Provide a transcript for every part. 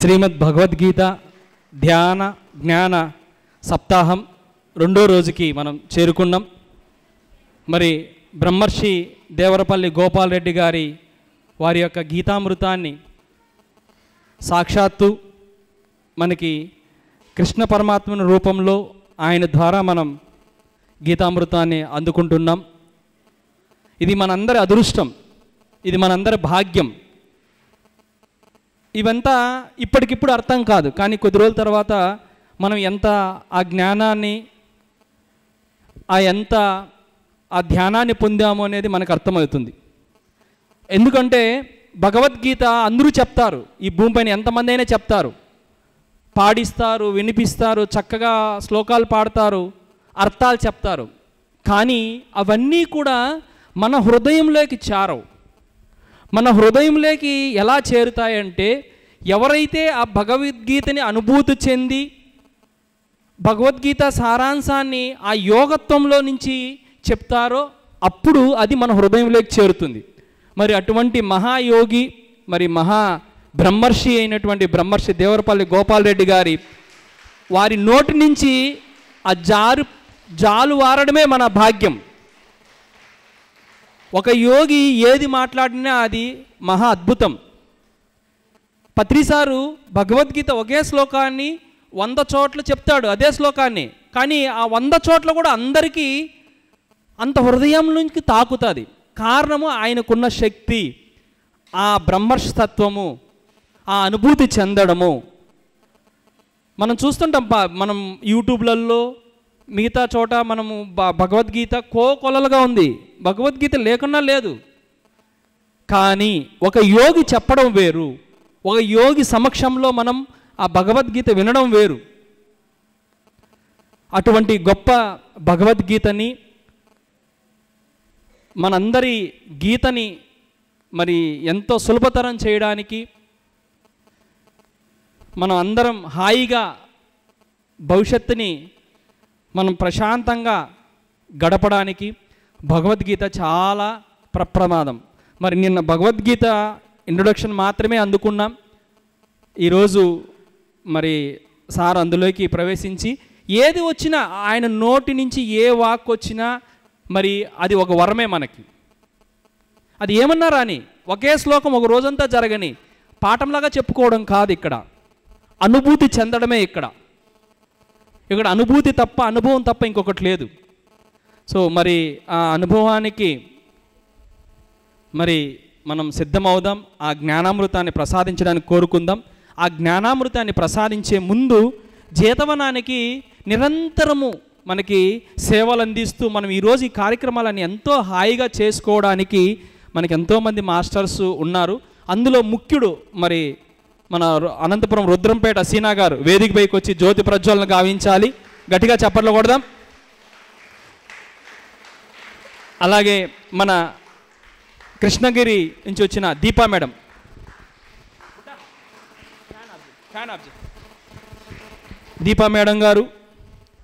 శ్రీమద్ భగవద్గీత ధ్యాన జ్ఞాన సప్తాహం రెండో రోజుకి మనం చేరుకున్నాం. మరి బ్రహ్మర్షి దేవరపల్లి గోపాల్ రెడ్డి గారి వారి యొక్క గీతామృతాన్ని సాక్షాత్తు మనకి కృష్ణ పరమాత్మని రూపంలో ఆయన ద్వారా మనం గీతామృతాన్ని అందుకుంటున్నాం. ఇది మనందరి అదృష్టం, ఇది మనందరి భాగ్యం. ఇవంతా ఇప్పటికిప్పుడు అర్థం కాదు, కానీ కొద్ది రోజుల తర్వాత మనం ఎంత ఆ జ్ఞానాన్ని ఆ ధ్యానాన్ని పొందాము అనేది మనకు అర్థమవుతుంది. ఎందుకంటే భగవద్గీత అందరూ చెప్తారు, ఈ భూమిపైన ఎంతమంది అయినా చెప్తారు, పాడిస్తారు, వినిపిస్తారు, చక్కగా శ్లోకాలు పాడతారు, అర్థాలు చెప్తారు. కానీ అవన్నీ కూడా మన హృదయంలోకి చేరవు. మన హృదయంలోకి ఎలా చేరుతాయంటే, ఎవరైతే ఆ భగవద్గీతని అనుభూతి చెంది భగవద్గీత సారాంశాన్ని ఆ యోగత్వంలో నుంచి చెప్తారో అప్పుడు అది మన హృదయంలోకి చేరుతుంది. మరి అటువంటి మహాయోగి, మరి మహా బ్రహ్మర్షి అయినటువంటి బ్రహ్మర్షి దేవరపల్లి గోపాల్ రెడ్డి గారి వారి నోటి నుంచి ఆ జాలు వారడమే మన భాగ్యం. ఒక యోగి ఏది మాట్లాడినా అది మహా అద్భుతం. పత్రిసారు భగవద్గీత ఒకే శ్లోకాన్ని 100 చోట్ల చెప్తాడు, అదే శ్లోకాన్ని, కానీ ఆ 100 చోట్ల కూడా అందరికీ అంత హృదయం నుంచి తాకుతుంది. కారణము ఆయనకున్న శక్తి, ఆ బ్రహ్మర్షితత్వము, ఆ అనుభూతి చెందడము. మనం చూస్తుంటాం, మనం యూట్యూబ్లలో మిగతా చోట మనము భగవద్గీత కోకొలలుగా ఉంది, భగవద్గీత లేకున్నా లేదు. కానీ ఒక యోగి చెప్పడం వేరు, ఒక యోగి సమక్షంలో మనం ఆ భగవద్గీత వినడం వేరు. అటువంటి గొప్ప భగవద్గీతని, మనందరి గీతని మరి ఎంతో సులభతరం చేయడానికి, మనం అందరం హాయిగా భవిష్యత్తుని మనం ప్రశాంతంగా గడపడానికి భగవద్గీత చాలా ప్రమాదం. మరి నిన్న భగవద్గీత ఇంట్రొడక్షన్ మాత్రమే అందుకున్నాం. ఈరోజు మరి సార్ అందులోకి ప్రవేశించి ఏది వచ్చినా, ఆయన నోటి నుంచి ఏ వాక్ వచ్చినా మరి అది ఒక వరమే మనకి. అది ఏమన్నా రాని, ఒకే శ్లోకం ఒక రోజంతా జరగని, పాఠంలాగా చెప్పుకోవడం కాదు, ఇక్కడ అనుభూతి చెందడమే. ఇక్కడ అనుభూతి తప్ప, అనుభవం తప్ప ఇంకొకటి లేదు. సో మరి ఆ అనుభవానికి మరి మనం సిద్ధమవుదాం, ఆ జ్ఞానామృతాన్ని ప్రసాదించడానికి కోరుకుందాం. ఆ జ్ఞానామృతాన్ని ప్రసాదించే ముందు జీతవనానికి నిరంతరము మనకి సేవలు అందిస్తూ మనం ఈరోజు ఈ కార్యక్రమాలని ఎంతో హాయిగా చేసుకోవడానికి మనకి ఎంతోమంది మాస్టర్స్ ఉన్నారు. అందులో ముఖ్యుడు మరి మన అనంతపురం రుద్రంపేట సీనా గారు వేదిక పైకి వచ్చి జ్యోతి ప్రజ్వలన గావించాలి. గట్టిగా చప్పట్లు కొడదాం. అలాగే మన కృష్ణగిరి నుంచి వచ్చిన దీపా మేడం, దీపా మేడం గారు,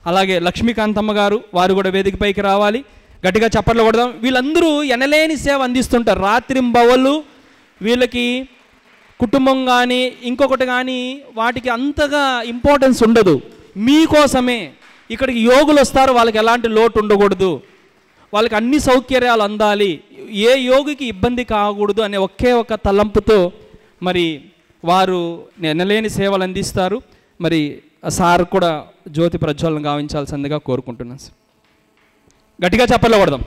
అలాగే లక్ష్మీకాంతమ్మ గారు, వారు కూడా వేదిక పైకి రావాలి. గట్టిగా చప్పట్లు కొడదాం. వీళ్ళందరూ ఎనలేని సేవ అందిస్తుంటారు, రాత్రింబవళ్ళు. వీళ్ళకి కుటుంబం కానీ ఇంకొకటి కానీ వాటికి అంతగా ఇంపార్టెన్స్ ఉండదు. మీకోసమే ఇక్కడికి యోగులు వస్తారు, వాళ్ళకి ఎలాంటి లోటు ఉండకూడదు, వాళ్ళకి అన్ని సౌకర్యాలు అందాలి, ఏ యోగికి ఇబ్బంది కాకూడదు అనే ఒకే ఒక తలంపుతో మరి వారు ఎనలేని సేవలు అందిస్తారు. మరి సార్ కూడా జ్యోతి ప్రజ్వలన గావించాల్సిందిగా కోరుకుంటున్నాను. సార్ గట్టిగా చప్పట్లు కొడదాం.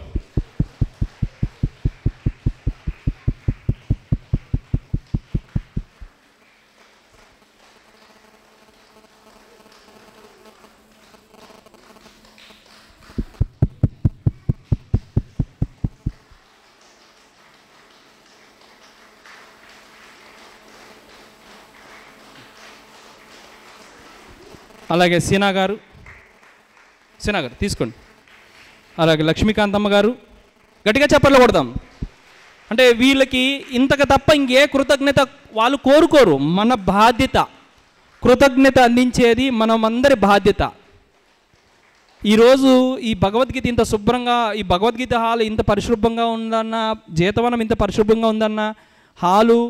అలాగే సీనా గారు తీసుకోండి. అలాగే లక్ష్మీకాంతమ్మ గారు, గట్టిగా చప్పట్లు కొడదాం. అంటే వీళ్ళకి ఇంతకు తప్ప ఇంకే కృతజ్ఞత వాళ్ళు కోరుకోరు. మన బాధ్యత కృతజ్ఞత అందించేది మనమందరి బాధ్యత. ఈరోజు ఈ భగవద్గీత ఇంత శుభ్రంగా, ఈ భగవద్గీత హాల్ ఇంత పరిశుభ్రంగా ఉందన్న, జీతవనం ఇంత పరిశుభ్రంగా ఉందన్న, హాలు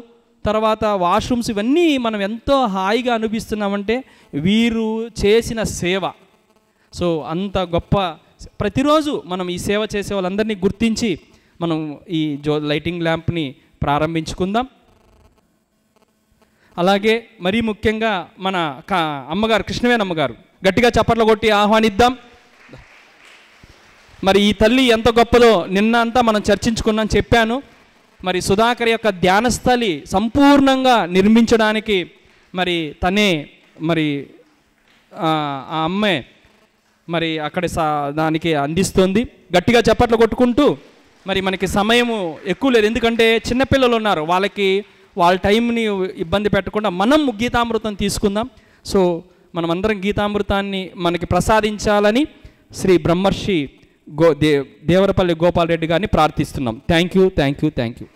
తర్వాత వాష్రూమ్స్, ఇవన్నీ మనం ఎంతో హాయిగా అనిపిస్తున్నామంటే వీరు చేసిన సేవ. సో అంత గొప్ప, ప్రతిరోజు మనం ఈ సేవ చేసే వాళ్ళందరినీ గుర్తించి మనం ఈ లైటింగ్ ల్యాంప్ని ప్రారంభించుకుందాం. అలాగే మరీ ముఖ్యంగా మన అమ్మగారు, కృష్ణవేణి అమ్మగారు, గట్టిగా చప్పట్లు కొట్టి ఆహ్వానిద్దాం. మరి ఈ తల్లి ఎంత గొప్పదో నిన్న అంతా మనం చర్చించుకున్నాం, చెప్పాను. మరి సుధాకర్ యొక్క ధ్యానస్థలి సంపూర్ణంగా నిర్మించడానికి మరి తనే, మరి ఆ అమ్మే మరి అక్కడ దానికి అందిస్తుంది. గట్టిగా చప్పట్లు కొట్టుకుంటూ, మరి మనకి సమయము ఎక్కువ లేదు, ఎందుకంటే చిన్నపిల్లలు ఉన్నారు, వాళ్ళ టైంని ఇబ్బంది పెట్టకుండా మనం గీతామృతం తీసుకుందాం. సో మనమందరం గీతామృతాన్ని మనకి ప్రసాదించాలని శ్రీ బ్రహ్మర్షి దేవరపల్లి గోపాల్ రెడ్డి గారిని ప్రార్థిస్తున్నాం. Thank you, thank you, thank you.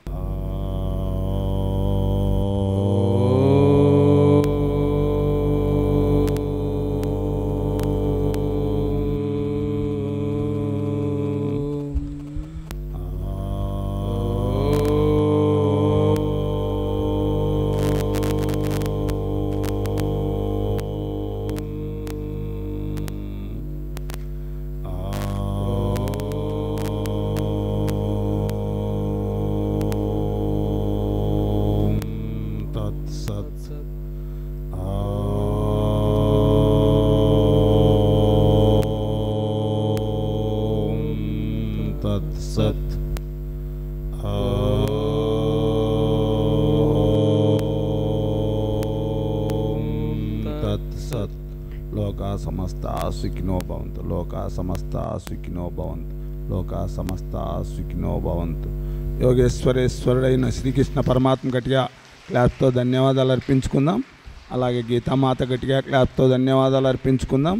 లోకా సమస్త సుఖినో భవంతు, లోకా సమస్త సుఖినో భవంతు, లోకా సమస్త సుఖినో భవంతు. యోగేశ్వరేశ్వరుడైన శ్రీకృష్ణ పరమాత్మ గట్టిగా క్లాప్తో ధన్యవాదాలు అర్పించుకుందాం. అలాగే గీతామాత గట్టిగా క్లాప్తో ధన్యవాదాలు అర్పించుకుందాం.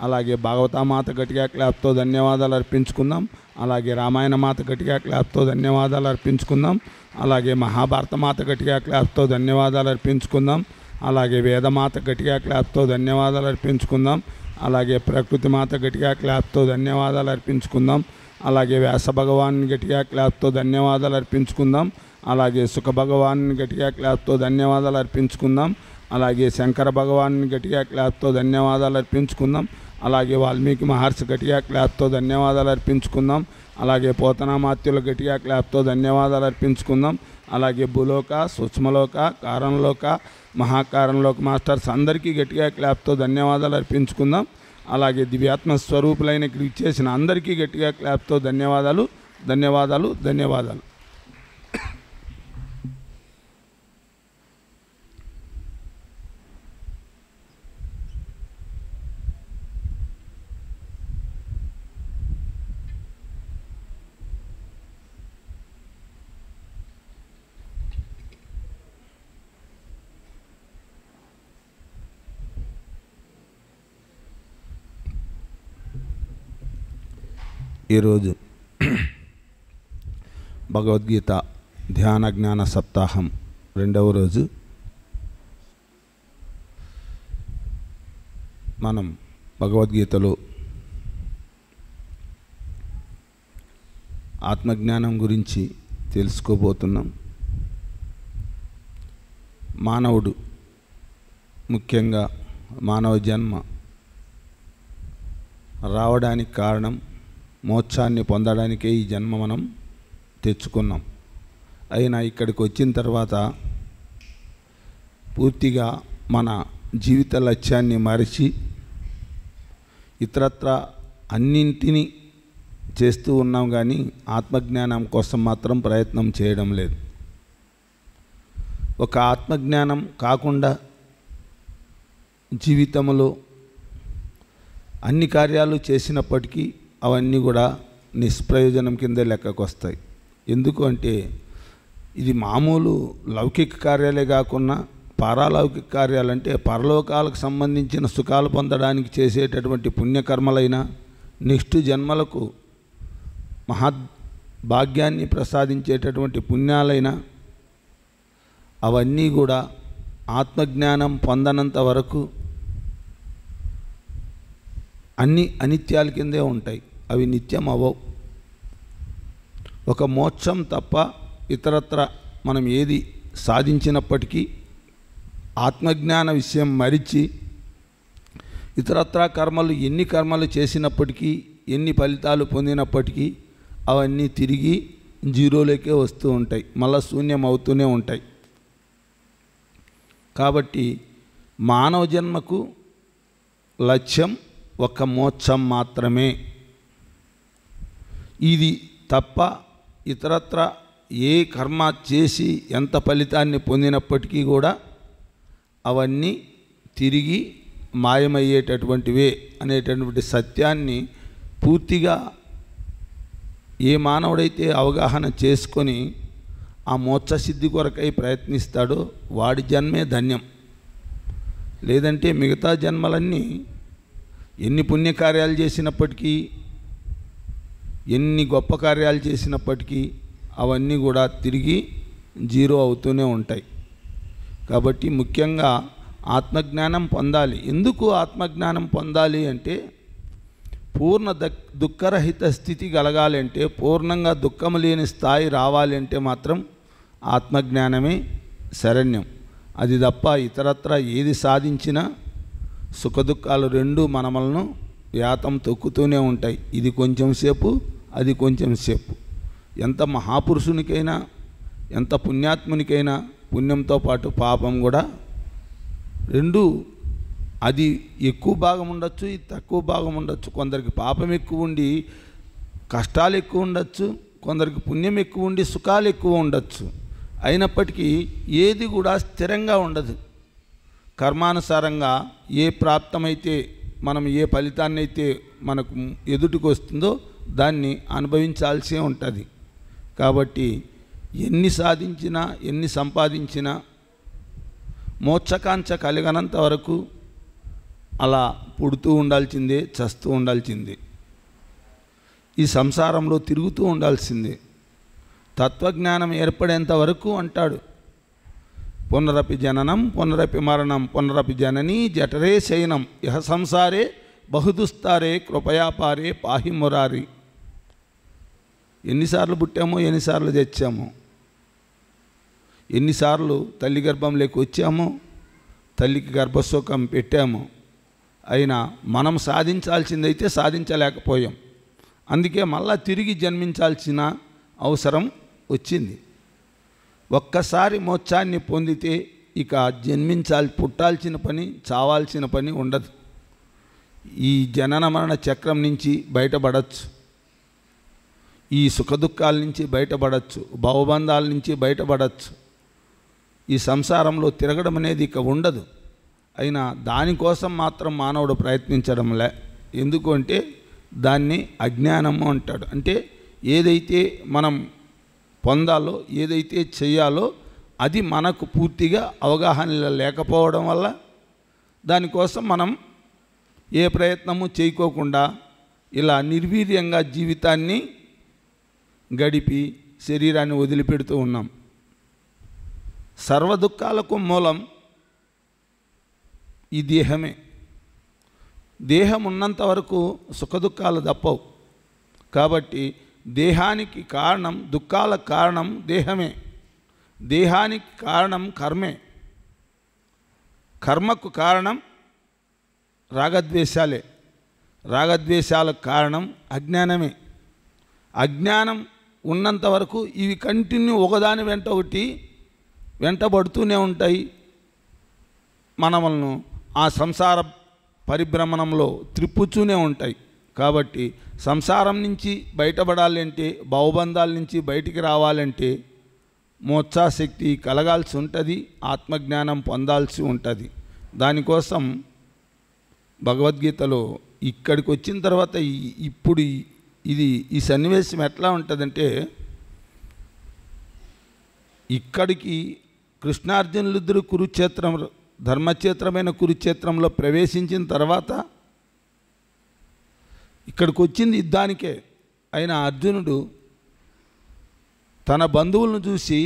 అలాగే భాగవతామాత గట్టిగా క్లాప్తో ధన్యవాదాలు అర్పించుకుందాం. అలాగే రామాయణ మాత గట్టిగా క్లాప్తో ధన్యవాదాలు అర్పించుకుందాం. అలాగే మహాభారత మాత గట్టిగా క్లాప్తో ధన్యవాదాలు అర్పించుకుందాం. అలాగే వేదమాత గట్టిగా క్లాప్తో ధన్యవాదాలు అర్పించుకుందాం. అలాగే ప్రకృతి మాత గట్టిగా క్లాప్తో ధన్యవాదాలు అర్పించుకుందాం. అలాగే వ్యాస భగవాన్ని గట్టిగా క్లాప్తో ధన్యవాదాలు అర్పించుకుందాం. అలాగే సుఖ భగవాన్ని గట్టిగా క్లాప్తో ధన్యవాదాలు అర్పించుకుందాం. అలాగే శంకర భగవాన్ని గట్టిగా క్లాప్తో ధన్యవాదాలు అర్పించుకుందాం. అలాగే వాల్మీకి మహర్షి గట్టిగా క్లాప్తో ధన్యవాదాలు అర్పించుకుందాం. అలాగే పోతనామాత్యుల గట్టిగా క్లాప్తో ధన్యవాదాలు అర్పించుకుందాం. అలాగే భూలోక, సూక్ష్మలోక, కారణలోక, మహాకారణలోక మాస్టర్స్ అందరికీ గట్టిగా క్లాప్తో ధన్యవాదాలు అర్పించుకుందాం. అలాగే దివ్యాత్మ స్వరూపులైన క్లిక్ చేసిన అందరికీ గట్టిగా క్లాప్తో ధన్యవాదాలు, ధన్యవాదాలు, ధన్యవాదాలు. ఈరోజు భగవద్గీత ధ్యాన జ్ఞాన సప్తాహం 2వ రోజు. మనం భగవద్గీతలో ఆత్మజ్ఞానం గురించి తెలుసుకోబోతున్నాం. మానవుడు, ముఖ్యంగా మానవ జన్మ రావడానికి కారణం మోక్షాన్ని పొందడానికే ఈ జన్మ మనం తెచ్చుకున్నాం. అయినా ఇక్కడికి వచ్చిన తర్వాత పూర్తిగా మన జీవిత లక్ష్యాన్ని మరిచి ఇతరత్ర అన్నింటినీ చేస్తూ ఉన్నాం, కానీ ఆత్మజ్ఞానం కోసం మాత్రం ప్రయత్నం చేయడం లేదు. ఒక ఆత్మజ్ఞానం కాకుండా జీవితంలో అన్ని కార్యాలు చేసినప్పటికీ అవన్నీ కూడా నిష్ప్రయోజనం కిందే లెక్కకు వస్తాయి. ఎందుకు అంటే ఇది మామూలు లౌకిక కార్యాలే కాకుండా పారాలౌకిక కార్యాలంటే పరలోకాలకు సంబంధించిన సుఖాలు పొందడానికి చేసేటటువంటి పుణ్యకర్మలైన, నెక్స్ట్ జన్మలకు మహాభాగ్యాన్ని ప్రసాదించేటటువంటి పుణ్యాలైన, అవన్నీ కూడా ఆత్మజ్ఞానం పొందనంత వరకు అన్ని అనిత్యాల కిందే ఉంటాయి. అవి నిత్యం అవ్వవు. ఒక మోక్షం తప్ప ఇతరత్ర మనం ఏది సాధించినప్పటికీ ఆత్మజ్ఞాన విషయం మరిచి ఇతరత్రా కర్మలు ఎన్ని కర్మలు చేసినప్పటికీ ఎన్ని ఫలితాలు పొందినప్పటికీ అవన్నీ తిరిగి జీరోలోకే వస్తూ ఉంటాయి, మళ్ళా శూన్యం అవుతూనే ఉంటాయి. కాబట్టి మానవ జన్మకు లక్ష్యం ఒక మోక్షం మాత్రమే. ఇది తప్ప ఇతరత్ర ఏ కర్మ చేసి ఎంత ఫలితాన్ని పొందినప్పటికీ కూడా అవన్నీ తిరిగి మాయమయ్యేటటువంటివే అనేటటువంటి సత్యాన్ని పూర్తిగా ఏ మానవుడైతే అవగాహన చేసుకొని ఆ మోక్షసిద్ధి కొరకై ప్రయత్నిస్తాడో వాడి జన్మే ధన్యం. లేదంటే మిగతా జన్మలన్నీ ఎన్ని పుణ్యకార్యాలు చేసినప్పటికీ ఎన్ని గొప్ప కార్యాలు చేసినప్పటికీ అవన్నీ కూడా తిరిగి జీరో అవుతూనే ఉంటాయి. కాబట్టి ముఖ్యంగా ఆత్మజ్ఞానం పొందాలి. ఎందుకు ఆత్మజ్ఞానం పొందాలి అంటే పూర్ణ దుఃఖరహిత స్థితి కలగాలి అంటే, పూర్ణంగా దుఃఖము లేని స్థాయి రావాలి అంటే మాత్రం ఆత్మజ్ఞానమే శరణ్యం. అది తప్ప ఇతరత్ర ఏది సాధించినా సుఖదుఖాలు రెండు మనమలను యాతం తొక్కుతూనే ఉంటాయి. ఇది కొంచెం సేపు, అది కొంచెం సేపు. ఎంత మహాపురుషునికైనా ఎంత పుణ్యాత్మునికైనా పుణ్యంతో పాటు పాపం కూడా రెండు, అది ఎక్కువ భాగం ఉండొచ్చు, ఇది తక్కువ భాగం ఉండొచ్చు. కొందరికి పాపం ఎక్కువ ఉండి కష్టాలు ఎక్కువ ఉండొచ్చు, కొందరికి పుణ్యం ఎక్కువ ఉండి సుఖాలు ఎక్కువ ఉండొచ్చు. అయినప్పటికీ ఏది కూడా స్థిరంగా ఉండదు. కర్మానుసారంగా ఏ ప్రాప్తమైతే మనం ఏ ఫలితాన్ని అయితే మనకు ఎదుటికి వస్తుందో దాన్ని అనుభవించాల్సి ఉంటుంది. కాబట్టి ఎన్ని సాధించినా ఎన్ని సంపాదించినా మోక్షకాంక్ష కలిగనంత వరకు అలా పుడుతూ ఉండాల్సిందే, చస్తూ ఉండాల్సిందే, ఈ సంసారంలో తిరుగుతూ ఉండాల్సిందే. తత్వజ్ఞానం ఏర్పడేంత వరకు అంటాడు, పునరపి జననం పునరపి మరణం పునరపి జననీ జఠరే శయనం ఇహ సంసారే బహుదుస్తారే కృపయాపారే పాహి మురారి. ఎన్నిసార్లు పుట్టామో ఎన్నిసార్లు తెచ్చామో, ఎన్నిసార్లు తల్లి గర్భంలోకి వచ్చామో, తల్లికి గర్భశోకం పెట్టామో, అయినా మనం సాధించాల్సిందైతే సాధించలేకపోయాం. అందుకే మళ్ళా తిరిగి జన్మించాల్సిన అవసరం వచ్చింది. ఒక్కసారి మోక్షాన్ని పొందితే ఇక పుట్టాల్సిన పని, చావాల్సిన పని ఉండదు. ఈ జనన మరణ చక్రం నుంచి బయటపడచ్చు, ఈ సుఖదుఖాల నుంచి బయటపడచ్చు, భవబంధాల నుంచి బయటపడచ్చు. ఈ సంసారంలో తిరగడం అనేది ఇక ఉండదు. అయినా దానికోసం మాత్రం మానవుడు ప్రయత్నించడంలే. ఎందుకు అంటే దాన్ని అజ్ఞానము అంటాడు. అంటే ఏదైతే మనం పొందాలో, ఏదైతే చేయాలో అది మనకు పూర్తిగా అవగాహన లేకపోవడం వల్ల దానికోసం మనం ఏ ప్రయత్నము చేయకోకుండా ఇలా నిర్వీర్యంగా జీవితాన్ని గడిపి శరీరాన్ని వదిలిపెడుతూ ఉన్నాం. సర్వ దుఃఖాలకు మూలం ఈ దేహమే. దేహం ఉన్నంత వరకు సుఖదుఖాలు తప్పవు. కాబట్టి దేహానికి కారణం, దుఃఖాల కారణం దేహమే. దేహానికి కారణం కర్మే. కర్మకు కారణం రాగద్వేషాలే. రాగద్వేషాలకు కారణం అజ్ఞానమే. అజ్ఞానం ఉన్నంత వరకు ఇవి కంటిన్యూ ఒకదాని వెంట ఒకటి వెంటబడుతూనే ఉంటాయి. మనల్ని ఆ సంసార పరిభ్రమణంలో త్రిప్పుతూనే ఉంటాయి. కాబట్టి సంసారం నుంచి బయటపడాలంటే, భవబంధాల నుంచి బయటికి రావాలంటే మోక్షాశక్తి కలగాల్సి ఉంటుంది, ఆత్మజ్ఞానం పొందాల్సి ఉంటుంది. దానికోసం భగవద్గీతలో ఇక్కడికి వచ్చిన తర్వాత ఇప్పుడు ఈ సన్నివేశం ఎట్లా ఉంటుందంటే, ఇక్కడికి కృష్ణార్జునులిద్దరూ కురుక్షేత్రం, ధర్మక్షేత్రమైన కురుక్షేత్రంలో ప్రవేశించిన తర్వాత ఇక్కడికి వచ్చింది యుద్ధానికే. అయిన అర్జునుడు తన బంధువులను చూసి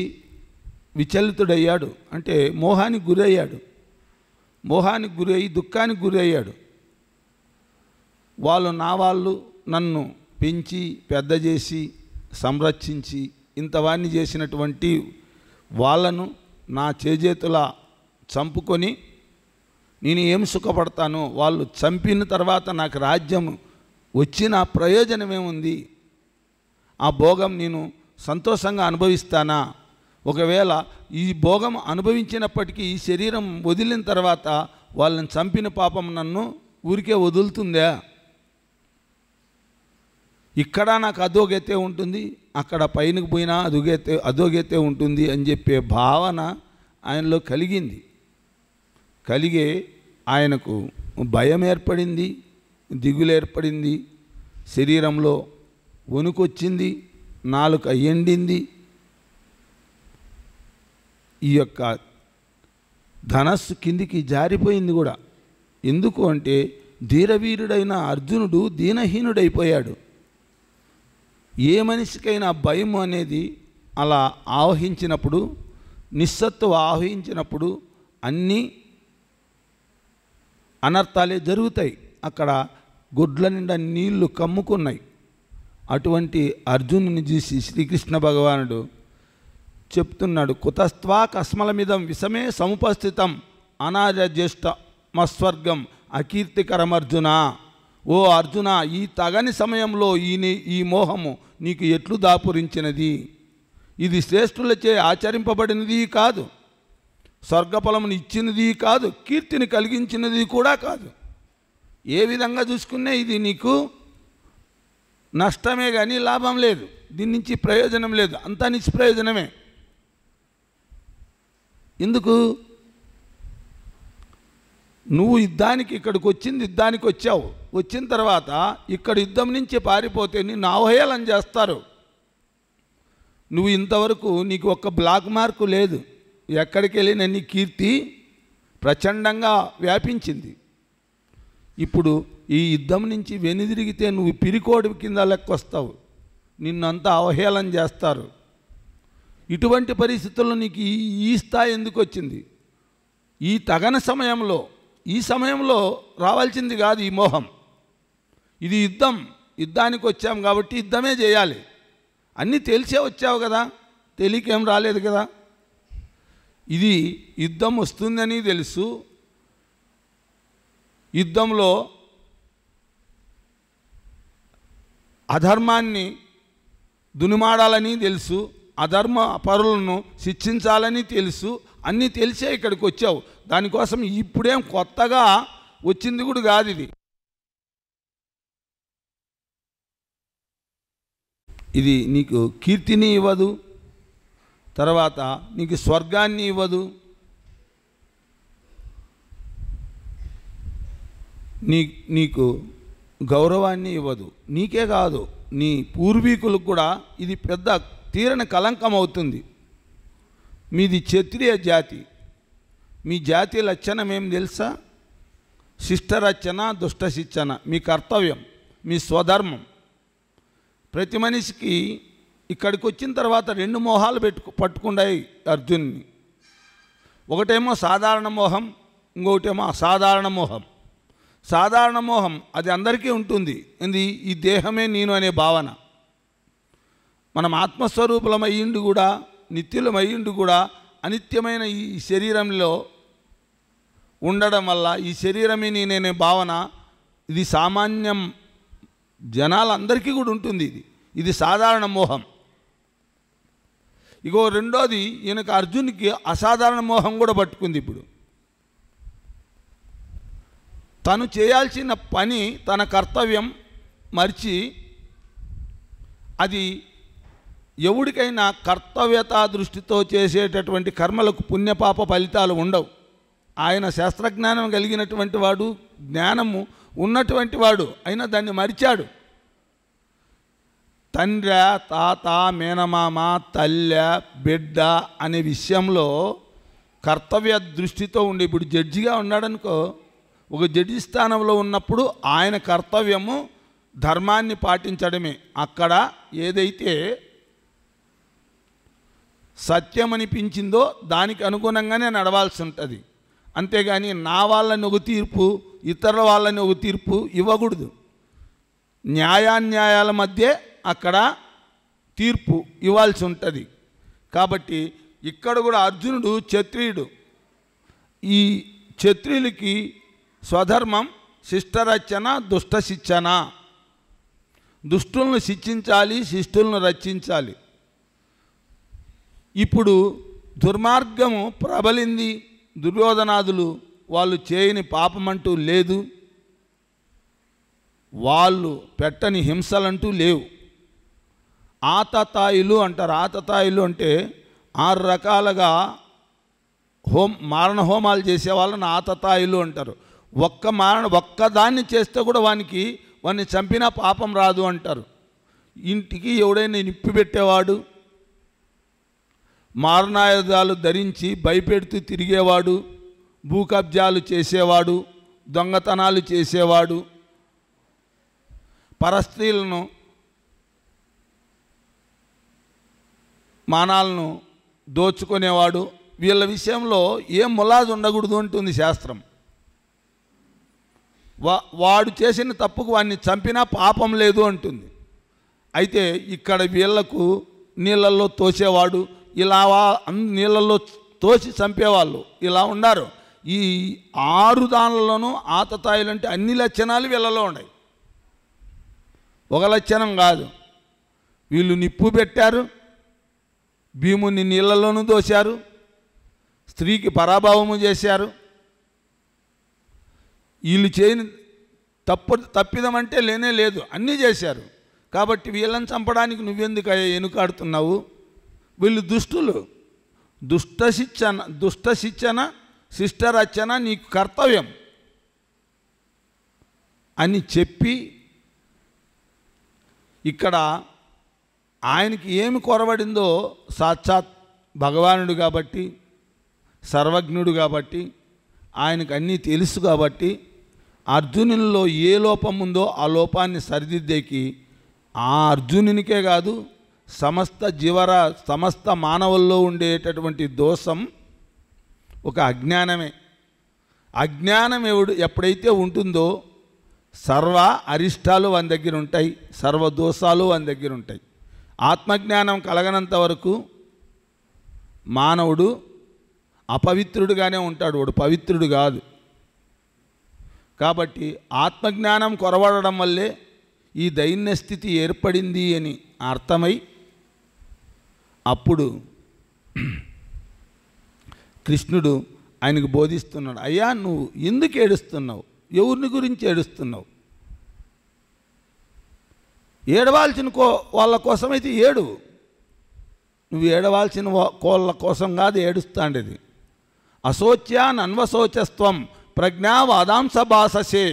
విచలితుడయ్యాడు. అంటే మోహానికి గురయ్యాడు. మోహానికి గురయ్యి దుఃఖానికి గురయ్యాడు. వాళ్ళు నన్ను పెంచి పెద్ద చేసి సంరక్షించి ఇంతవాణ్ణి చేసినటువంటి వాళ్ళను నా చేజేతుల చంపుకొని నేను ఏం సుఖపడతాను? వాళ్ళు చంపిన తర్వాత నాకు రాజ్యం వచ్చిన ప్రయోజనమేముంది? ఆ భోగం నేను సంతోషంగా అనుభవిస్తానా? ఒకవేళ ఈ భోగం అనుభవించినప్పటికీ ఈ శరీరం వదిలిన తర్వాత వాళ్ళని చంపిన పాపం నన్ను ఊరికే వదులుతుందా? ఇక్కడ నాకు అధోగతే ఉంటుంది, అక్కడ పైనకు పోయినా అధోగతే ఉంటుంది అని చెప్పే భావన ఆయనలో కలిగింది. కలిగే ఆయనకు భయం ఏర్పడింది, దిగులు ఏర్పడింది, శరీరంలో వణుకొచ్చింది, నాలుక ఎండింది. ఈ యొక్క ధనస్సు కిందికి జారిపోయింది కూడా. ఎందుకు అంటే ధీరవీరుడైన అర్జునుడు దీనహీనుడైపోయాడు. ఏ మనిషికైనా భయం అనేది అలా ఆవహించినప్పుడు, నిస్సత్తువ ఆవహించినప్పుడు అన్నీ అనర్థాలే జరుగుతాయి. అక్కడ గుడ్ల నిండా నీళ్లు కమ్ముకున్నాయి. అటువంటి అర్జునుని చూసి శ్రీకృష్ణ భగవానుడు చెప్తున్నాడు, కుతస్త్వా కస్మలమిదం విషమే సముపస్థితం అనార్యజ్యేష్ఠమస్వర్గం అకీర్తికరమర్జున. ఓ అర్జున, ఈ తగని సమయంలో ఈ మోహము నీకు ఎట్లు దాపురించినది? ఇది శ్రేష్ఠులచే ఆచరింపబడినది కాదు, స్వర్గఫలమును ఇచ్చినది కాదు, కీర్తిని కలిగించినది కూడా కాదు. ఏ విధంగా చూసుకున్నా ఇది నీకు నష్టమే కానీ లాభం లేదు, దీని నుంచి ప్రయోజనం లేదు, అంతా నిష్ప్రయోజనమే. ఎందుకు? నువ్వు యుద్ధానికి ఇక్కడికి వచ్చింది, యుద్ధానికి వచ్చావు. వచ్చిన తర్వాత ఇక్కడ యుద్ధం నుంచి పారిపోతే నిన్ను అవహేళన చేస్తారు. నువ్వు ఇంతవరకు నీకు ఒక్క బ్లాక్ మార్కు లేదు, ఎక్కడికి వెళ్ళిన నీ కీర్తి ప్రచండంగా వ్యాపించింది. ఇప్పుడు ఈ యుద్ధం నుంచి వెనుదిరిగితే నువ్వు పిరికోడి కింద లెక్కొస్తావు, నిన్నంతా అవహేళన చేస్తారు. ఇటువంటి పరిస్థితుల్లో నీకు ఈ స్థాయి ఎందుకు వచ్చింది? ఈ తగన సమయంలో, ఈ సమయంలో రావాల్సింది కాదు ఈ మోహం. ఇది యుద్ధం, యుద్ధానికి వచ్చాం కాబట్టి యుద్ధమే చేయాలి. అన్నీ తెలిసే వచ్చావు కదా, తెలియకేం రాలేదు కదా. ఇది యుద్ధం వస్తుందని తెలుసు, యుద్ధంలో అధర్మాన్ని దునుమాడాలని తెలుసు, అధర్మ పరులను శిక్షించాలని తెలుసు, అన్నీ తెలిసే ఇక్కడికి వచ్చావు. దానికోసం ఇప్పుడేం కొత్తగా వచ్చింది కూడా కాదు. ఇది నీకు కీర్తిని ఇవ్వదు, తర్వాత నీకు స్వర్గాన్ని ఇవ్వదు, నీకు గౌరవాన్ని ఇవ్వదు. నీకే కాదు, నీ పూర్వీకులకు కూడా ఇది పెద్ద తీరని కలంకం అవుతుంది. మీది క్షత్రియ జాతి, మీ జాతి లక్షణం ఏం తెలుసా? శిష్టరచన, దుష్ట శిక్షణ. మీ కర్తవ్యం, మీ స్వధర్మం. ప్రతి మనిషికి ఇక్కడికి వచ్చిన తర్వాత రెండు మోహాలు పట్టుకున్నాయి అర్జున్ని. ఒకటేమో సాధారణ మోహం, ఇంకొకటేమో అసాధారణ మోహం. సాధారణ మోహం అది అందరికీ ఉంటుంది, ఇది ఈ దేహమే నేను అనే భావన. మనం ఆత్మస్వరూపులమయ్యిండు కూడా, నిత్యులమయ్యిండు కూడా అనిత్యమైన ఈ శరీరంలో ఉండడం వల్ల ఈ శరీరమే నేననే భావన, ఇది సామాన్యం జనాలందరికీ కూడా ఉంటుంది. ఇది సాధారణ మోహం. ఇగో రెండోది, ఈయనకు అర్జునికి అసాధారణ మోహం కూడా పట్టుకుంది. ఇప్పుడు తను చేయాల్సిన పని, తన కర్తవ్యం మర్చి, అది ఎవడికైనా కర్తవ్యతా దృష్టితో చేసేటటువంటి కర్మలకు పుణ్యపాప ఫలితాలు ఉండవు. ఆయన శాస్త్రజ్ఞానం కలిగినటువంటి వాడు, జ్ఞానము ఉన్నటువంటి వాడు, అయినా దాన్ని మరిచాడు. తండ్రి, తాత, మేనమామ, తల్లె, బిడ్డ అనే విషయంలో కర్తవ్య దృష్టితో ఉండి, ఇప్పుడు జడ్జిగా ఉన్నాడనుకో, ఒక జడ్జి స్థానంలో ఉన్నప్పుడు ఆయన కర్తవ్యము ధర్మాన్ని పాటించడమే. అక్కడ ఏదైతే సత్యం అనిపించిందో దానికి అనుగుణంగానే నడవాల్సి ఉంటుంది. అంతేగాని నా వాళ్ళని ఒక తీర్పు, ఇతరుల వాళ్ళని ఒక తీర్పు ఇవ్వకూడదు. న్యాయాన్యాయాల మధ్య అక్కడ తీర్పు ఇవ్వాల్సి ఉంటుంది. కాబట్టి ఇక్కడ కూడా అర్జునుడు క్షత్రియుడు. ఈ క్షత్రియులకి స్వధర్మం శిష్టరచన దుష్ట శిక్షణ. దుష్టులను శిక్షించాలి, శిష్టులను రక్షించాలి. ఇప్పుడు దుర్మార్గము ప్రబలింది. దుర్యోధనాదులు వాళ్ళు చేయని పాపమంటూ లేదు, వాళ్ళు పెట్టని హింసలంటూ లేవు. ఆతతాయిలు అంటారు. ఆతతాయిలు అంటే 6 రకాలుగా మారణ హోమాలు చేసే వాళ్ళని ఆతతాయిలు అంటారు. ఒక్కదాన్ని చేస్తే కూడా వాడిని చంపినా పాపం రాదు అంటారు. ఇంటికి ఎవడైనా నిప్పి పెట్టేవాడు, మారణాయుధాలు ధరించి భయపెడుతూ తిరిగేవాడు, భూకబ్జాలు చేసేవాడు, దొంగతనాలు చేసేవాడు, పరస్త్రీలను మానాలను దోచుకునేవాడు, వీళ్ళ విషయంలో ఏం ములాజ్ ఉండకూడదు అంటుంది శాస్త్రం. వాడు చేసిన తప్పుకు వాడిని చంపినా పాపం లేదు అంటుంది. అయితే ఇక్కడ వీళ్లకు నీళ్ళల్లో తోసేవాడు, ఇలా నీళ్ళల్లో తోసి చంపేవాళ్ళు ఇలా ఉన్నారు. ఈ 6 దానిలోనూ ఆతతాయిలు అంటే అన్ని లక్షణాలు వీళ్ళలో ఉన్నాయి, ఒక లక్షణం కాదు. వీళ్ళు నిప్పు పెట్టారు, భీముని నీళ్ళలోనూ దోశారు, స్త్రీకి పరాభావము చేశారు. వీళ్ళు చేయని తప్పిదం అంటే లేనే లేదు, అన్నీ చేశారు. కాబట్టి వీళ్ళని చంపడానికి నువ్వెందుకు ఎనుకాడుతున్నావు? వీళ్ళు దుష్టులు. దుష్ట శిక్షణ శిష్టరచన నీకు కర్తవ్యం అని చెప్పి ఇక్కడ ఆయనకి ఏమి కొరబడిందో సాక్షాత్ భగవానుడు కాబట్టి, సర్వజ్ఞుడు కాబట్టి, ఆయనకు అన్నీ తెలుసు కాబట్టి అర్జునునిలో ఏ లోపం ఉందో ఆ లోపాన్ని సరిదిద్దేకి ఆ అర్జునునికే కాదు సమస్త మానవుల్లో ఉండేటటువంటి దోషం ఒక అజ్ఞానమే. అజ్ఞానం ఎప్పుడైతే ఉంటుందో సర్వ అరిష్టాలు వాని దగ్గర ఉంటాయి, సర్వ దోషాలు వాని దగ్గర ఉంటాయి. ఆత్మజ్ఞానం కలగనంత వరకు మానవుడు అపవిత్రుడుగానే ఉంటాడు, వాడు పవిత్రుడు కాదు. కాబట్టి ఆత్మజ్ఞానం కొరవడడం వల్లే ఈ దైన్య స్థితి ఏర్పడింది అని అర్థమై అప్పుడు కృష్ణుడు ఆయనకు బోధిస్తున్నాడు. అయ్యా, నువ్వు ఎందుకు ఏడుస్తున్నావు? ఎవరిని గురించి ఏడుస్తున్నావు? ఏడవాల్సిన వాళ్ళ కోసమైతే ఏడు, నువ్వు ఏడవాల్సిన కోళ్ళ కోసం కాదు ఏడుస్తాండేది. అశోచ్యాన్ అన్వశోచస్త్వం ప్రజ్ఞావాదాంస భాససే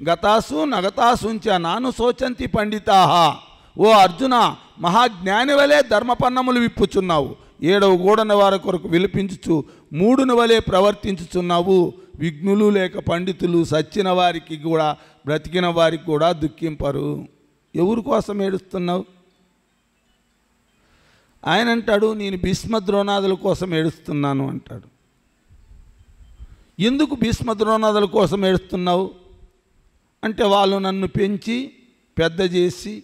గతాసు నగతాసుంచ నాను శోచంతి పండితాహ. ఓ అర్జున, మహాజ్ఞాని వలె ధర్మపన్నములు విప్పుచున్నావు, 7వ గోడన వారి కొరకు విలిపించుచు 3ని వలె ప్రవర్తించుచున్నావు. విఘ్నులు లేక పండితులు సచ్చిన వారికి కూడా బ్రతికిన వారికి కూడా దుఃఖింపరు. ఎవరి కోసం ఏడుస్తున్నావు? ఆయన అంటాడు, నేను భీష్మ ద్రోణాదుల కోసం ఏడుస్తున్నాను అంటాడు. ఎందుకు భీష్మ ద్రోణాదుల కోసం ఏడుస్తున్నావు అంటే, వాళ్ళు నన్ను పెంచి పెద్ద చేసి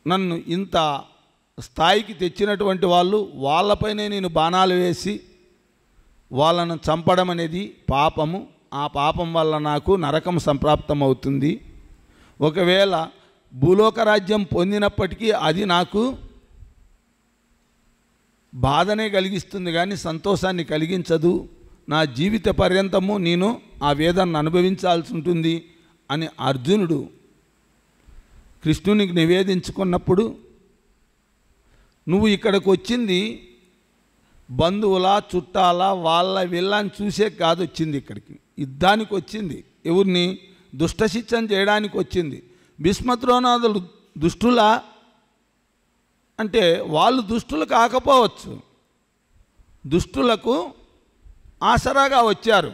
నన్ను ఇంత స్థాయికి తెచ్చినటువంటి వాళ్ళు, వాళ్ళపైనే నేను బాణాలు వేసి వాళ్ళను చంపడం అనేది పాపము. ఆ పాపం వల్ల నాకు నరకం సంప్రాప్తం అవుతుంది. ఒకవేళ భూలోక రాజ్యం పొందినప్పటికీ అది నాకు బాధనే కలిగిస్తుంది కానీ సంతోషాన్ని కలిగించదు. నా జీవిత పర్యంతము నేను ఆ వేదనను అనుభవించాల్సి ఉంటుంది అని అర్జునుడు కృష్ణునికి నివేదించుకున్నప్పుడు, నువ్వు ఇక్కడికి వచ్చింది బంధువుల చుట్టాల వాళ్ళ వీళ్ళని చూసే కాదు వచ్చింది, ఇక్కడికి యుద్ధానికి వచ్చింది. ఎవరిని? దుష్టశిక్షణ చేయడానికి వచ్చింది. భీష్మద్రోణాదులు దుష్టులా అంటే వాళ్ళు దుష్టులు కాకపోవచ్చు, దుష్టులకు ఆసరాగా వచ్చారు,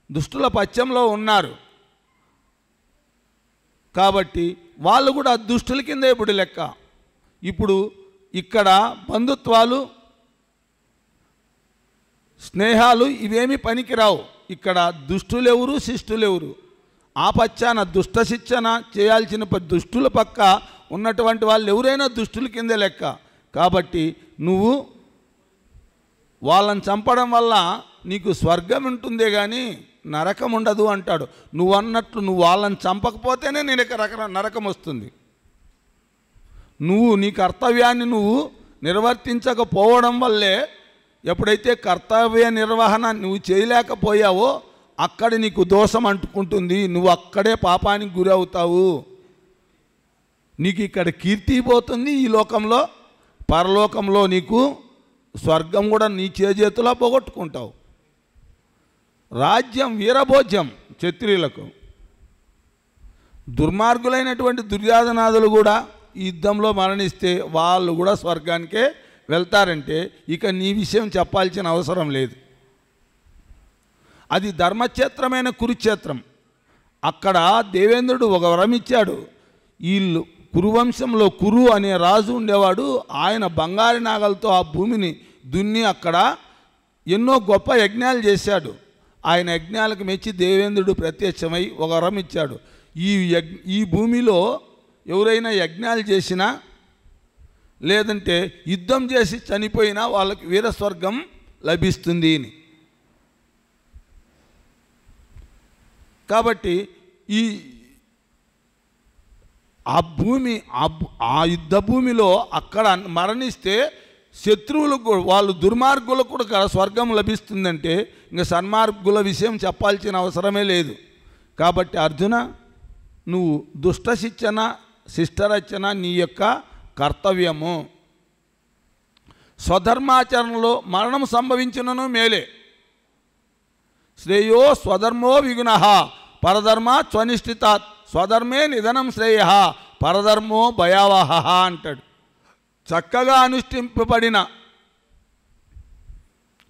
దుష్టుల పక్షంలో ఉన్నారు. కాబట్టి వాళ్ళు కూడా దుష్టుల కింద ఇప్పుడు లెక్క. ఇప్పుడు ఇక్కడ బంధుత్వాలు స్నేహాలు ఇవేమీ పనికిరావు. ఇక్కడ దుష్టులెవరు శిష్టులెవరు? ఆ పచ్చాన దుష్ట శిక్షణ చేయాల్సిన దుష్టుల పక్క ఉన్నటువంటి వాళ్ళు ఎవరైనా దుష్టుల కిందే లెక్క. కాబట్టి నువ్వు వాళ్ళని చంపడం వల్ల నీకు స్వర్గం ఉంటుందే కానీ నరకం ఉండదు అంటాడు. నువ్వు అన్నట్లు నువ్వు వాళ్ళని చంపకపోతేనే నీకు నరకం వస్తుంది. నువ్వు నీ కర్తవ్యాన్ని నువ్వు నిర్వర్తించకపోవడం వల్లే, ఎప్పుడైతే కర్తవ్య నిర్వహణ నువ్వు చేయలేకపోయావో అక్కడ నీకు దోషం అంటుకుంటుంది. నువ్వు అక్కడే పాపానికి గురి అవుతావు. నీకు ఇక్కడ కీర్తి పోతుంది ఈ లోకంలో, పరలోకంలో నీకు స్వర్గం కూడా నీ చేతులో పోగొట్టుకుంటావు. రాజ్యం వీరభోజ్యం క్షత్రియులకు. దుర్మార్గులైనటువంటి దుర్యోధనాదులు కూడా ఈ యుద్ధంలో మరణిస్తే వాళ్ళు కూడా స్వర్గానికే వెళ్తారంటే ఇక నీ విషయం చెప్పాల్సిన అవసరం లేదు. అది ధర్మక్షేత్రమైన కురుక్షేత్రం. అక్కడ దేవేంద్రుడు ఒక వరం ఇచ్చాడు. వీళ్ళు కురువంశంలో కురు అనే రాజు ఉండేవాడు. ఆయన బంగారు నాగలతో ఆ భూమిని దున్ని అక్కడ ఎన్నో గొప్ప యజ్ఞాలు చేశాడు. ఆయన యజ్ఞాలకు మెచ్చి దేవేంద్రుడు ప్రత్యక్షమై ఒక వరం ఇచ్చాడు. ఈ భూమిలో ఎవరైనా యజ్ఞాలు చేసినా లేదంటే యుద్ధం చేసి చనిపోయినా వాళ్ళకి వీరస్వర్గం లభిస్తుంది అని. కాబట్టి ఆ యుద్ధ భూమిలో అక్కడ మరణిస్తే శత్రువులకు వాళ్ళు దుర్మార్గులకు కూడా స్వర్గం లభిస్తుందంటే ఇంకా సన్మార్గుల విషయం చెప్పాల్సిన అవసరమే లేదు. కాబట్టి అర్జున, నువ్వు దుష్ట శిక్షణ శిష్టరచన నీ యొక్క కర్తవ్యము. స్వధర్మాచరణలో మరణం సంభవించునను మేలే. శ్రేయో స్వధర్మో విగుణః పరధర్మ స్వనిష్ఠితాత్ స్వధర్మే నిధనం శ్రేయ పరధర్మో భయావహ అంటాడు. చక్కగా అనుష్ఠింపబడిన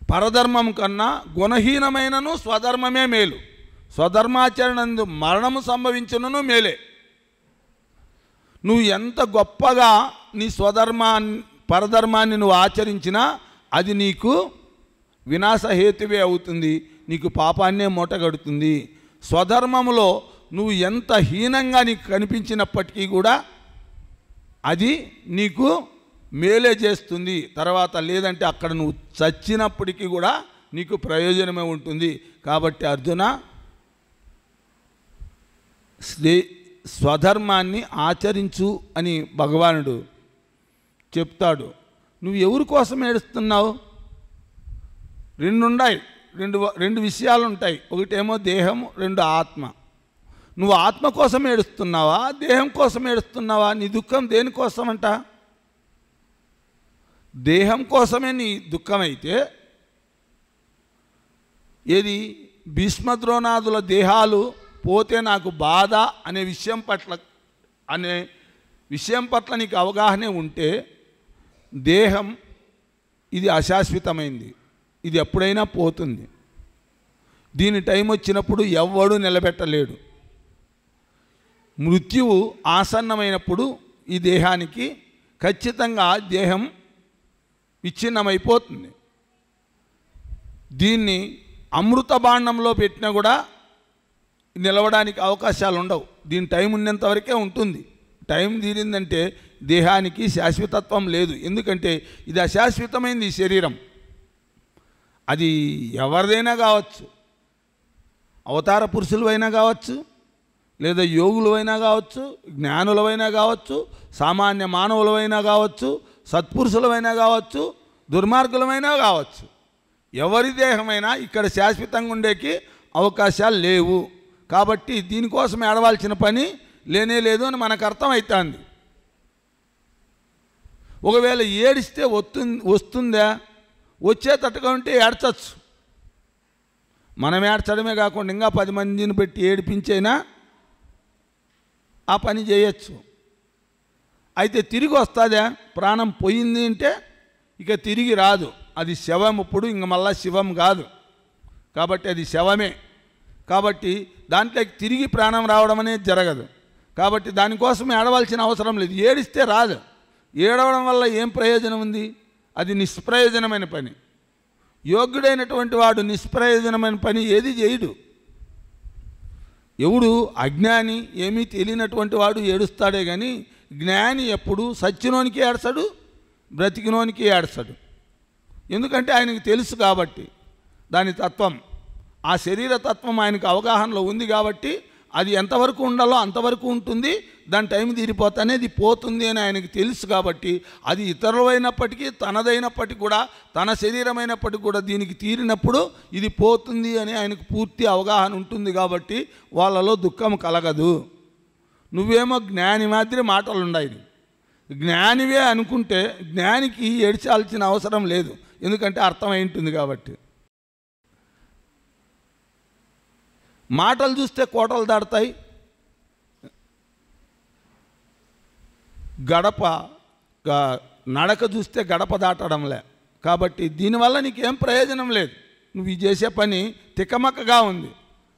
పరధర్మం కన్నా గుణహీనమైనను స్వధర్మమే మేలు. స్వధర్మాచరణందు మరణము సంభవించునను మేలే. నువ్వు ఎంత గొప్పగా నీ పరధర్మాన్ని నువ్వు ఆచరించినా అది నీకు వినాశహేతువే అవుతుంది, నీకు పాపాన్నే మూటగడుతుంది. స్వధర్మములో నువ్వు ఎంత హీనంగా నీకు కనిపించినప్పటికీ కూడా అది నీకు మేలే చేస్తుంది. తర్వాత లేదంటే అక్కడ నువ్వు చచ్చినప్పటికీ కూడా నీకు ప్రయోజనమే ఉంటుంది. కాబట్టి అర్జున, స్వధర్మాన్ని ఆచరించు అని భగవానుడు చెప్తాడు. నువ్వు ఎవరి కోసం ఏడుస్తున్నావు? రెండు విషయాలు ఉంటాయి. ఒకటేమో దేహం, రెండు ఆత్మ. నువ్వు ఆత్మ కోసం ఏడుస్తున్నావా, దేహం కోసం ఏడుస్తున్నావా? నీ దుఃఖం దేనికోసం అంట? దేహం కోసమే నీ దుఃఖం అయితే, ఏది భీష్మద్రోణాదుల దేహాలు పోతే నాకు బాధ అనే విషయం పట్ల నీకు అవగాహన ఉంటే, దేహం ఇది అశాశ్వతమైంది, ఇది ఎప్పుడైనా పోతుంది. దీని టైం వచ్చినప్పుడు ఎవ్వడూ నిలబెట్టలేడు. మృత్యువు ఆసన్నమైనప్పుడు ఈ దేహానికి ఖచ్చితంగా దేహం విచ్ఛిన్నమైపోతుంది. దీన్ని అమృత బాండంలో పెట్టినా కూడా నిలవడానికి అవకాశాలు ఉండవు. దీని టైం ఉన్నంత వరకే ఉంటుంది. టైం తీరిందంటే దేహానికి శాశ్వతత్వం లేదు. ఎందుకంటే ఇది అశాశ్వతమైంది ఈ శరీరం. అది ఎవరిదైనా కావచ్చు, అవతార పురుషులైనా కావచ్చు, లేదా యోగులైనా కావచ్చు, జ్ఞానులైనా కావచ్చు, సామాన్య మానవులైనా కావచ్చు, సత్పురుషులమైనా కావచ్చు, దుర్మార్గులమైనా కావచ్చు. ఎవరి దేహమైనా ఇక్కడ శాశ్వతంగా ఉండేకి అవకాశాలు లేవు. కాబట్టి దీనికోసం ఏడవాల్సిన పని లేనే లేదు అని మనకు అర్థమవుతుంది. ఒకవేళ ఏడిస్తే వస్తుందా? వచ్చేటట్టుగా ఉంటే ఏడ్చచ్చు. మనం ఏడ్చడమే కాకుండా ఇంకా 10 మందిని పెట్టి ఏడిపించైనా ఆ పని చేయొచ్చు. అయితే తిరిగి వస్తుందా? ప్రాణం పోయింది అంటే ఇక తిరిగి రాదు. అది శవం. ఇప్పుడు ఇంక మళ్ళా శివం కాదు. కాబట్టి అది శవమే. కాబట్టి దాంట్లోకి తిరిగి ప్రాణం రావడం అనేది జరగదు. కాబట్టి దానికోసం ఏడవలసిన అవసరం లేదు. ఏడిస్తే రాదు. ఏడవడం వల్ల ఏం ప్రయోజనం ఉంది? అది నిష్ప్రయోజనమైన పని. యోగ్యుడైనటువంటి వాడు నిష్ప్రయోజనమైన పని ఏది చేయడు. ఎవడు అజ్ఞాని, ఏమీ తెలియనటువంటి వాడు ఏడుస్తాడే కానీ జ్ఞాని ఎప్పుడు సచ్చినోనికి ఏడ్చాడు, బ్రతికినోనికి ఏడ్చాడు. ఎందుకంటే ఆయనకు తెలుసు కాబట్టి దాని తత్వం, ఆ శరీర తత్వం ఆయనకు అవగాహనలో ఉంది కాబట్టి అది ఎంతవరకు ఉండాలో అంతవరకు ఉంటుంది, దాని టైం తీరిపోతానే అది పోతుంది అని ఆయనకు తెలుసు కాబట్టి అది ఇతరులైనప్పటికీ తనదైనప్పటికీ కూడా తన శరీరమైనప్పటికీ కూడా దీనికి తీరినప్పుడు ఇది పోతుంది అని ఆయనకు పూర్తి అవగాహన ఉంటుంది కాబట్టి వాళ్ళలో దుఃఖం కలగదు. నువ్వేమో జ్ఞాని మాదిరి మాటలు ఉన్నాయి, జ్ఞానివే అనుకుంటే జ్ఞానికి ఏడ్చాల్సిన అవసరం లేదు, ఎందుకంటే అర్థమై ఉంటుంది కాబట్టి. మాటలు చూస్తే కోటలు దాడతాయి, గడప నడక చూస్తే గడప దాటడంలే. కాబట్టి దీనివల్ల నీకేం ప్రయోజనం లేదు, నువ్వు చేసే పని తికమక్కగా ఉంది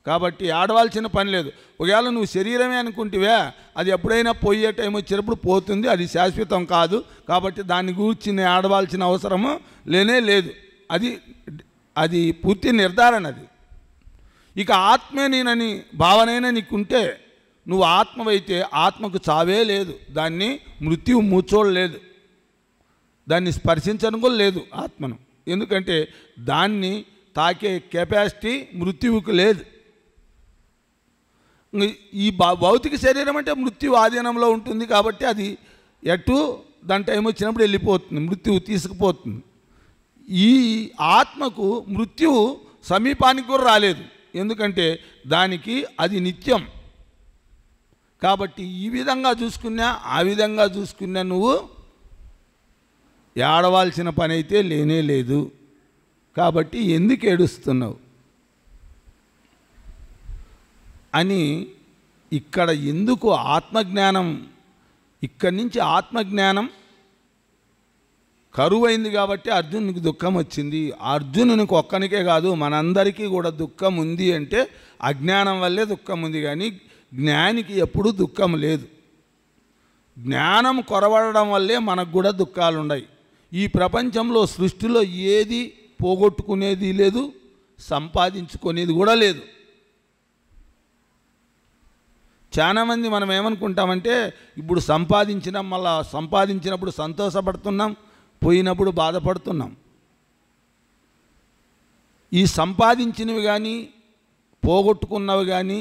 కాబట్టి ఆడవలసిన పని లేదు. ఒకవేళ నువ్వు శరీరమే అనుకుంటివే అది ఎప్పుడైనా పోయే టైం వచ్చినప్పుడు పోతుంది, అది శాశ్వతం కాదు కాబట్టి దాన్ని గురించి నేను ఆడవలసిన అవసరము లేనే లేదు, అది పూర్తి నిర్ధారణ. అది ఇక ఆత్మే నేనని భావనైనా నీకుంటే నువ్వు ఆత్మవైతే ఆత్మకు చావే లేదు, దాన్ని మృత్యువు మూచోడలేదు, దాన్ని స్పర్శించడం కూడా లేదు ఆత్మను, ఎందుకంటే దాన్ని తాకే కెపాసిటీ మృత్యువుకు లేదు. ఈ భౌతిక శరీరం అంటే మృత్యు ఆధీనంలో ఉంటుంది కాబట్టి అది ఎటు దాని టైం వచ్చినప్పుడు వెళ్ళిపోతుంది, మృత్యువు తీసుకుపోతుంది. ఈ ఆత్మకు మృత్యువు సమీపానికి కూడా రాలేదు, ఎందుకంటే దానికి అది నిత్యం కాబట్టి ఈ విధంగా చూసుకున్నా ఆ విధంగా చూసుకున్నా నువ్వు ఏడవాల్సిన పని అయితే లేనే లేదు. కాబట్టి ఎందుకు ఏడుస్తున్నావు అని ఇక్కడ ఎందుకు ఆత్మజ్ఞానం, ఇక్కడి నుంచి ఆత్మజ్ఞానం కరువైంది కాబట్టి అర్జునునికి దుఃఖం వచ్చింది. అర్జునునికి ఒక్కనికే కాదు మనందరికీ కూడా దుఃఖం ఉంది అంటే అజ్ఞానం వల్లే దుఃఖం ఉంది, కానీ జ్ఞానికి ఎప్పుడూ దుఃఖం లేదు. జ్ఞానం కొరవడడం వల్లే మనకు కూడా దుఃఖాలు ఉన్నాయి. ఈ ప్రపంచంలో సృష్టిలో ఏది పోగొట్టుకునేది లేదు, సంపాదించుకునేది కూడా లేదు. చాలామంది మనం ఏమనుకుంటామంటే ఇప్పుడు సంపాదించినప్పుడు సంతోషపడుతున్నాం, పోయినప్పుడు బాధపడుతున్నాం. ఈ సంపాదించినవి కానీ పోగొట్టుకున్నవి కానీ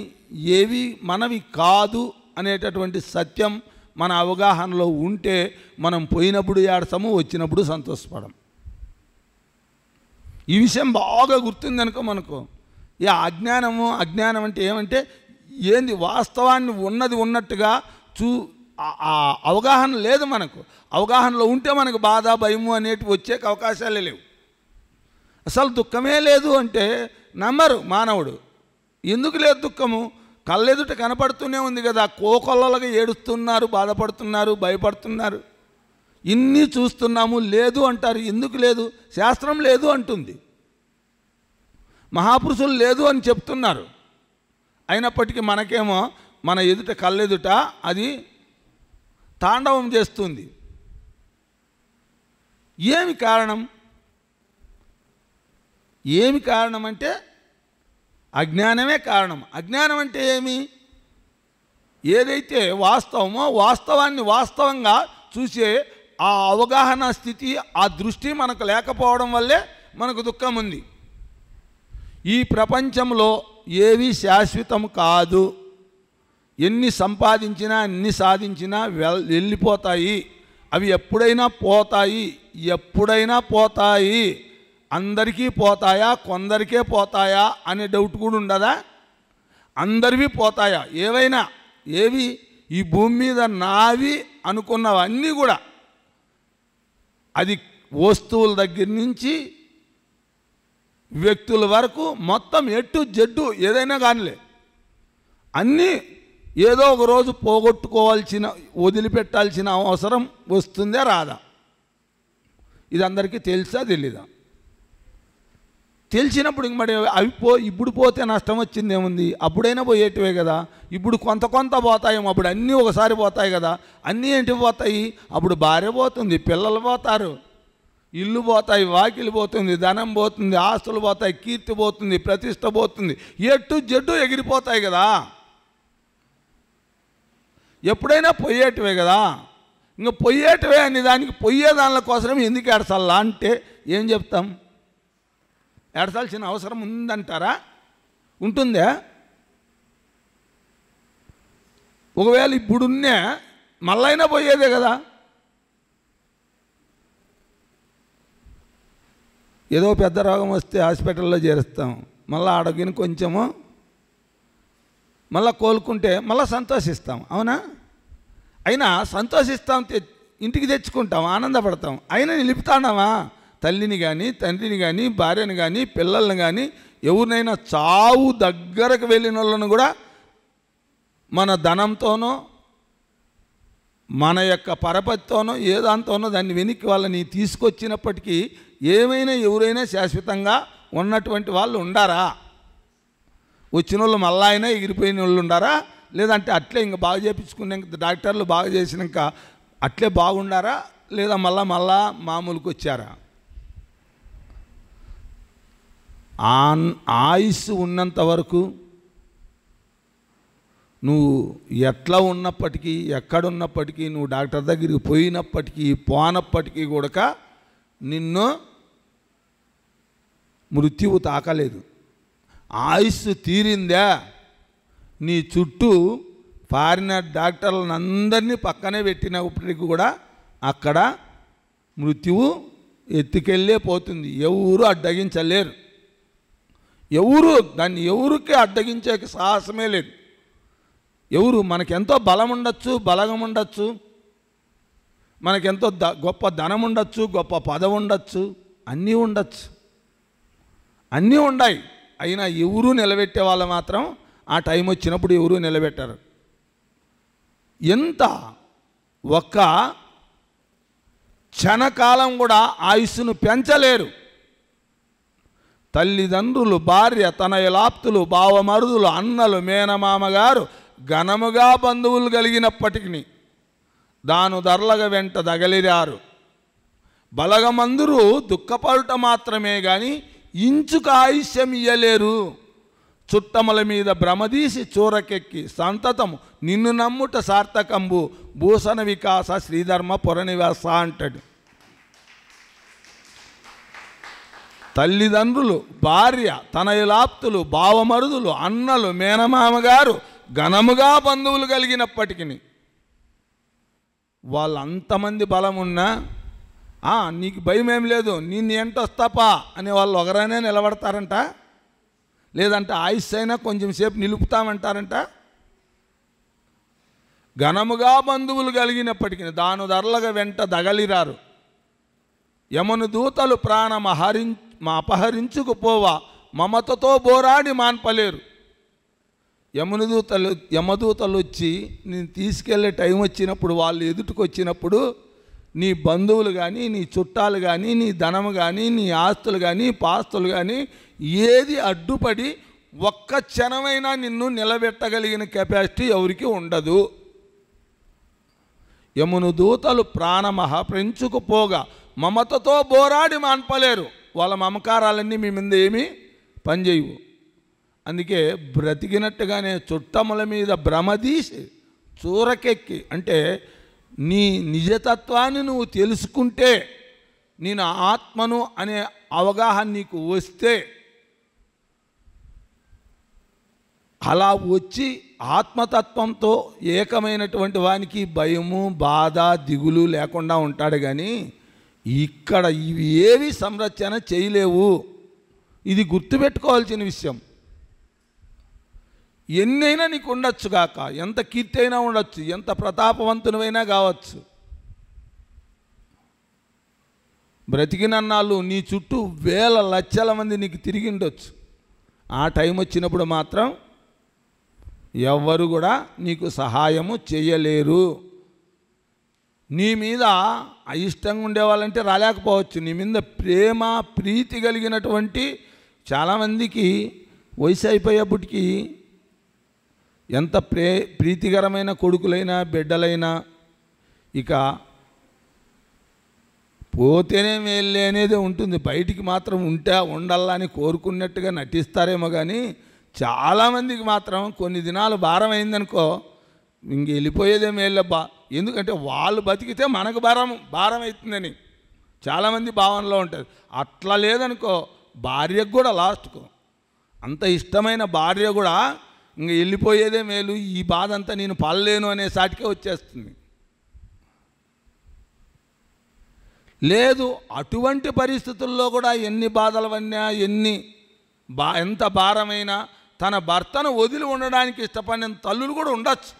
ఏవి మనవి కాదు అనేటటువంటి సత్యం మన అవగాహనలో ఉంటే మనం పోయినప్పుడు ఏడతాము, వచ్చినప్పుడు సంతోషపడం. ఈ విషయం బాగా గుర్తుందనుకో మనకు. ఈ అజ్ఞానం అంటే ఏమంటే ఏంది వాస్తవాన్ని ఉన్నది ఉన్నట్టుగా అవగాహన లేదు మనకు. అవగాహనలో ఉంటే మనకు బాధ భయము అనేటివి వచ్చే అవకాశాలే లేవు. అసలు దుఃఖమే లేదు అంటే నమ్మరు మానవుడు. ఎందుకు లేదు దుఃఖము? కళ్ళెదుట కనపడుతూనే ఉంది కదా, కోకొల్లలుగా ఏడుస్తున్నారు, బాధపడుతున్నారు, భయపడుతున్నారు, ఇన్ని చూస్తున్నాము. లేదు అంటారు, ఎందుకు లేదు? శాస్త్రం లేదు అంటుంది, మహాపురుషులు లేదు అని చెప్తున్నారు. అయినప్పటికీ మనకేమో మన ఎదుట కళ్ళెదుట అది తాండవం చేస్తుంది. ఏమి కారణం? ఏమి కారణం అంటే అజ్ఞానమే కారణం. అజ్ఞానం అంటే ఏమి? ఏదైతే వాస్తవమో వాస్తవాన్ని వాస్తవంగా చూసే ఆ అవగాహన స్థితి, ఆ దృష్టి మనకు లేకపోవడం వల్లే మనకు దుఃఖం ఉంది. ఈ ప్రపంచంలో ఏవి శాశ్వతం కాదు. ఎన్ని సంపాదించినా ఎన్ని సాధించినా వెళ్ళిపోతాయి. అవి ఎప్పుడైనా పోతాయి. అందరికీ పోతాయా, కొందరికే పోతాయా అనే డౌట్ కూడా ఉండదా? అందరివి పోతాయా? ఏవి ఈ భూమి మీద నావి అనుకున్నవన్నీ కూడా, అది వస్తువుల దగ్గర నుంచి వ్యక్తుల వరకు మొత్తం ఎట్టు జడ్డు ఏదైనా కానిలే, అన్నీ ఏదో ఒక రోజు పోగొట్టుకోవాల్సిన, వదిలిపెట్టాల్సిన అవసరం వస్తుందే రాదా? ఇది అందరికీ తెలుసా తెలీదా? తెలిసినప్పుడు ఇంక మరి ఇప్పుడు పోతే నష్టం వచ్చిందేముంది? అప్పుడైనా పోయేటివే కదా. ఇప్పుడు కొంత పోతాయేమో, అప్పుడు అన్నీ ఒకసారి పోతాయి కదా. అన్నీ ఏంటి పోతాయి? అప్పుడు భార్య పోతుంది, పిల్లలు పోతారు, ఇల్లు పోతాయి, వాకిలు పోతుంది, ధనం పోతుంది, ఆస్తులు పోతాయి, కీర్తి పోతుంది, ప్రతిష్ట పోతుంది, ఎట్టు జడ్డు ఎగిరిపోతాయి కదా. ఎప్పుడైనా పోయేటివే కదా. ఇంకా పొయ్యేటవే అనే దానికి పొయ్యే దానిల కోసం ఎందుకు ఏడసాలా అంటే ఏం చెప్తాం? ఏడసాల్సిన అవసరం ఉందంటారా? ఉంటుందా? ఒకవేళ ఇప్పుడున్నే మళ్ళైనా పోయేదే కదా. ఏదో పెద్ద రోగం వస్తే హాస్పిటల్లో చేరుస్తాం, మళ్ళీ ఆడగిన కొంచెము మళ్ళీ కోలుకుంటే మళ్ళీ సంతోషిస్తాం, అవునా? అయినా సంతోషిస్తాం, ఇంటికి తెచ్చుకుంటాం, ఆనందపడతాం. అయినా నిలుపుతాడామా? తల్లిని కానీ, తండ్రిని కానీ, భార్యని కానీ, పిల్లల్ని కానీ, ఎవరినైనా చావు దగ్గరకు వెళ్ళిన వాళ్ళను కూడా మన ధనంతోనో మన యొక్క పరపతితోనో ఏ దాంతోనో దాన్ని వెనక్కి వాళ్ళని తీసుకొచ్చినప్పటికీ ఏమైనా ఎవరైనా శాశ్వతంగా ఉన్నటువంటి వాళ్ళు ఉండారా? వచ్చిన వాళ్ళు మళ్ళా అయినా ఎగిరిపోయిన వాళ్ళు ఉండారా? లేదంటే అట్లే ఇంకా బాగు చేయించుకున్నాక డాక్టర్లు బాగు చేసినాక అట్లే బాగుండారా? లేదా మళ్ళా మామూలుకి వచ్చారా? ఆయుస్సు ఉన్నంత వరకు నువ్వు ఎట్లా ఉన్నప్పటికీ, ఎక్కడున్నప్పటికీ, నువ్వు డాక్టర్ దగ్గరికి పోయినప్పటికీ పోనప్పటికీ కూడా నిన్ను మృత్యువు తాకలేదు. ఆయుస్సు తీరిందా, నీ చుట్టూ ఫారినర్ డాక్టర్లను అందరినీ పక్కనే పెట్టినప్పటికీ కూడా అక్కడ మృత్యువు ఎత్తుకెళ్ళే పోతుంది. ఎవరు అడ్డగించలేరు. దాన్ని ఎవరికి అడ్డగించే సాహసమే లేదు. మనకెంతో బలం ఉండొచ్చు, బలగం ఉండొచ్చు, మనకెంతో గొప్ప ధనం ఉండొచ్చు, గొప్ప పదవి ఉండొచ్చు, అన్నీ ఉండొచ్చు, అన్నీ ఉన్నాయి. అయినా ఎవరు నిలబెట్టే వాళ్ళు మాత్రం ఆ టైం వచ్చినప్పుడు ఎవరు నిలబెట్టారు. ఎంత ఒక్క క్షణకాలం కూడా ఆయుస్సును పెంచలేరు. తల్లిదండ్రులు, భార్య, తనయులాప్తులు, బావమరుదులు, అన్నలు, మేనమామగారు, ఘనముగా బంధువులు కలిగినప్పటికీ దాను దర్లగ వెంట దగలిరారు. బలగమందురు దుఃఖపడుట మాత్రమే గాని ఇంచుక ఆయుష్యం ఇయ్యలేరు. చుట్టముల మీద భ్రమదీసి చూరకెక్కి సంతతము నిన్ను నమ్ముట సార్థకంబు భూషణ వికాస శ్రీధర్మ పురనివాస అంటాడు. తల్లిదండ్రులు, భార్య, తనయులాప్తులు, బావమరుదులు, అన్నలు, మేనమామగారు, ఘనముగా బంధువులు కలిగినప్పటికీ వాళ్ళంతమంది బలమున్నా నీకు భయం ఏం లేదు, నిన్ను ఎంటొస్తాపా అనే వాళ్ళు ఒకరైనా నిలబడతారంట? లేదంటే ఆయుష్ అయినా కొంచెం సేపు నిలుపుతామంటారంట? ఘనముగా బంధువులు కలిగినప్పటికీ దాను దర్లగా వెంట దగలిరారు. యమును దూతలు ప్రాణం అపహరించుకుపోవా మమతతో బోరాడి మాన్పలేరు. యమదూతలు వచ్చి నేను తీసుకెళ్లే టైం వచ్చినప్పుడు, వాళ్ళు ఎదుటికి వచ్చినప్పుడు నీ బంధువులు కానీ, నీ చుట్టాలు కానీ, నీ ధనము కానీ, నీ ఆస్తులు కానీ, పాస్తులు కానీ ఏది అడ్డుపడి ఒక్క క్షణమైనా నిన్ను నిలబెట్టగలిగిన కెపాసిటీ ఎవరికి ఉండదు. యమును దూతలు ప్రాణమహ పెంచుకుపోగా మమతతో బోరాడి మాన్పలేరు. వాళ్ళ మమకారాలన్నీ మీ మీద ఏమీ పనిచేయవు. అందుకే బ్రతికినట్టుగానే చుట్టముల మీద భ్రమదీసి చూరకెక్కి, అంటే నీ నిజతత్వాన్ని నువ్వు తెలుసుకుంటే, నేను ఆత్మను అనే అవగాహన నీకు వస్తే, అలా వచ్చి ఆత్మతత్వంతో ఏకమైనటువంటి వానికి భయము, బాధ, దిగులు లేకుండా ఉంటాడు. కానీ ఇక్కడ ఇవి ఏవి సంరక్షణ చేయలేవు. ఇది గుర్తుపెట్టుకోవాల్సిన విషయం. ఎన్నైనా నీకు ఉండొచ్చు గాక, ఎంత కీర్తి అయినా ఉండొచ్చు, ఎంత ప్రతాపవంతునివైనా కావచ్చు, బ్రతికినన్నాళ్ళు నీ చుట్టూ వేల లక్షల మంది నీకు తిరిగి ఉండొచ్చు. ఆ టైం వచ్చినప్పుడు మాత్రం ఎవ్వరు కూడా నీకు సహాయము చేయలేరు. నీ మీద అయిష్టంగా ఉండేవాళ్ళంటే రాలేకపోవచ్చు. నీ మీద ప్రేమ, ప్రీతి కలిగినటువంటి చాలామందికి వయసు అయిపోయేప్పటికీ ఎంత ప్రీతికరమైన కొడుకులైనా బిడ్డలైనా ఇక పోతేనే మేలే అనేది ఉంటుంది. బయటికి మాత్రం ఉండాలని కోరుకున్నట్టుగా నటిస్తారేమో కానీ చాలామందికి మాత్రం కొన్ని దినాలు భారం అయిందనుకో ఇంక వెళ్ళిపోయేదే మేలబ్బా, ఎందుకంటే వాళ్ళు బతికితే మనకు భారం అవుతుందని చాలామంది భావనలో ఉంటుంది. అట్లా లేదనుకో, భార్యకు కూడా లాస్ట్కు అంత ఇష్టమైన భార్య కూడా ఇంక వెళ్ళిపోయేదే మేలు, ఈ బాధ అంతా నేను పడలేను అనే సాటికే వచ్చేస్తుంది. లేదు, అటువంటి పరిస్థితుల్లో కూడా ఎన్ని బాధలవన్నా ఎంత భారమైనా తన భర్తను వదిలి ఉండడానికి ఇష్టపడిన తల్లులు కూడా ఉండొచ్చు.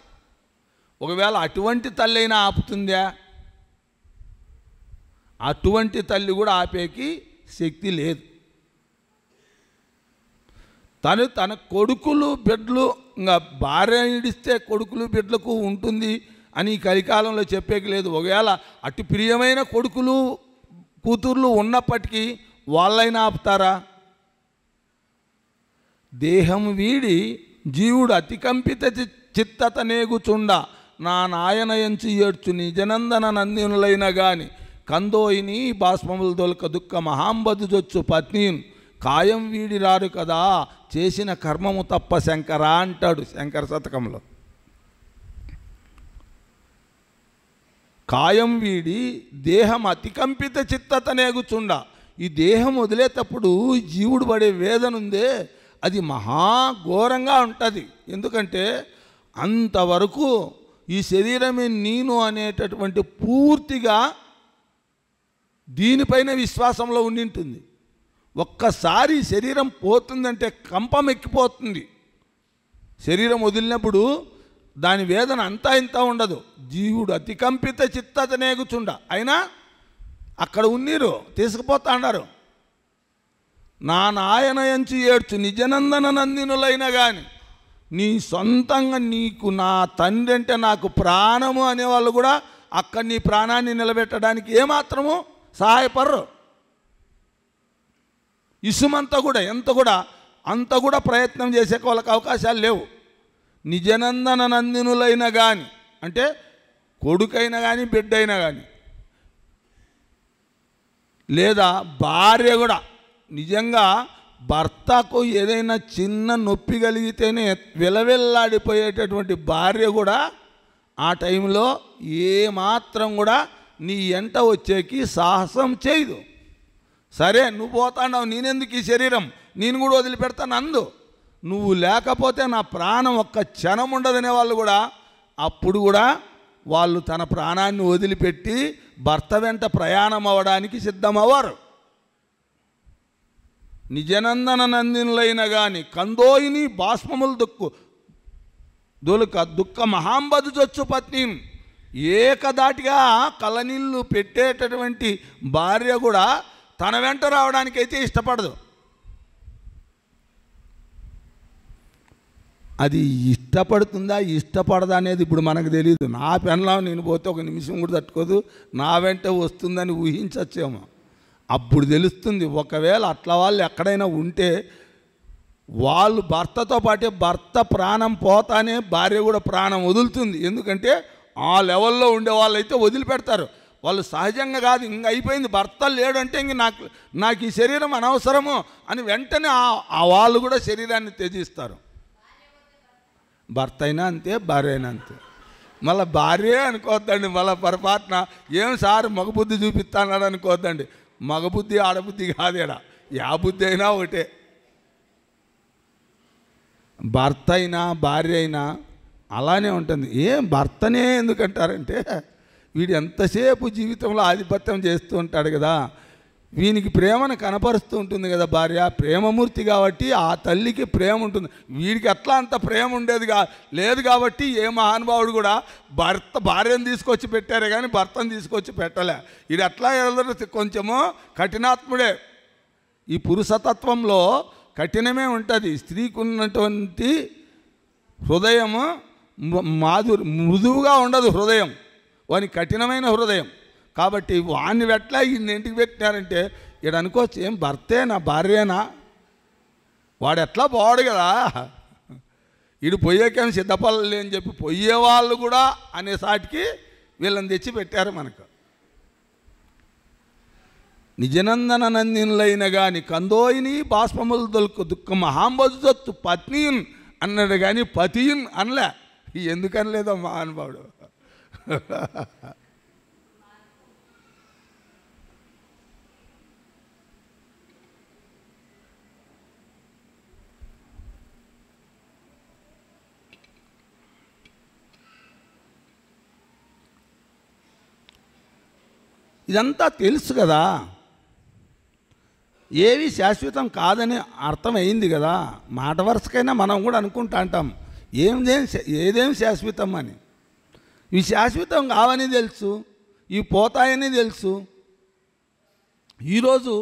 ఒకవేళ అటువంటి తల్లి అయినా ఆపుతుందా? అటువంటి తల్లి కూడా ఆపేకి శక్తి లేదు. తన కొడుకులు బిడ్డలు, ఇంకా భార్య ఇడిస్తే కొడుకులు బిడ్డలకు ఉంటుంది అని కలికాలంలో చెప్పేకి లేదు. ఒకవేళ అటు ప్రియమైన కొడుకులు కూతుర్లు ఉన్నప్పటికీ వాళ్ళైనా ఆపుతారా? దేహం వీడి జీవుడు అతికంపిత చిత్తత నేగుచుండ నా నాయన ఎంచి ఏడ్చు నిజనందన నందినులైన గాని కందోయిని బాష్పములు దొలక దుఃఖ మహాంబదు జొచ్చు పత్నీన్ కాయం వీడి రారు కదా చేసిన కర్మము తప్ప శంకర అంటాడు శంకర శతకంలో. కాయం వీడి దేహం అతికంపిత చిత్తత నేగుచుండ, ఈ దేహం వదిలేటప్పుడు జీవుడు పడే వేదన ఉందే అది మహాఘోరంగా ఉంటుంది. ఎందుకంటే అంతవరకు ఈ శరీరమే నేను అనేటటువంటి పూర్తిగా దీనిపైన విశ్వాసంలో ఉండింటుంది. ఒక్కసారి శరీరం పోతుందంటే కంపం ఎక్కిపోతుంది. శరీరం వదిలినప్పుడు దాని వేదన అంతా ఇంత ఉండదు. జీవుడు అతికంపిత చిత్తత నేగుచుండ, అయినా అక్కడ ఉన్నీరు తీసుకుపోతా అన్నారు. నా నాయన ఎంచి ఏడ్చు నిజనందన నందినులైన కానీ నీ సొంతంగా నీకు నా తండ్రి అంటే నాకు ప్రాణము అనేవాళ్ళు కూడా అక్కడ నీ ప్రాణాన్ని నిలబెట్టడానికి ఏమాత్రము సహాయపడరు. ఇసుమంతా కూడా అంత కూడా ప్రయత్నం చేసే వాళ్ళకి అవకాశాలు లేవు. నిజనందన నందినులైన కానీ అంటే కొడుకైనా కానీ బిడ్డ అయినా కానీ, లేదా భార్య కూడా నిజంగా భర్తకు ఏదైనా చిన్న నొప్పి కలిగితేనే విలవిల్లాడిపోయేటటువంటి భార్య కూడా ఆ టైంలో ఏమాత్రం కూడా నీ ఎంట వచ్చేకి సాహసం చేయదు. సరే నువ్వు పోతాండావు, నేనెందుకు ఈ శరీరం, నేను కూడా వదిలిపెడతాను అందు. నువ్వు లేకపోతే నా ప్రాణం ఒక్క క్షణం ఉండదనే వాళ్ళు కూడా అప్పుడు కూడా వాళ్ళు తన ప్రాణాన్ని వదిలిపెట్టి భర్త వెంట ప్రయాణం అవ్వడానికి సిద్ధమవ్వరు. నిజనందన నందినులైన కానీ కందోయిని బాష్పములు దొలుక దుఃఖ మహాంబదు జొచ్చు పత్ని, ఏకదాటిగా కలనీళ్ళు పెట్టేటటువంటి భార్య కూడా తన వెంట రావడానికైతే ఇష్టపడదు. అది ఇష్టపడుతుందా ఇష్టపడదా అనేది ఇప్పుడు మనకు తెలియదు. నా పెన్లో నేను పోతే ఒక నిమిషం కూడా తట్టుకోదు, నా వెంట వస్తుందని ఊహించచ్చేమో, అప్పుడు తెలుస్తుంది. ఒకవేళ అట్లా వాళ్ళు ఎక్కడైనా ఉంటే వాళ్ళు భర్తతో పాటే భర్త ప్రాణం పోతానే భార్య కూడా ప్రాణం వదులుతుంది. ఎందుకంటే ఆ లెవెల్లో ఉండే వాళ్ళు అయితే వదిలిపెడతారు. వాళ్ళు సహజంగా కాదు, ఇంక అయిపోయింది భర్త లేడంటే ఇంక నాకు ఈ శరీరం అనవసరము అని వెంటనే ఆ వాళ్ళు కూడా శరీరాన్ని త్యజిస్తారు. భర్త అయినా అంతే, భార్య అయినా అంతే. మళ్ళీ భార్య అనుకోవద్దండి, మళ్ళీ పొరపాటున ఏం సార్ మగబుద్ధి చూపిస్తాడు అనుకోవద్దండి. మగబుద్ధి ఆడబుద్ధి కాదేడా, యా బుద్ధి అయినా ఒకటే. భర్త అయినా భార్య అయినా అలానే ఉంటుంది. భర్తనే ఎందుకంటారంటే వీడు ఎంతసేపు జీవితంలో ఆధిపత్యం చేస్తూ ఉంటాడు కదా, వీనికి ప్రేమను కనపరుస్తూ ఉంటుంది కదా భార్య, ప్రేమమూర్తి కాబట్టి ఆ తల్లికి ప్రేమ ఉంటుంది. వీడికి ఎట్లా అంత ప్రేమ ఉండేది లేదు కాబట్టి ఏ మహానుభావుడు కూడా భార్యను తీసుకొచ్చి పెట్టారే కానీ భర్తను తీసుకొచ్చి పెట్టలే. ఇది ఎట్లా కొంచెము కఠినాత్ముడే. ఈ పురుషతత్వంలో కఠినమే ఉంటుంది. స్త్రీకి ఉన్నటువంటి హృదయము మృదువుగా ఉండదు, హృదయం వాని కఠినమైన హృదయం. కాబట్టి వాడిని వెట్లా ఈయన ఇంటికి పెట్టినారంటే ఈడ అనుకోవచ్చు, ఏం భర్తేనా భార్యేనా, వాడు ఎట్లా పోవాడు కదా, ఈడు పొయ్యేకేం సిద్ధపడలే అని చెప్పి పొయ్యేవాళ్ళు కూడా అనే సాటికి వీళ్ళని తెచ్చి పెట్టారు మనకు. నిజనందన నందినులైన కానీ కందోయిని బాష్పములు దొలుకు దుఃఖ మహాంబదు జొచ్చు పత్నీన్ అన్నాడు కానీ పతిన్ అనలే. ఎందుకని లేదో మహానుభావుడు. ఇదంతా తెలుసు కదా, ఏవి శాశ్వతం కాదని అర్థమైంది కదా. మాట వరుసకైనా మనం కూడా అనుకుంటా అంటాం ఏదేం శాశ్వతం అని. ఇవి శాశ్వతం కావని తెలుసు, ఇవి పోతాయని తెలుసు. ఈరోజు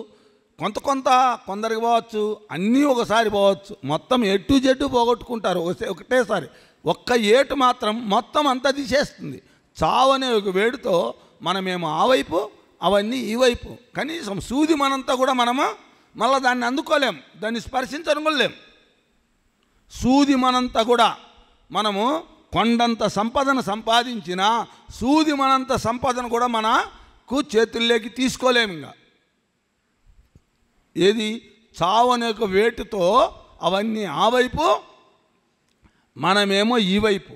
కొందరికి పోవచ్చు, అన్నీ ఒకసారి పోవచ్చు, మొత్తం ఎటు జట్టు పోగొట్టుకుంటారు ఒకటేసారి. ఒక్క ఏటు మాత్రం మొత్తం అంతా తీసేస్తుంది. చావు అనే ఒక వేడితో మనమేమో ఆ వైపు, అవన్నీ ఈ వైపు. కనీసం సూది మనంతా కూడా మనము మళ్ళీ దాన్ని అందుకోలేం, దాన్ని స్పర్శించనుకోలేం. సూది మనంతా కూడా మనము కొండంత సంపదను సంపాదించిన సూది మనంత సంపదన కూడా మనకు చేతుల్లోకి తీసుకోలేము. ఇంకా ఏది చావు అనే ఒక వేటుతో అవన్నీ ఆ వైపు, మనమేమో ఈ వైపు.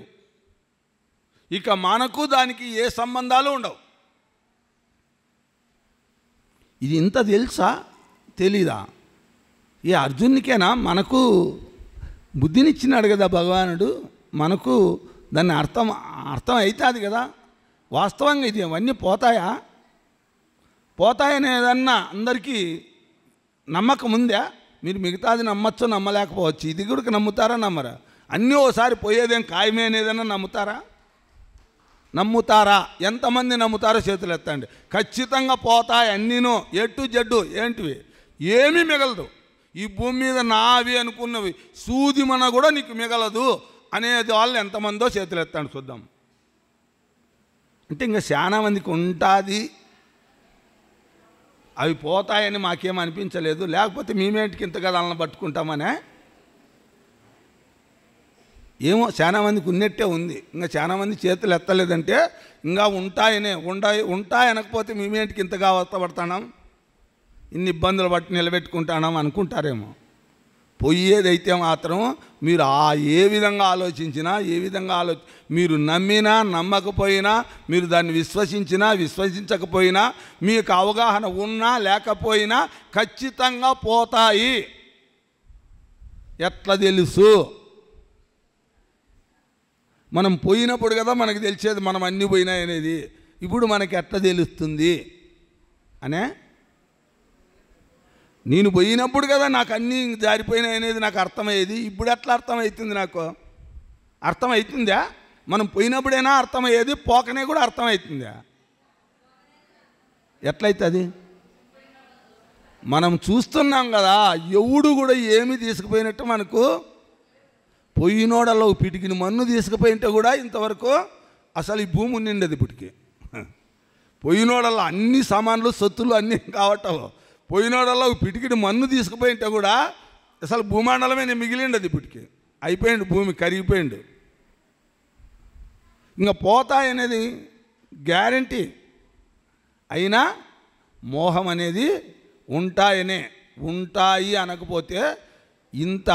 ఇక మనకు దానికి ఏ సంబంధాలు ఉండవు. ఇది ఇంత తెలుసా తెలీదా? ఈ అర్జునునికేనా? మనకు బుద్ధినిచ్చినాడు కదా భగవానుడు, మనకు దాన్ని అర్థం అవుతుంది కదా. వాస్తవంగా ఇది అవన్నీ పోతాయనే ఏదన్నా అందరికీ నమ్మకం ఉందా? మీరు మిగతాది నమ్మచ్చో నమ్మలేకపోవచ్చు, ఇది కూడా నమ్ముతారా నమ్మరా? అన్నీ ఓసారి పోయేదేం ఖాయమే అనేదన్నా నమ్ముతారా? ఎంతమంది నమ్ముతారో చేతులు ఎత్తండి. ఖచ్చితంగా పోతాయి అన్నీను, ఎటు జడ్డు ఏంటివి ఏమీ మిగలదు. ఈ భూమి మీద నావి అనుకున్నవి సూది మన కూడా నీకు మిగలదు అనేది వాళ్ళు ఎంతమందో చేతులు ఎత్తండి చూద్దాం. అంటే ఇంకా చాలా మందికి ఉంటుంది, అవి పోతాయని మాకేం అనిపించలేదు. లేకపోతే మేమేంటికి ఇంత కదా వాళ్ళని పట్టుకుంటామనే ఏమో చాలా మందికి ఉన్నట్టే ఉంది. ఇంకా చాలా మంది చేతులు ఎత్తలేదంటే ఇంకా ఉంటాయనకపోతే మేమేంటికి ఇంతగా అవస్థపడతాం, ఇన్ని ఇబ్బందులు బట్టి నిలబెట్టుకుంటాం అనుకుంటారేమో. పోయేదైతే మాత్రం మీరు ఏ విధంగా ఆలోచించినా, మీరు నమ్మినా నమ్మకపోయినా, మీరు దాన్ని విశ్వసించకపోయినా, మీకు అవగాహన ఉన్నా లేకపోయినా ఖచ్చితంగా పోతాయి. ఎట్లా తెలుసు? మనం పోయినప్పుడు కదా మనకు తెలిసేది మనం అన్నీ పోయినాయి అనేది. ఇప్పుడు మనకి ఎట్లా తెలుస్తుంది అనే? నేను పోయినప్పుడు కదా నాకు అన్నీ జారిపోయినాయి అనేది నాకు అర్థమయ్యేది. ఇప్పుడు ఎట్లా అర్థమవుతుంది? నాకు అర్థమవుతుందా? మనం పోయినప్పుడైనా అర్థమయ్యేది, పోకనే కూడా అర్థమవుతుందా? ఎట్లయితుంది? మనం చూస్తున్నాం కదా, ఎవడు కూడా ఏమీ తీసుకుపోయినట్టు మనకు. పోయినోడలో పిటికిని మన్ను తీసుకుపోయింటే కూడా ఇంతవరకు అసలు ఈ భూమి ఉండిండదు. ఇప్పటికి పోయినోడల్లో అన్ని సామాన్లు సొత్తులు అన్నీ కావటం, పోయినోడల్లో పిటికిని మన్ను తీసుకుపోయింటే కూడా అసలు భూమండలమే మిగిలిండదు. ఇప్పటికి అయిపోయింది, భూమి కరిగిపోయింది. ఇంకా పోతాయనేది గ్యారంటీ. అయినా మోహం అనేది ఉంటాయి అనకపోతే ఇంత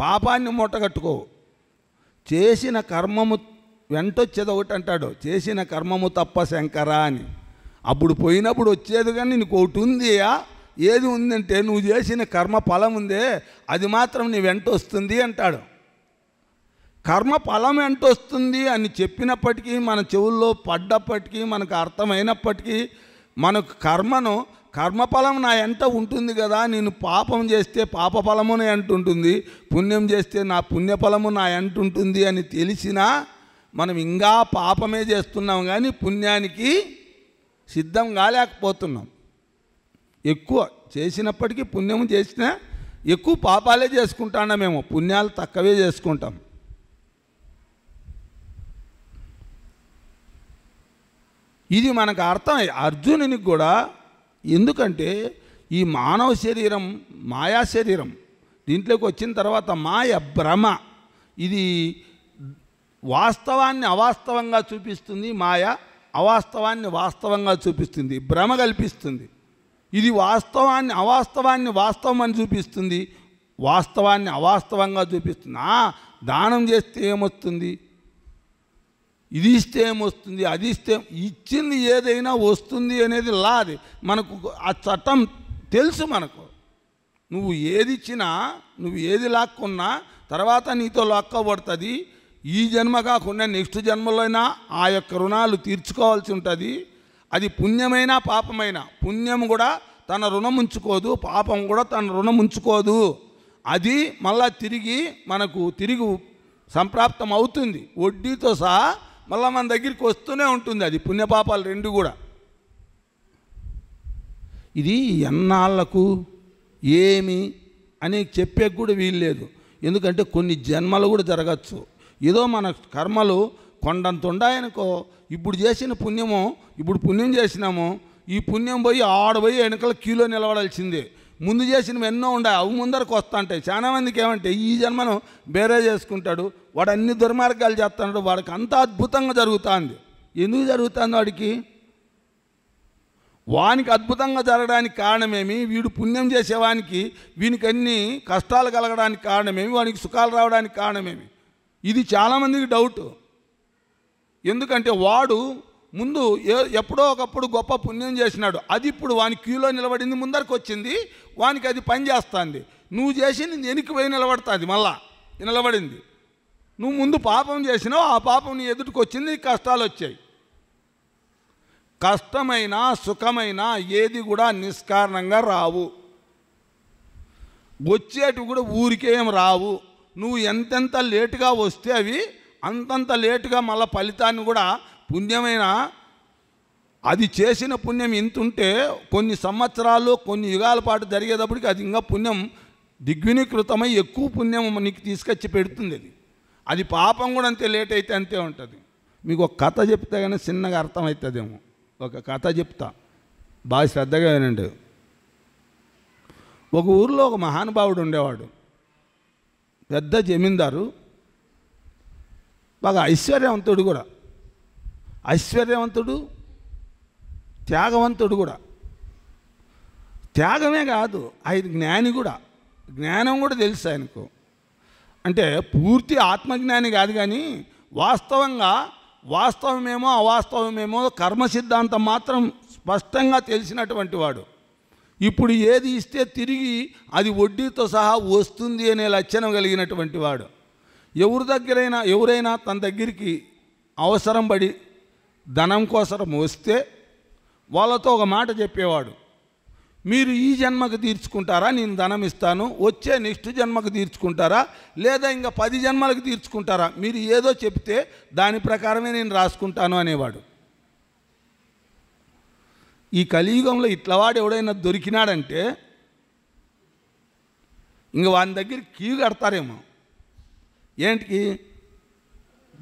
పాపాన్ని మూటగట్టుకో. చేసిన కర్మము వెంటొచ్చేది ఒకటి అంటాడు, చేసిన కర్మము తప్ప శంకరా అని. అప్పుడు పోయినప్పుడు వచ్చేది కానీ నీకు ఒకటి ఉందియా, ఏది ఉందంటే నువ్వు చేసిన కర్మ ఫలం ఉందే అది మాత్రం నీ వెంట వస్తుంది అంటాడు. కర్మ ఫలం వెంట వస్తుంది అని చెప్పినప్పటికీ, మన చెవుల్లో పడ్డప్పటికీ, మనకు అర్థమైనప్పటికీ, మనకు కర్మఫలం నా ఎంట ఉంటుంది కదా. నేను పాపం చేస్తే పాప ఫలము నా ఎంట ఉంటుంది, పుణ్యం చేస్తే నా పుణ్యఫలము నా ఎంట ఉంటుంది అని తెలిసినా మనం ఇంకా పాపమే చేస్తున్నాం కానీ పుణ్యానికి సిద్ధం కాలేకపోతున్నాం. ఎక్కువ చేసినప్పటికీ పుణ్యం చేసినా ఎక్కువ పాపాలే చేసుకుంటామేమో, పుణ్యాలు తక్కువే చేసుకుంటాం. ఇది మనకు అర్థం అర్జునునికి కూడా. ఎందుకంటే ఈ మానవ శరీరం మాయా శరీరం, దీంట్లోకి వచ్చిన తర్వాత మాయ భ్రమ, ఇది వాస్తవాన్ని అవాస్తవంగా చూపిస్తుంది. మాయ అవాస్తవాన్ని వాస్తవంగా చూపిస్తుంది, భ్రమ కల్పిస్తుంది. ఇది వాస్తవాన్ని అవాస్తవాన్ని వాస్తవం అని చూపిస్తుంది, వాస్తవాన్ని అవాస్తవంగా చూపిస్తుంది. దానం చేస్తే ఏమొస్తుంది, ఇది ఇస్తే ఏమొస్తుంది, అది ఇస్తే, ఇచ్చింది ఏదైనా వస్తుంది అనేది లా. అది మనకు ఆ చట్టం తెలుసు మనకు. నువ్వు ఏది ఇచ్చినా, నువ్వు ఏది లాక్కున్నా తర్వాత నీతో లాక్కోబడుతుంది. ఈ జన్మ కాకుండా నెక్స్ట్ జన్మలో అయినా ఆ యొక్క రుణాలు తీర్చుకోవాల్సి ఉంటుంది. అది పుణ్యమైనా పాపమైనా. పుణ్యం కూడా తన రుణం ఉంచుకోదు, పాపం కూడా తన రుణం ఉంచుకోదు. అది మళ్ళా మనకు తిరిగి సంప్రాప్తం అవుతుంది. వడ్డీతో సహా మళ్ళీ మన దగ్గరికి వస్తూనే ఉంటుంది. అది పుణ్యపాపాలు రెండు కూడా. ఇది ఎన్నాళ్లకు ఏమి అని చెప్పే కూడా వీల్లేదు. ఎందుకంటే కొన్ని జన్మలు కూడా జరగచ్చు. ఏదో మన కర్మలు కొండంత ఉండాయనుకో, ఇప్పుడు చేసిన పుణ్యము, ఇప్పుడు పుణ్యం చేసినాము, ఈ పుణ్యం పోయి ఆడపోయి వెనకల క్యూలో నిలబడాల్సిందే. ముందు చేసినవి ఎన్నో ఉన్నాయి, అవి ముందరకు వస్తుంటాయి. చాలామందికి ఏమంటే ఈ జన్మను బేరే చేసుకుంటాడు, వాడు అన్ని దుర్మార్గాలు చేస్తున్నాడు, వాడికి అంత అద్భుతంగా జరుగుతుంది. ఎందుకు జరుగుతుంది వానికి అద్భుతంగా జరగడానికి కారణమేమి? వీడు పుణ్యం చేసేవానికి వీనికి అన్ని కష్టాలు కలగడానికి కారణమేమి? వానికి సుఖాలు రావడానికి కారణమేమి? ఇది చాలామందికి డౌట్. ఎందుకంటే వాడు ముందు ఎప్పుడో ఒకప్పుడు గొప్ప పుణ్యం చేసినాడు, అది ఇప్పుడు వాని క్యూలో నిలబడింది, ముందరికి వచ్చింది, వానికి అది పని చేస్తుంది. నువ్వు చేసింది వెనక్కి పోయి నిలబడుతుంది, మళ్ళా నిలబడింది. నువ్వు ముందు పాపం చేసినావు, ఆ పాపం నీ ఎదుటికి వచ్చింది, కష్టాలు వచ్చాయి. కష్టమైన సుఖమైన ఏది కూడా నిష్కారణంగా రావు, వచ్చేటివి కూడా ఊరికేం రావు. నువ్వు ఎంతెంత లేటుగా వస్తే అవి అంతంత లేటుగా మళ్ళీ ఫలితాన్ని కూడా, పుణ్యమైన అది చేసిన పుణ్యం ఇంత ఉంటే కొన్ని సంవత్సరాలు కొన్ని యుగాల పాటు జరిగేటప్పటికి అది ఇంకా పుణ్యం దిగ్వినీకృతమై ఎక్కువ పుణ్యం నీకు తీసుకొచ్చి పెడుతుంది. అది పాపం కూడా అంతే, లేట్ అయితే అంతే ఉంటుంది. మీకు ఒక కథ చెప్తే కానీ చిన్నగా అర్థమవుతుందేమో. ఒక కథ చెప్తా, బాగా శ్రద్ధగా వినండి. ఒక ఊరిలో ఒక మహానుభావుడు ఉండేవాడు, పెద్ద జమీందారు, బాగా ఐశ్వర్యవంతుడు కూడా. ఐశ్వర్యవంతుడు, త్యాగవంతుడు కూడా. త్యాగమే కాదు, ఆయన జ్ఞాని కూడా. జ్ఞానం కూడా తెలుసు ఆయనకు. అంటే పూర్తి ఆత్మజ్ఞాని కాదు, కానీ వాస్తవంగా వాస్తవమేమో అవాస్తవమేమో కర్మ సిద్ధాంతం మాత్రం స్పష్టంగా తెలిసినటువంటి వాడు. ఇప్పుడు ఏది ఇస్తే తిరిగి అది వడ్డీతో సహా వస్తుంది అనే లక్షణం కలిగినటువంటి వాడు. ఎవరైనా తన దగ్గరికి అవసరం పడి ధనం కోసం వస్తే వాళ్ళతో ఒక మాట చెప్పేవాడు, మీరు ఈ జన్మకు తీర్చుకుంటారా, నేను ధనం ఇస్తాను, వచ్చే నెక్స్ట్ జన్మకు తీర్చుకుంటారా, లేదా ఇంకా 10 జన్మలకు తీర్చుకుంటారా, మీరు ఏదో చెప్తే దాని ప్రకారమే నేను రాసుకుంటాను అనేవాడు. ఈ కలియుగంలో ఇట్లవాడు ఎవడైనా దొరికినాడంటే ఇంక వాని దగ్గర క్యూ కడతారేమో. ఏంటికి?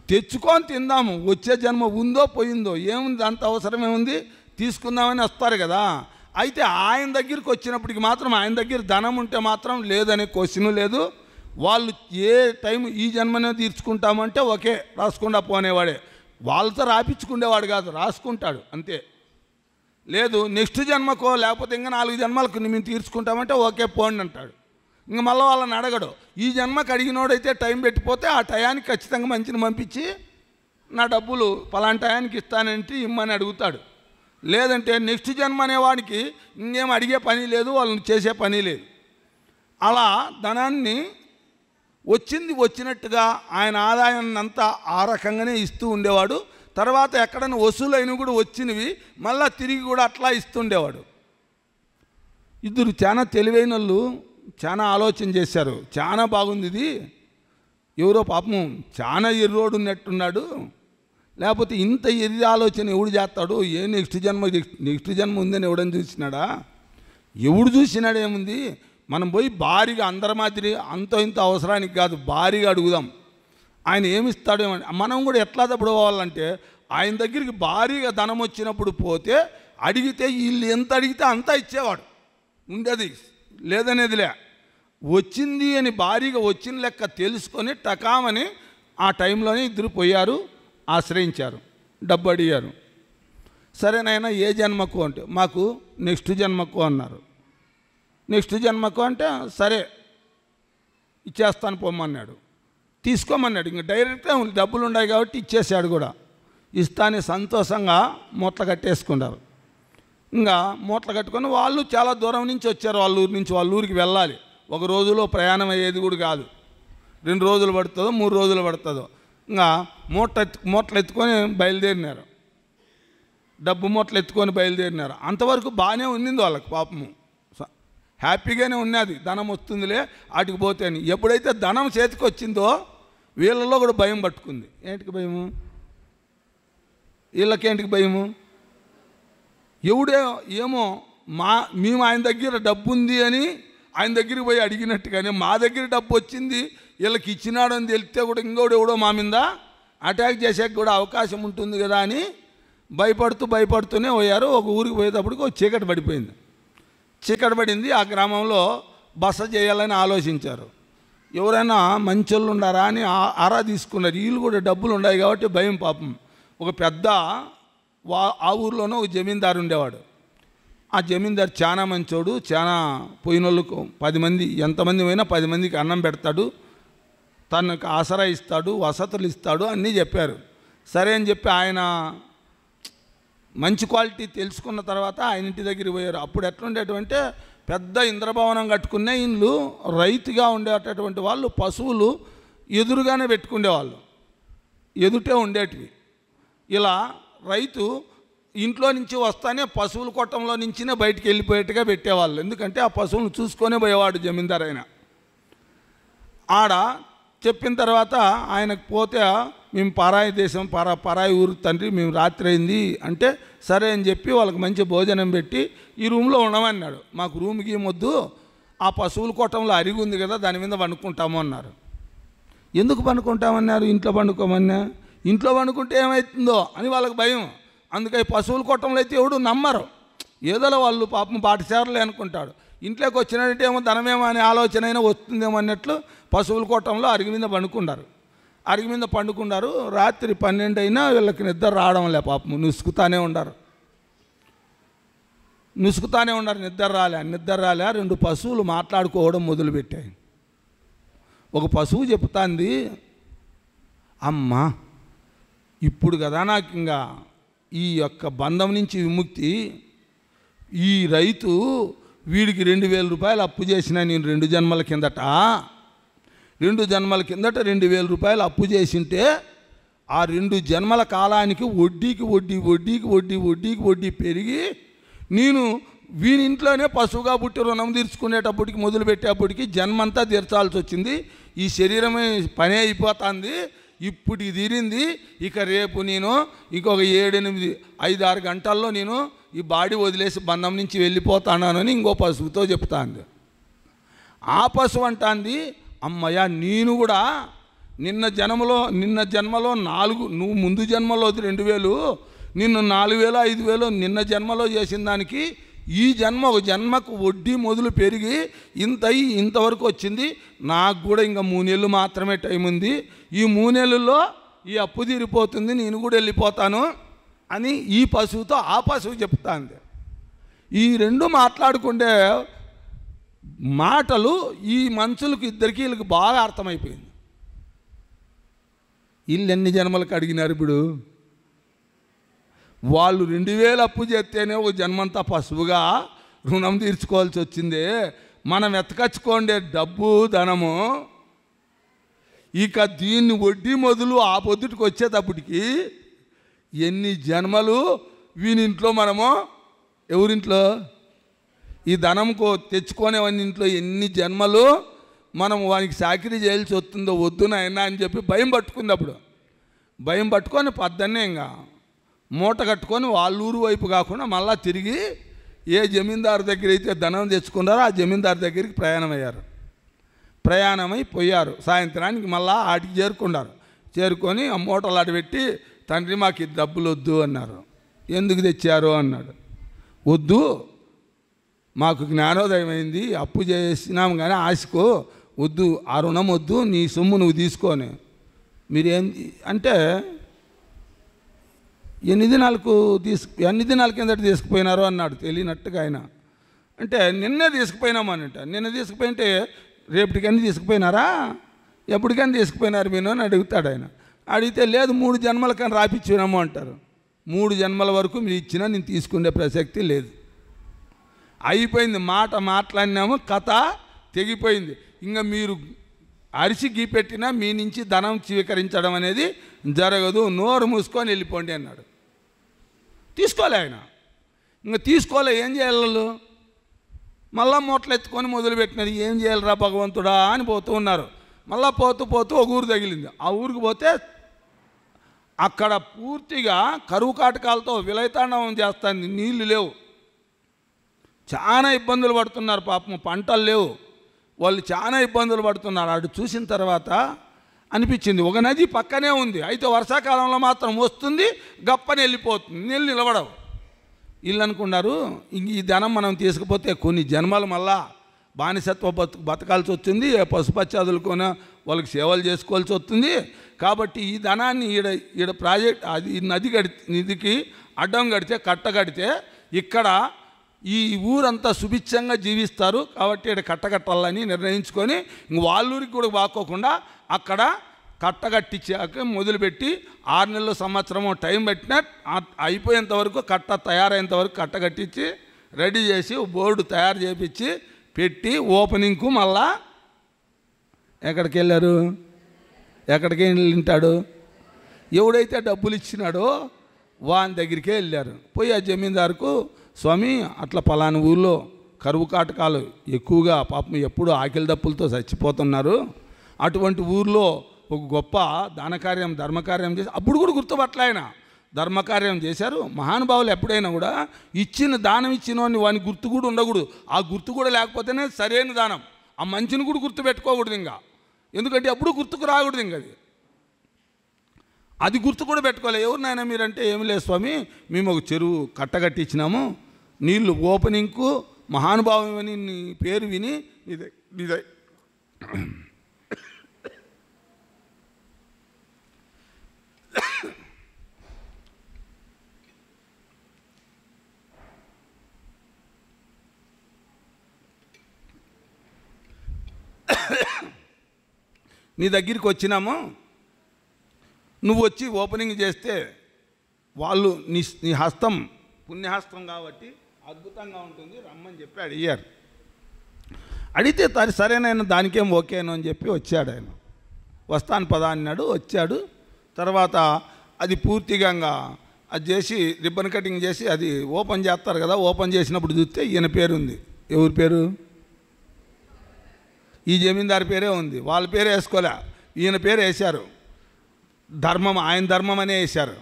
తెచ్చుకొని తిందాము, వచ్చే జన్మ ఉందో పోయిందో ఏముంది, అంత అవసరం ఏముంది, తీసుకుందామని వస్తారు కదా. అయితే ఆయన దగ్గరికి వచ్చినప్పటికి మాత్రం ఆయన దగ్గర ధనం ఉంటే మాత్రం లేదనే క్వశ్చన్ లేదు. వాళ్ళు ఏ టైం ఈ జన్మనే తీర్చుకుంటామంటే ఓకే రాసుకుండా పోనేవాడే. వాళ్ళతో రాపించుకునేవాడు కాదు, రాసుకుంటాడు అంతే. లేదు నెక్స్ట్ జన్మకో లేకపోతే ఇంకా 4 జన్మలకు మేము తీర్చుకుంటామంటే ఓకే పోండి అంటాడు. ఇంక మళ్ళీ వాళ్ళని అడగడు. ఈ జన్మకు అడిగినోడైతే టైం పెట్టిపోతే ఆ టయానికి ఖచ్చితంగా మంచిని పంపించి నా డబ్బులు పలానా టయానికి ఇస్తానంటే ఇమ్మని అడుగుతాడు. లేదంటే నెక్స్ట్ జన్మ అనేవాడికి ఇంకేం అడిగే పని లేదు, వాళ్ళని చేసే పని లేదు. అలా ధనాన్ని వచ్చినట్టుగా ఆయన ఆదాయాన్ని అంతా ఆ రకంగానే ఇస్తూ ఉండేవాడు. తర్వాత ఎక్కడైనా వసూలైన కూడా వచ్చినవి మళ్ళీ తిరిగి కూడా అట్లా ఇస్తుండేవాడు. ఇద్దరు చాలా తెలివైన వాళ్ళు చాలా ఆలోచన చేశారు, చాలా బాగుంది ఇది. ఎవరో పాపం చాలా ఎర్రోడు ఉన్నట్టున్నాడు, లేకపోతే ఇంత ఎర్రి ఆలోచన ఎవడు చేస్తాడు, ఏ నెక్స్ట్ జన్మ ఉందని ఎవడని చూసినాడా? ఎవడు చూసినాడు ఏముంది, మనం పోయి భారీగా అందరి మాదిరి అంత ఇంత అవసరానికి కాదు, భారీగా అడుగుదాం ఆయన ఏమిస్తాడు ఏమని. మనం కూడా ఎట్లా తప్పుడు పోవాలంటే ఆయన దగ్గరికి భారీగా ధనం వచ్చినప్పుడు పోతే అడిగితే వీళ్ళు ఎంత అడిగితే అంతా ఇచ్చేవాడు, ఉండేది లేదనేదిలే. వచ్చింది అని భారీగా వచ్చిన లెక్క తెలుసుకొని టకామని ఆ టైంలోనే ఇద్దరు పోయారు, ఆశ్రయించారు, డబ్బు అడిగారు. సరేనైనా ఏ జన్మకు అంటే మాకు నెక్స్ట్ జన్మకు అన్నారు. నెక్స్ట్ జన్మకు అంటే సరే ఇచ్చేస్తాను పొమ్మన్నాడు. తీసుకోమన్నాడు. ఇంక డైరెక్ట్గా డబ్బులు ఉన్నాయి కాబట్టి ఇచ్చేసాడు కూడా. ఇస్తానే సంతోషంగా మూటలు కట్టేసుకున్నారు. ఇంకా మూటలు కట్టుకొని వాళ్ళు చాలా దూరం నుంచి వచ్చారు. వాళ్ళ ఊరి నుంచి వాళ్ళ ఊరికి వెళ్ళాలి. ఒక రోజులో ప్రయాణం అయ్యేది కూడా కాదు. 2 రోజులు పడుతుందో 3 రోజులు పడుతుందో. ఇంకా మూటలు ఎత్తుకొని బయలుదేరినారు. డబ్బు మూటలు ఎత్తుకొని బయలుదేరినారు. అంతవరకు బాగానే ఉన్నింది వాళ్ళకి, పాపము హ్యాపీగానే ఉన్నది. ధనం వస్తుందిలే వాటికి పోతే అని. ఎప్పుడైతే ధనం చేతికి వచ్చిందో వీళ్ళలో కూడా భయం పట్టుకుంది. ఏంటికి భయము? వీళ్ళకేంటికి భయము? ఎవడే ఏమో మేము ఆయన దగ్గర డబ్బు ఉంది అని ఆయన దగ్గరికి పోయి అడిగినట్టుగానే మా దగ్గర డబ్బు వచ్చింది వీళ్ళకి ఇచ్చినాడు అని తెలిస్తే కూడా ఇంకోడు ఎవడో మా మీద అటాక్ చేసేకి కూడా అవకాశం ఉంటుంది కదా అని భయపడుతూనే పోయారు. ఒక ఊరికి పోయేటప్పటికి ఒక చీకటి పడిపోయింది. చీకటి పడింది. ఆ గ్రామంలో బస చేయాలని ఆలోచించారు. ఎవరైనా మంచోళ్ళు ఉండారా అని ఆరా తీసుకున్నారు. వీళ్ళు కూడా డబ్బులు ఉన్నాయి కాబట్టి భయం. పాపం ఒక పెద్ద ఆ ఊర్లోనూ ఒక జమీందారు ఉండేవాడు. ఆ జమీందారు చాలా మంచోడు. చాలా పోయిన వాళ్ళకు 10 మంది, ఎంతమంది పోయినా 10 మందికి అన్నం పెడతాడు, తనకు ఆసరా ఇస్తాడు, వసతులు ఇస్తాడు అన్నీ చెప్పారు. సరే అని చెప్పి ఆయన మంచి క్వాలిటీ తెలుసుకున్న తర్వాత ఆయన ఇంటి దగ్గరికి పోయారు. అప్పుడు ఎట్లుండేటువంటి పెద్ద ఇంద్రభవనం కట్టుకునే ఇల్లు, రైతుగా ఉండేటటువంటి వాళ్ళు పశువులు ఎదురుగానే పెట్టుకునేవాళ్ళు, ఎదుటే ఉండేటివి. ఇలా రైతు ఇంట్లో నుంచి వస్తానే పశువుల కొట్టంలో నుంచినే బయటికి వెళ్ళిపోయేట్టుగా పెట్టేవాళ్ళు. ఎందుకంటే ఆ పశువులను చూసుకొనే పోయేవాడు జమీందారు ఆయన. ఆడ చెప్పిన తర్వాత ఆయనకు పోతే మేము పరాయి దేశం పరాయి ఊరు తండ్రి, మేము రాత్రి అయింది అంటే సరే అని చెప్పి వాళ్ళకి మంచి భోజనం పెట్టి ఈ రూమ్లో ఉండమన్నాడు. మాకు రూమ్కి ఏమొద్దు, ఆ పశువుల కొట్టంలో అరిగి ఉంది కదా దాని మీద పండుకుంటాము అన్నారు. ఎందుకు పండుకుంటామన్నారు? ఇంట్లో పండుకోమన్నా. ఇంట్లో పండుకుంటే ఏమవుతుందో అని వాళ్ళకి భయం. అందుకే పశువుల కొట్టంలో అయితే ఎవడు నమ్మరు. ఏదోలో వాళ్ళు పాపం పాఠశాలలే అనుకుంటాడు. ఇంట్లోకి వచ్చినట్టు ఏమో ధనమేమో అనే ఆలోచన అయినా వస్తుందేమో అన్నట్లు పశువుల కొట్టంలో అరిగి మీద పండుకున్నారు. అరిగి మీద పండుకున్నారు. రాత్రి 12 అయినా వీళ్ళకి నిద్ర రావడం లే. పాపం నుసుకుతానే ఉన్నారు. నిద్ర రాలే. 2 పశువులు మాట్లాడుకోవడం మొదలుపెట్టాయి. ఒక పశువు చెప్తాంది, అమ్మా ఇప్పుడు కదా నాకు ఇంకా ఈ యొక్క బంధం నుంచి విముక్తి. ఈ రైతు వీడికి 2000 రూపాయలు అప్పు చేసిన నేను 2 జన్మల కిందట 2000 రూపాయలు అప్పు చేసింటే ఆ 2 జన్మల కాలానికి వడ్డీకి వడ్డీ పెరిగి నేను వీని ఇంట్లోనే పశువుగా పుట్టి రుణం తీర్చుకునేటప్పటికి మొదలుపెట్టేప్పటికి జన్మంతా తీర్చాల్సి వచ్చింది. ఈ శరీరమే పని అయిపోతుంది. ఇప్పుడు తీరింది. ఇక రేపు నేను ఇంకొక 7-8-5-6 గంటల్లో నేను ఈ బాడీ వదిలేసి బంధం నుంచి వెళ్ళిపోతానని ఇంకో పశువుతో చెప్తాంది. ఆ పశువు అంటాంది, అమ్మయ్య నేను కూడా నిన్న జన్మలో 4 నువ్వు ముందు జన్మలో 2000, నిన్ను 4000-5000 నిన్న జన్మలో చేసిన దానికి ఈ జన్మ ఒక జన్మకు వడ్డీ మొదలు పెరిగి ఇంతవరకు వచ్చింది. నాకు కూడా ఇంకా 3 నెలలు మాత్రమే టైం ఉంది. ఈ 3 నెలల్లో ఈ అప్పు తీరిపోతుంది, నేను కూడా వెళ్ళిపోతాను అని ఈ పశువుతో ఆ పశువు చెప్తాంది. ఈ 2 మాట్లాడుకుంటే మాటలు ఈ మనుషులకు ఇద్దరికి వీళ్ళకి బాగా అర్థమైపోయింది. వీళ్ళు ఎన్ని జన్మలకు అడిగినారు? ఇప్పుడు వాళ్ళు 2000 అప్పు చేస్తేనే ఒక జన్మంతా పశువుగా రుణం తీర్చుకోవాల్సి వచ్చింది. మనం ఎత్తకచ్చుకోండే డబ్బు ధనము ఇక దీన్ని వడ్డీ మొదలు ఆ పొద్దుటికి వచ్చేటప్పటికి ఎన్ని జన్మలు వీనింట్లో మనము ఎవరింట్లో ఈ ధనంకో తెచ్చుకునేవాని ఇంట్లో ఎన్ని జన్మలు మనం వానికి చాకరీ చేయాల్సి వస్తుందో వద్దు నాయనా అని చెప్పి భయం పట్టుకుంది. అప్పుడు భయం పట్టుకొని పద్దన్నే ఇంకా మూట కట్టుకొని వాళ్ళ ఊరు వైపు కాకుండా మళ్ళా తిరిగి ఏ జమీందారు దగ్గర అయితే ధనం తెచ్చుకున్నారో ఆ జమీందారు దగ్గరికి ప్రయాణమై పోయారు. సాయంత్రానికి మళ్ళా ఆటికి చేరుకొని ఆ మూటలు ఆడబెట్టి, తండ్రి మాకు ఈ డబ్బులు వద్దు అన్నారు. ఎందుకు తెచ్చారు అన్నాడు. వద్దు, మాకు జ్ఞానోదయం అయింది, అప్పు చేసినాం కానీ ఆశకు వద్దు, ఆ రుణం వద్దు, నీ సొమ్ము నువ్వు తీసుకొని. మీరేం అంటే ఎన్ని దినాల కిందట తీసుకుపోయినారో అన్నాడు తెలియనట్టుగా ఆయన. అంటే నిన్నే తీసుకుపోయినామనంట. నిన్న తీసుకుపోయింటే రేపటికని తీసుకుపోయినారా, ఎప్పటికని తీసుకుపోయినారు మీరు అని అడుగుతాడు ఆయన. అడిగితే లేదు 3 జన్మలకని రాపిచ్చినాము అంటారు. 3 జన్మల వరకు మీరు ఇచ్చినా నేను తీసుకునే ప్రసక్తి లేదు. అయిపోయింది, మాట మాట్లాడినాము, కథ తెగిపోయింది. ఇంకా మీరు అరిసి గీపెట్టినా మీ నుంచి ధనం స్వీకరించడం అనేది జరగదు, నోరు మూసుకొని వెళ్ళిపోండి అన్నాడు. తీసుకోలే ఆయన. ఇంకా తీసుకోలే, ఏం చేయాలి? మళ్ళా మూటలు ఎత్తుకొని మొదలుపెట్టినది. ఏం చేయాలిరా భగవంతుడా అని పోతూ ఉన్నారు. మళ్ళా పోతూ పోతూ ఒక ఊరు తగిలింది. ఆ ఊరికి పోతే అక్కడ పూర్తిగా కరువు కాటకాలతో విలయతాండవం చేస్తుంది. నీళ్లు లేవు, చాలా ఇబ్బందులు పడుతున్నారు పాపం, పంటలు లేవు, వాళ్ళు చాలా ఇబ్బందులు పడుతున్నారు. అటు చూసిన తర్వాత అనిపించింది ఒక నది పక్కనే ఉంది, అయితే వర్షాకాలంలో మాత్రం వస్తుంది, గప్పని వెళ్ళిపోతుంది, నీళ్ళు నిలబడవు. వీళ్ళు అనుకున్నారు ఈ ధనం మనం తీసుకుపోతే కొన్ని జన్మలు మళ్ళా బానిసత్వ బతకాల్సి వచ్చింది, పశుపత్యాదులకున వాళ్ళకి సేవలు చేసుకోవాల్సి వస్తుంది. కాబట్టి ఈ ధనాన్ని ఈడ ప్రాజెక్ట్ అది నదికి అడ్డం కడితే, కట్ట కడితే ఇక్కడ ఈ ఊరంతా సుభిక్షంగా జీవిస్తారు. కాబట్టి ఇక్కడ కట్టకట్టాలని నిర్ణయించుకొని వాళ్ళూరికి కూడా బాక్కోకుండా అక్కడ కట్టగట్టించాక మొదలుపెట్టి 6 నెలలు సంవత్సరము టైం పెట్టినా అయిపోయేంత వరకు, కట్ట తయారయ్యేంత వరకు కట్టగట్టించి రెడీ చేసి బోర్డు తయారు చేపించి పెట్టి ఓపెనింగ్కు మళ్ళా ఎక్కడికి వెళ్ళారు? ఎక్కడికి వెళ్ళింటాడు? ఎవడైతే డబ్బులు ఇచ్చినాడో వాని దగ్గరికే వెళ్ళారు. పోయి ఆ జమీందారుకు, స్వామి అట్లా పలానా ఊళ్ళో కరువు కాటకాలు ఎక్కువగా, పాపం ఎప్పుడు ఆకలి దప్పులతో చచ్చిపోతున్నారు, అటువంటి ఊర్లో ఒక గొప్ప దానకార్యం ధర్మకార్యం చేసి, అప్పుడు కూడా గుర్తుపట్ల ఆయన ధర్మకార్యం చేశారు. మహానుభావులు ఎప్పుడైనా కూడా ఇచ్చిన దానం ఇచ్చినోని వాని గుర్తు కూడా ఉండకూడదు. ఆ గుర్తు కూడా లేకపోతేనే సరైన దానం. ఆ మంచిని కూడా గుర్తు పెట్టుకోకూడదు ఇంకా, ఎందుకంటే ఎప్పుడు గుర్తుకు రాకూడదు ఇంకా అది గుర్తు కూడా పెట్టుకోలేదు. ఎవరినైనా మీరంటే ఏమి లేదు స్వామి, మేము ఒక చెరువు కట్టగట్టించినాము, నీళ్ళు ఓపెనింగ్కు మహానుభావం అని నీ పేరు విని ఇదే నీ దగ్గరికి వచ్చినాము, నువ్వు వచ్చి ఓపెనింగ్ చేస్తే వాళ్ళు నీ హస్తం పుణ్యహస్తం కాబట్టి అద్భుతంగా ఉంటుంది, రమ్మని చెప్పి అడిగారు. అడిగితే సరేనైనా దానికేం ఓకేను అని చెప్పి వచ్చాడు ఆయన. వస్తాను పదా అన్నాడు, వచ్చాడు. తర్వాత అది పూర్తిగా అది చేసి రిబ్బన్ కటింగ్ చేసి అది ఓపెన్ చేస్తారు కదా, ఓపెన్ చేసినప్పుడు చూస్తే ఈయన పేరు ఉంది. ఎవరి పేరు? ఈ జమీందారు పేరే ఉంది, వాళ్ళ పేరు వేసుకోలే, ఈయన పేరు వేశారు. ధర్మం, ఆయన ధర్మం అనే వేశారు.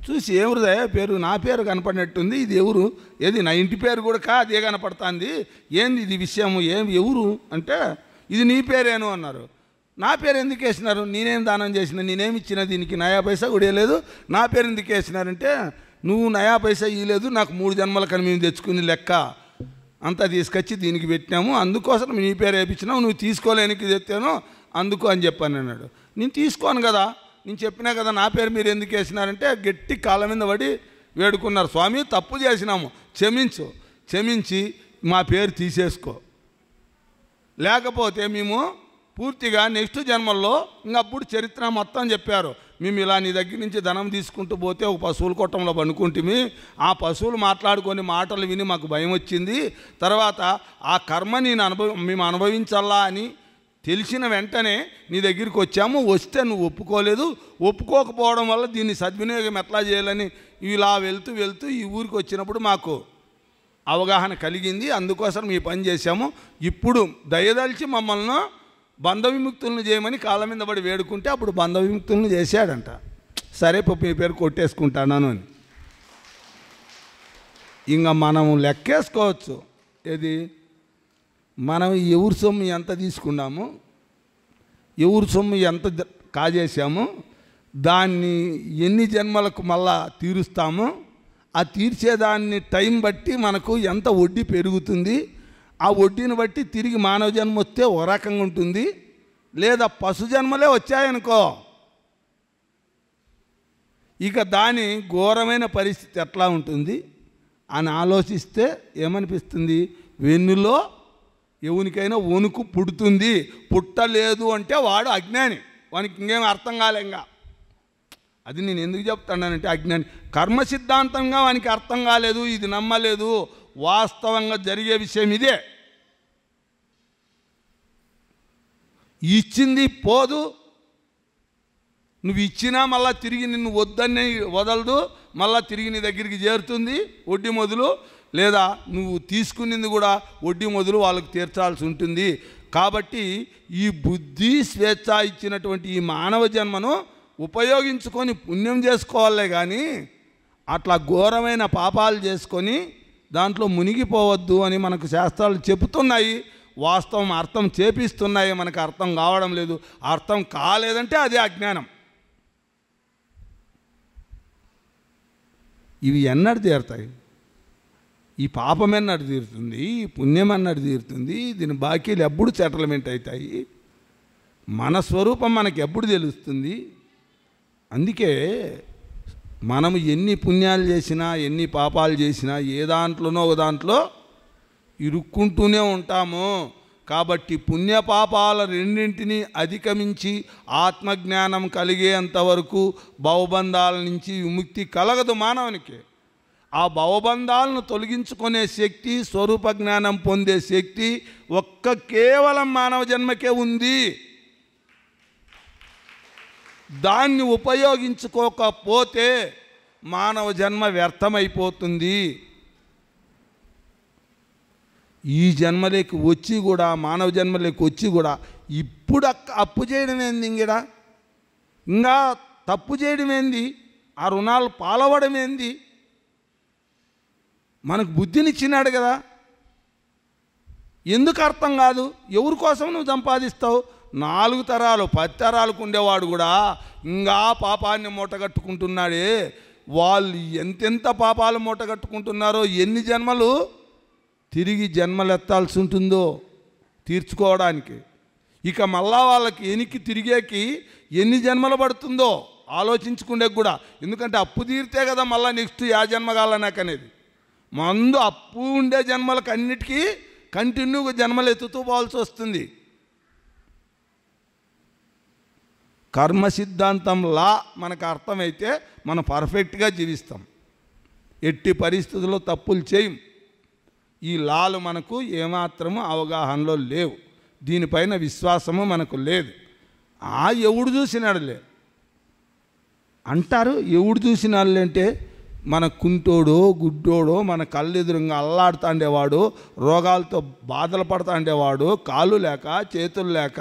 చూసి ఎవరిదే పేరు? నా పేరు కనపడినట్టుంది, ఇది ఎవరు? ఏది నా ఇంటి పేరు కూడా అదే కనపడుతుంది, ఏంది ఇది విషయం, ఎవరు అంటే ఇది నీ పేరేను అన్నారు. నా పేరు ఎందుకు వేసినారు? నేనేం దానం చేసిన, నేనేమి ఇచ్చిన, దీనికి నయా పైసా కూడా వేయలేదు, నా పేరు ఎందుకు వేసినారంటే నువ్వు నయా పైసా ఇవ్వలేదు, నాకు 3 జన్మల కని మేము తెచ్చుకుని లెక్క అంతా తీసుకొచ్చి దీనికి పెట్టినాము, అందుకోసం నీ పేరు వేయించినావు, నువ్వు తీసుకోలేనికి తెచ్చాను అందుకు అని చెప్పాను అన్నాడు. నేను తీసుకోను కదా, నేను చెప్పినా కదా నా పేరు మీరు ఎందుకు వేసినారంటే గట్టి కాళ్ళ మీద పడి వేడుకున్నారు. స్వామి తప్పు చేసినాము, క్షమించి మా పేరు తీసేసుకో, లేకపోతే మేము పూర్తిగా నెక్స్ట్ జన్మల్లో ఇంకప్పుడు చరిత్ర మొత్తం చెప్పారు. మేము ఇలా నీ దగ్గర నుంచి ధనం తీసుకుంటూ పోతే ఒక పశువుల కొట్టంలో పండుకుంటుమి, ఆ పశువులు మాట్లాడుకొని మాటలు విని మాకు భయం వచ్చింది, తర్వాత ఆ కర్మ మేము అనుభవించాలా అని తెలిసిన వెంటనే నీ దగ్గరికి వచ్చాము. వస్తే నువ్వు ఒప్పుకోలేదు, ఒప్పుకోకపోవడం వల్ల దీన్ని సద్వినియోగం ఎట్లా చేయాలని ఇలా వెళ్తూ ఈ ఊరికి వచ్చినప్పుడు మాకు అవగాహన కలిగింది, అందుకోసం ఈ పని చేశాము. ఇప్పుడు దయదలిచి మమ్మల్ని బంధ విముక్తులను చేయమని కాళ్ళ మీద పడి వేడుకుంటే అప్పుడు బంధ విముక్తులను చేశాడంట. సరే మీ పేరు కొట్టేసుకుంటాను అని. ఇంకా మనం లెక్కేసుకోవచ్చు, ఏది మనం ఎవరి సొమ్ము ఎంత తీసుకున్నాము, ఎవరి సొమ్ము ఎంత కాజేసాము, దాన్ని ఎన్ని జన్మలకు మళ్ళా తీరుస్తాము, ఆ తీర్చేదాన్ని టైం బట్టి మనకు ఎంత వడ్డీ పెరుగుతుంది, ఆ వడ్డీని బట్టి తిరిగి మానవ జన్మ వస్తే ఓ రకంగా ఉంటుంది, లేదా పశు జన్మలే వచ్చాయనుకో ఇక దాని ఘోరమైన పరిస్థితి ఎట్లా ఉంటుంది అని ఆలోచిస్తే ఏమనిపిస్తుంది? వెన్నులో ఎవరికైనా వణుకు పుడుతుంది. పుట్టలేదు అంటే వాడు అజ్ఞాని, వానికి ఇంకేం అర్థం కాలేంగా. అది నేను ఎందుకు చెప్తానంటే అజ్ఞాని కర్మ సిద్ధాంతంగా వానికి అర్థం కాలేదు, ఇది నమ్మలేదు. వాస్తవంగా జరిగే విషయం ఇదే. ఇచ్చింది పోదు, నువ్వు ఇచ్చినా మళ్ళా తిరిగి నిన్ను వద్దని వదలదు, మళ్ళా తిరిగి నీ దగ్గరికి చేరుతుంది వడ్డీ మొదలు. లేదా నువ్వు తీసుకునింది కూడా వడ్డీ మొదలు వాళ్ళకి తీర్చాల్సి ఉంటుంది. కాబట్టి ఈ బుద్ధి స్వేచ్ఛ ఇచ్చినటువంటి ఈ మానవ జన్మను ఉపయోగించుకొని పుణ్యం చేసుకోవాలే కానీ అట్లా ఘోరమైన పాపాలు చేసుకొని దాంట్లో మునిగిపోవద్దు అని మనకు శాస్త్రాలు చెబుతున్నాయి. వాస్తవం అర్థం చేపిస్తున్నాయి, మనకు అర్థం కావడం లేదు. అర్థం కాలేదంటే అదే అజ్ఞానం. ఇవి ఎన్నడు తీరుతాయి? ఈ పాపం ఎన్నడు తీరుతుంది? ఈ పుణ్యం ఎన్నడు తీరుతుంది? దీని బాకీలు ఎప్పుడు సెటిల్మెంట్ అవుతాయి? మన స్వరూపం మనకు ఎప్పుడు తెలుస్తుంది? అందుకే మనం ఎన్ని పుణ్యాలు చేసినా ఎన్ని పాపాలు చేసినా ఏ దాంట్లోనో ఒక దాంట్లో ఇరుక్కుంటూనే ఉంటాము. కాబట్టి పుణ్యపాపాల రెండింటినీ అధిగమించి ఆత్మజ్ఞానం కలిగేంతవరకు భవబంధాల నుంచి విముక్తి కలగదు మానవునికి. ఆ భవబంధాలను తొలగించుకునే శక్తి, స్వరూప జ్ఞానం పొందే శక్తి కేవలం మానవ జన్మకే ఉంది. దాన్ని ఉపయోగించుకోకపోతే మానవ జన్మ వ్యర్థమైపోతుంది. ఈ జన్మలోకి వచ్చి కూడా, మానవ జన్మలోకి వచ్చి కూడా ఇప్పుడు అప్పు చేయడం ఏంది? ఇంకా తప్పు చేయడం ఏంది? ఆ రుణాలు పాలవడం ఏంది? మనకు బుద్ధినిచ్చినాడు కదా, ఎందుకు అర్థం కాదు? ఎవరి కోసం నువ్వు సంపాదిస్తావు? 4 తరాలు 10 తరాలకు ఉండేవాడు కూడా ఇంకా పాపాన్ని మూటగట్టుకుంటున్నాడే. వాళ్ళు ఎంతెంత పాపాలు మూటగట్టుకుంటున్నారో, ఎన్ని జన్మలు తిరిగి జన్మలెత్తాల్సి ఉంటుందో తీర్చుకోవడానికి. ఇక మళ్ళా వాళ్ళకి వెనక్కి తిరిగేకి ఎన్ని జన్మలు పడుతుందో ఆలోచించుకునే కూడా. ఎందుకంటే అప్పు తీరితే కదా మళ్ళీ నెక్స్ట్ యా జన్మ కాలనాక అనేది. మందు అప్పు ఉండే జన్మలకు అన్నిటికీ కంటిన్యూగా జన్మలు ఎత్తుతూ పోవాల్సి వస్తుంది. కర్మ సిద్ధాంతంలా మనకు అర్థమైతే మనం పర్ఫెక్ట్గా జీవిస్తాం, ఎట్టి పరిస్థితుల్లో తప్పులు చేయం. ఈ లాలు మనకు ఏమాత్రము అవగాహనలో లేవు, దీనిపైన విశ్వాసము మనకు లేదు. ఎవడు చూసినాడులే అంటారు. ఎవడు చూసినాడులే అంటే మన కుంటోడో గుడ్డోడో మన కళ్ళెదురుగా అల్లాడుతాండేవాడు, రోగాలతో బాధలు పడుతాండేవాడు, కాళ్ళు లేక చేతులు లేక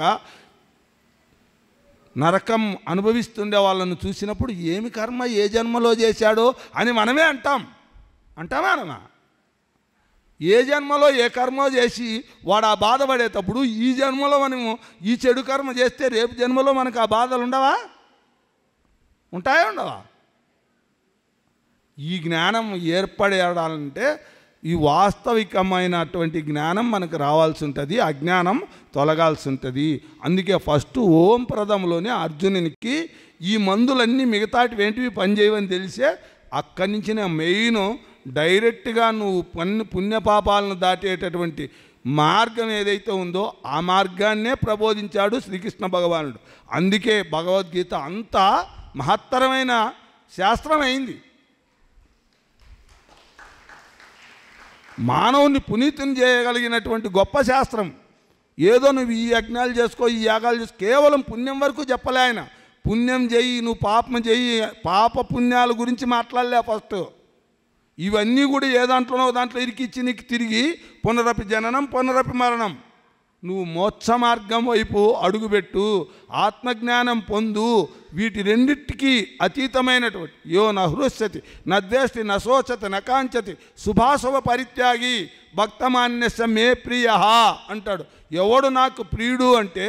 నరకం అనుభవిస్తుండే వాళ్ళను చూసినప్పుడు ఏమి కర్మ ఏ జన్మలో చేశాడో అని మనమే అంటామా అనమా? ఏ జన్మలో ఏ కర్మ చేసి వాడు ఆ బాధపడేటప్పుడు ఈ జన్మలో మనము ఈ చెడు కర్మ చేస్తే రేపు జన్మలో మనకు ఆ బాధలు ఉంటాయా ఉండవా? ఈ జ్ఞానం ఏర్పడేయాలంటే ఈ వాస్తవికమైనటువంటి జ్ఞానం మనకు రావాల్సి ఉంటుంది, అజ్ఞానం తొలగాల్సి ఉంటుంది. అందుకే ఫస్ట్ ఓం ప్రథంలోనే అర్జునునికి ఈ మందులన్నీ మిగతాటివి ఏంటివి పనిచేయవని తెలిసే అక్కడి నుంచి మెయిన్ డైరెక్ట్గా నువ్వు పుణ్యపాపాలను దాటేటటువంటి మార్గం ఏదైతే ఉందో ఆ మార్గాన్నే ప్రబోధించాడు శ్రీకృష్ణ భగవానుడు. అందుకే భగవద్గీత అంత మహత్తరమైన శాస్త్రం అయింది. మానవుని పునీతుని చేయగలిగినటువంటి గొప్ప శాస్త్రం. ఏదో నువ్వు ఈ యజ్ఞాలు చేసుకో, ఈ యాగాలు చేసుకో, కేవలం పుణ్యం వరకు చెప్పలే ఆయన. పుణ్యం చెయ్యి, నువ్వు పాపం చెయ్యి, పాప పుణ్యాల గురించి మాట్లాడలే ఫస్ట్. ఇవన్నీ కూడా ఏ దాంట్లోనో దాంట్లో ఇరికిచ్చి నీకు తిరిగి పునరపి జననం పునరపి మరణం. నువ్వు మోక్ష మార్గం వైపు అడుగుపెట్టు, ఆత్మజ్ఞానం పొందు. వీటి రెండింటికి అతీతమైనటువంటి యో నహృష్యతి నద్వేష్టి నశోచతి నకాంచతి శుభాశుభ పరిత్యాగి భక్తమాన్యస్య మే ప్రియ అంటాడు. ఎవడు నాకు ప్రియుడు అంటే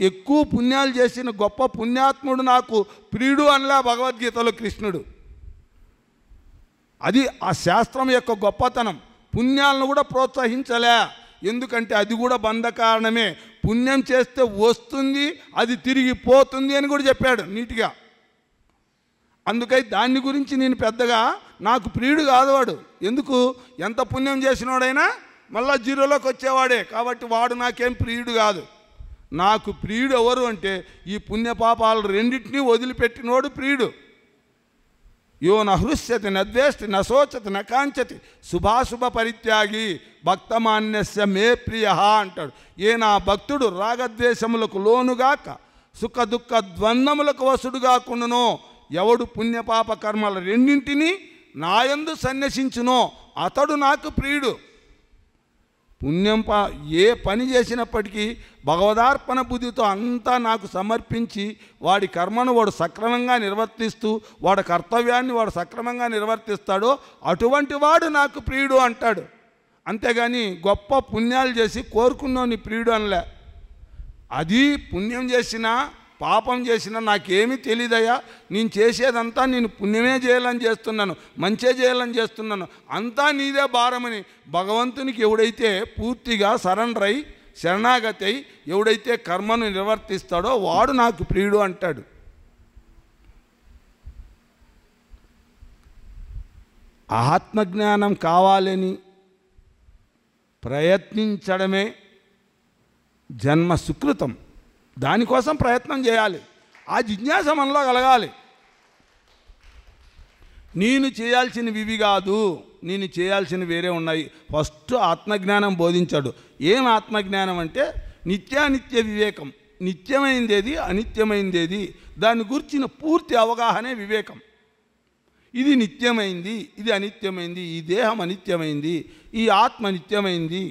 ఎక్కువ పుణ్యాలు చేసిన గొప్ప పుణ్యాత్ముడు నాకు ప్రియుడు అనలే భగవద్గీతలో కృష్ణుడు. అది ఆ శాస్త్రం యొక్క గొప్పతనం. పుణ్యాలను కూడా ప్రోత్సహించలే, ఎందుకంటే అది కూడా బంధకారణమే. పుణ్యం చేస్తే వస్తుంది, అది తిరిగి పోతుంది అని కూడా చెప్పాడు నీట్గా. అందుకై దాని గురించి నేను పెద్దగా నాకు ప్రియుడు కాదు వాడు. ఎందుకు? ఎంత పుణ్యం చేసినోడైనా మళ్ళా జీరోలోకి వచ్చేవాడే. కాబట్టి వాడు నాకేం ప్రియుడు కాదు. నాకు ప్రియుడు ఎవరు అంటే ఈ పుణ్యపాపాలు రెండింటినీ వదిలిపెట్టినోడు ప్రియుడు. యో నహృష్యతి నద్వేష్టి నశోచతి నకాంచతి శుభాశుభ పరిత్యాగి భక్తమాన్యస్య మే ప్రియ అంటాడు. ఏ నా భక్తుడు రాగద్వేషములకు లోనుగాక సుఖ దుఃఖ ద్వంద్వములకు వసుడుగాకుండునో, ఎవడు పుణ్యపాప కర్మల రెండింటినీ నాయందు సన్యసించునో అతడు నాకు ప్రియుడు. పుణ్యం ఏ పని చేసినప్పటికీ భగవదార్పణ బుద్ధితో అంతా నాకు సమర్పించి వాడి కర్మను వాడు సక్రమంగా నిర్వర్తిస్తూ వాడి కర్తవ్యాన్ని వాడు సక్రమంగా నిర్వర్తిస్తాడో అటువంటి వాడు నాకు ప్రియుడు అంటాడు. అంతేగాని గొప్ప పుణ్యాలు చేసి కోరుకున్నోని ప్రియుడు అనలే. అది పుణ్యం చేసినా పాపం చేసినా నాకేమీ తెలియదయ్యా, నేను చేసేదంతా నేను పుణ్యమే చేయాలని చేస్తున్నాను, మంచే చేయాలని చేస్తున్నాను, అంతా నీదే భారమని భగవంతునికి ఎవడైతే పూర్తిగా సరెండర్ అయి శరణాగతి అయి ఎవడైతే కర్మను నిర్వర్తిస్తాడో వాడు నాకు ప్రియుడు అంటాడు. ఆత్మజ్ఞానం కావాలని ప్రయత్నించడమే జన్మ సుకృతం. దానికోసం ప్రయత్నం చేయాలి. ఆ జిజ్ఞాస మనలో కలగాలి. నేను చేయాల్సినవి ఇవి కాదు, నేను చేయాల్సినవి వేరే ఉన్నాయి. ఫస్ట్ ఆత్మజ్ఞానం బోధించాడు. ఏం ఆత్మజ్ఞానం అంటే నిత్యానిత్య వివేకం. నిత్యమైందేది అనిత్యమైందేది దాని గురించిన పూర్తి అవగాహనే వివేకం. ఇది నిత్యమైంది, ఇది అనిత్యమైంది, ఈ దేహం అనిత్యమైంది, ఈ ఆత్మ నిత్యమైంది,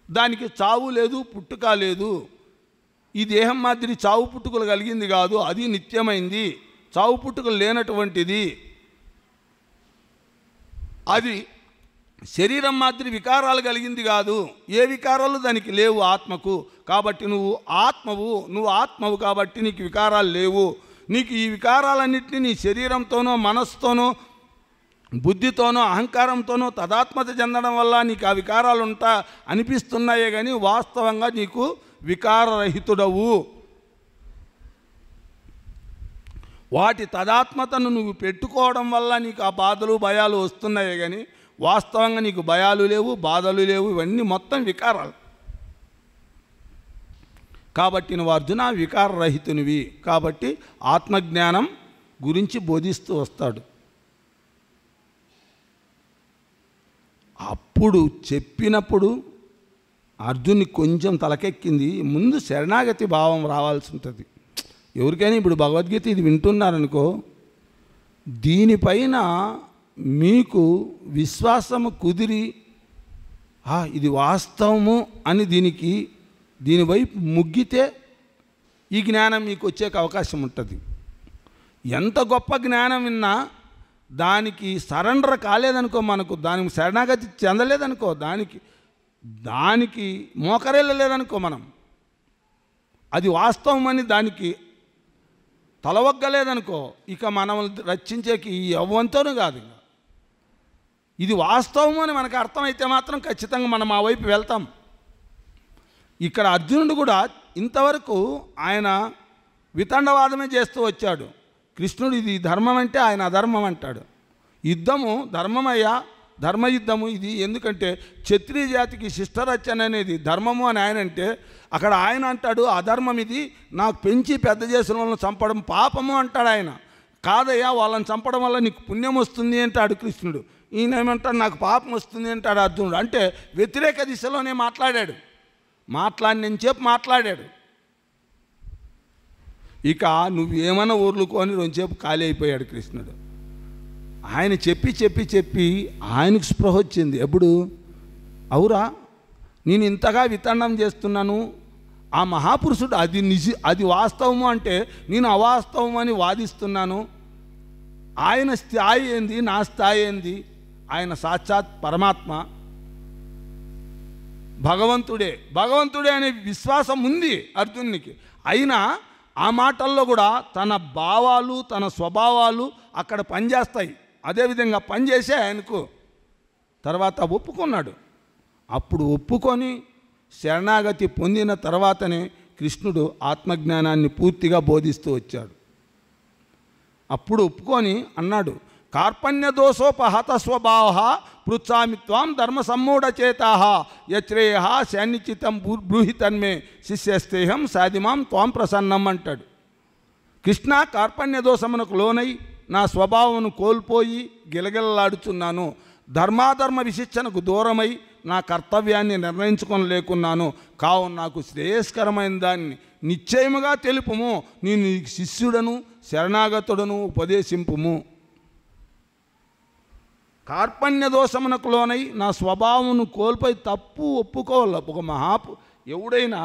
దానికి చావు లేదు పుట్టుక లేదు, ఈ దేహం మాదిరి చావు పుట్టుకలు కలిగింది కాదు, అది నిత్యమైంది, చావు పుట్టుకలు లేనటువంటిది, అది శరీరం మాదిరి వికారాలు కలిగింది కాదు, ఏ వికారాలు దానికి లేవు ఆత్మకు. కాబట్టి నువ్వు ఆత్మవు కాబట్టి నీకు వికారాలు లేవు. నీకు ఈ వికారాలన్నింటినీ నీ శరీరంతోనో మనస్సుతోనో బుద్ధితోనో అహంకారంతోనో తదాత్మత చెందడం వల్ల నీకు ఆ వికారాలు అనిపిస్తున్నాయే కానీ వాస్తవంగా నీకు వికారరహితుడవు. వాటి తదాత్మతను నువ్వు పెట్టుకోవడం వల్ల నీకు ఆ బాధలు భయాలు వస్తున్నాయే కానీ వాస్తవంగా నీకు భయాలు లేవు, బాధలు లేవు. ఇవన్నీ మొత్తం వికారాలు. కాబట్టి నువ్వు అర్జున వికారరహితునివి. కాబట్టి ఆత్మజ్ఞానం గురించి బోధిస్తూ వస్తాడు. అప్పుడు చెప్పినప్పుడు అర్జున్ని కొంచెం తలకెక్కింది. ముందు శరణాగతి భావం రావాల్సి ఉంటుంది ఎవరికైనా. ఇప్పుడు భగవద్గీత ఇది వింటున్నారనుకో, దీనిపైన మీకు విశ్వాసము కుదిరి ఇది వాస్తవము అని దీని వైపు ముగ్గితే ఈ జ్ఞానం మీకు వచ్చే అవకాశం ఉంటుంది. ఎంత గొప్ప జ్ఞానం విన్నా దానికి సరెండర్ కాలేదనుకో, మనకు దానికి శరణాగతి చెందలేదనుకో, దానికి మోకరేళ్ళలేదనుకో, మనం అది వాస్తవమని దానికి తలవగ్గలేదనుకో, ఇక మనం రక్షించేకి ఎవ్వంతోనూ కాదు. ఇది వాస్తవం అని మనకు అర్థమైతే మాత్రం ఖచ్చితంగా మనం ఆ వైపు వెళ్తాం. ఇక్కడ అర్జునుడు కూడా ఇంతవరకు ఆయన వితండవాదమే చేస్తూ వచ్చాడు. కృష్ణుడు ఇది ధర్మం అంటే ఆయన అధర్మం అంటాడు. యుద్ధము ధర్మమయ్యా, ధర్మయుద్ధము ఇది. ఎందుకంటే క్షత్రియ జాతికి శిష్టరచన అనేది ధర్మము అని ఆయన అంటే, అక్కడ ఆయన అంటాడు అధర్మం ఇది, నాకు పెంచి పెద్ద చేసిన వాళ్ళని చంపడం పాపము అంటాడు ఆయన. కాదయ్యా, వాళ్ళని చంపడం వల్ల నీకు పుణ్యం వస్తుంది అంటాడు కృష్ణుడు. ఈయన ఏమంటాడు నాకు పాపం వస్తుంది అంటాడు అర్జునుడు. అంటే వ్యతిరేక దిశలోనే మాట్లాడాడు. మాట్లాడినంచేపు మాట్లాడాడు. ఇక నువ్వేమన్నా ఊర్లుకొని రెండుసేపు ఖాళీ అయిపోయాడు కృష్ణుడు. ఆయన చెప్పి ఆయనకు స్పృహ వచ్చింది. ఎప్పుడు అవురా నేను ఇంతగా వితండం చేస్తున్నాను, ఆ మహాపురుషుడు అది వాస్తవము అంటే నేను అవాస్తవము అని వాదిస్తున్నాను. ఆయన స్థాయి ఏంది, నా స్థాయి ఏంది? ఆయన సాక్షాత్ పరమాత్మ, భగవంతుడే అనే విశ్వాసం ఉంది అర్జునునికి. అయినా ఆ మాటల్లో కూడా తన భావాలు తన స్వభావాలు అక్కడ పనిచేస్తాయి. అదేవిధంగా పనిచేసే ఆయనకు తర్వాత ఒప్పుకున్నాడు. అప్పుడు ఒప్పుకొని శరణాగతి పొందిన తర్వాతనే కృష్ణుడు ఆత్మజ్ఞానాన్ని పూర్తిగా బోధిస్తూ వచ్చాడు. అప్పుడు ఒప్పుకొని అన్నాడు, కార్పణ్యదోషోపహత స్వభావ పృచ్ఛామి త్వాం ధర్మ సమ్మూఢచేతాః యశ్రేయ శాన్నిచితం బ్రూహితన్మే శిష్యస్తేహం సాధిమాం త్వాం ప్రసన్నం అంటాడు. కృష్ణ, కార్పణ్య దోషమునకు లోనై నా స్వభావమును కోల్పోయి గిలగిలలాడుచున్నాను. ధర్మాధర్మ విశిక్షణకు దూరమై నా కర్తవ్యాన్ని నిర్ణయించుకొనలేకున్నాను. కావున నాకు శ్రేయస్కరమైన దాన్ని నిశ్చయముగా తెలుపుము. నేను నీకు శిష్యుడను శరణాగతుడను ఉపదేశింపుము. కార్పణ్య దోషమునకు లోనై నా స్వభావమును కోల్పోయి తప్పు ఒప్పుకోవాలి. ఒక ఎవడైనా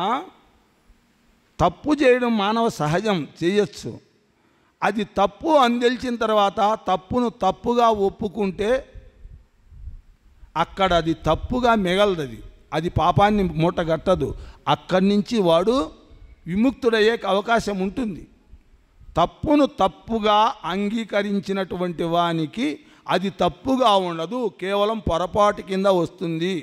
తప్పు చేయడం మానవ సహజం, చేయొచ్చు. అది తప్పు అని తెలిసిన తర్వాత తప్పును తప్పుగా ఒప్పుకుంటే అక్కడ అది తప్పుగా మిగలదు. అది పాపాన్ని మూటగట్టదు. అక్కడి నుంచి వాడు విముక్తుడయ్యే అవకాశం ఉంటుంది. తప్పును తప్పుగా అంగీకరించినటువంటి వానికి అది తప్పుగా ఉండదు, కేవలం పొరపాటు కింద వస్తుంది.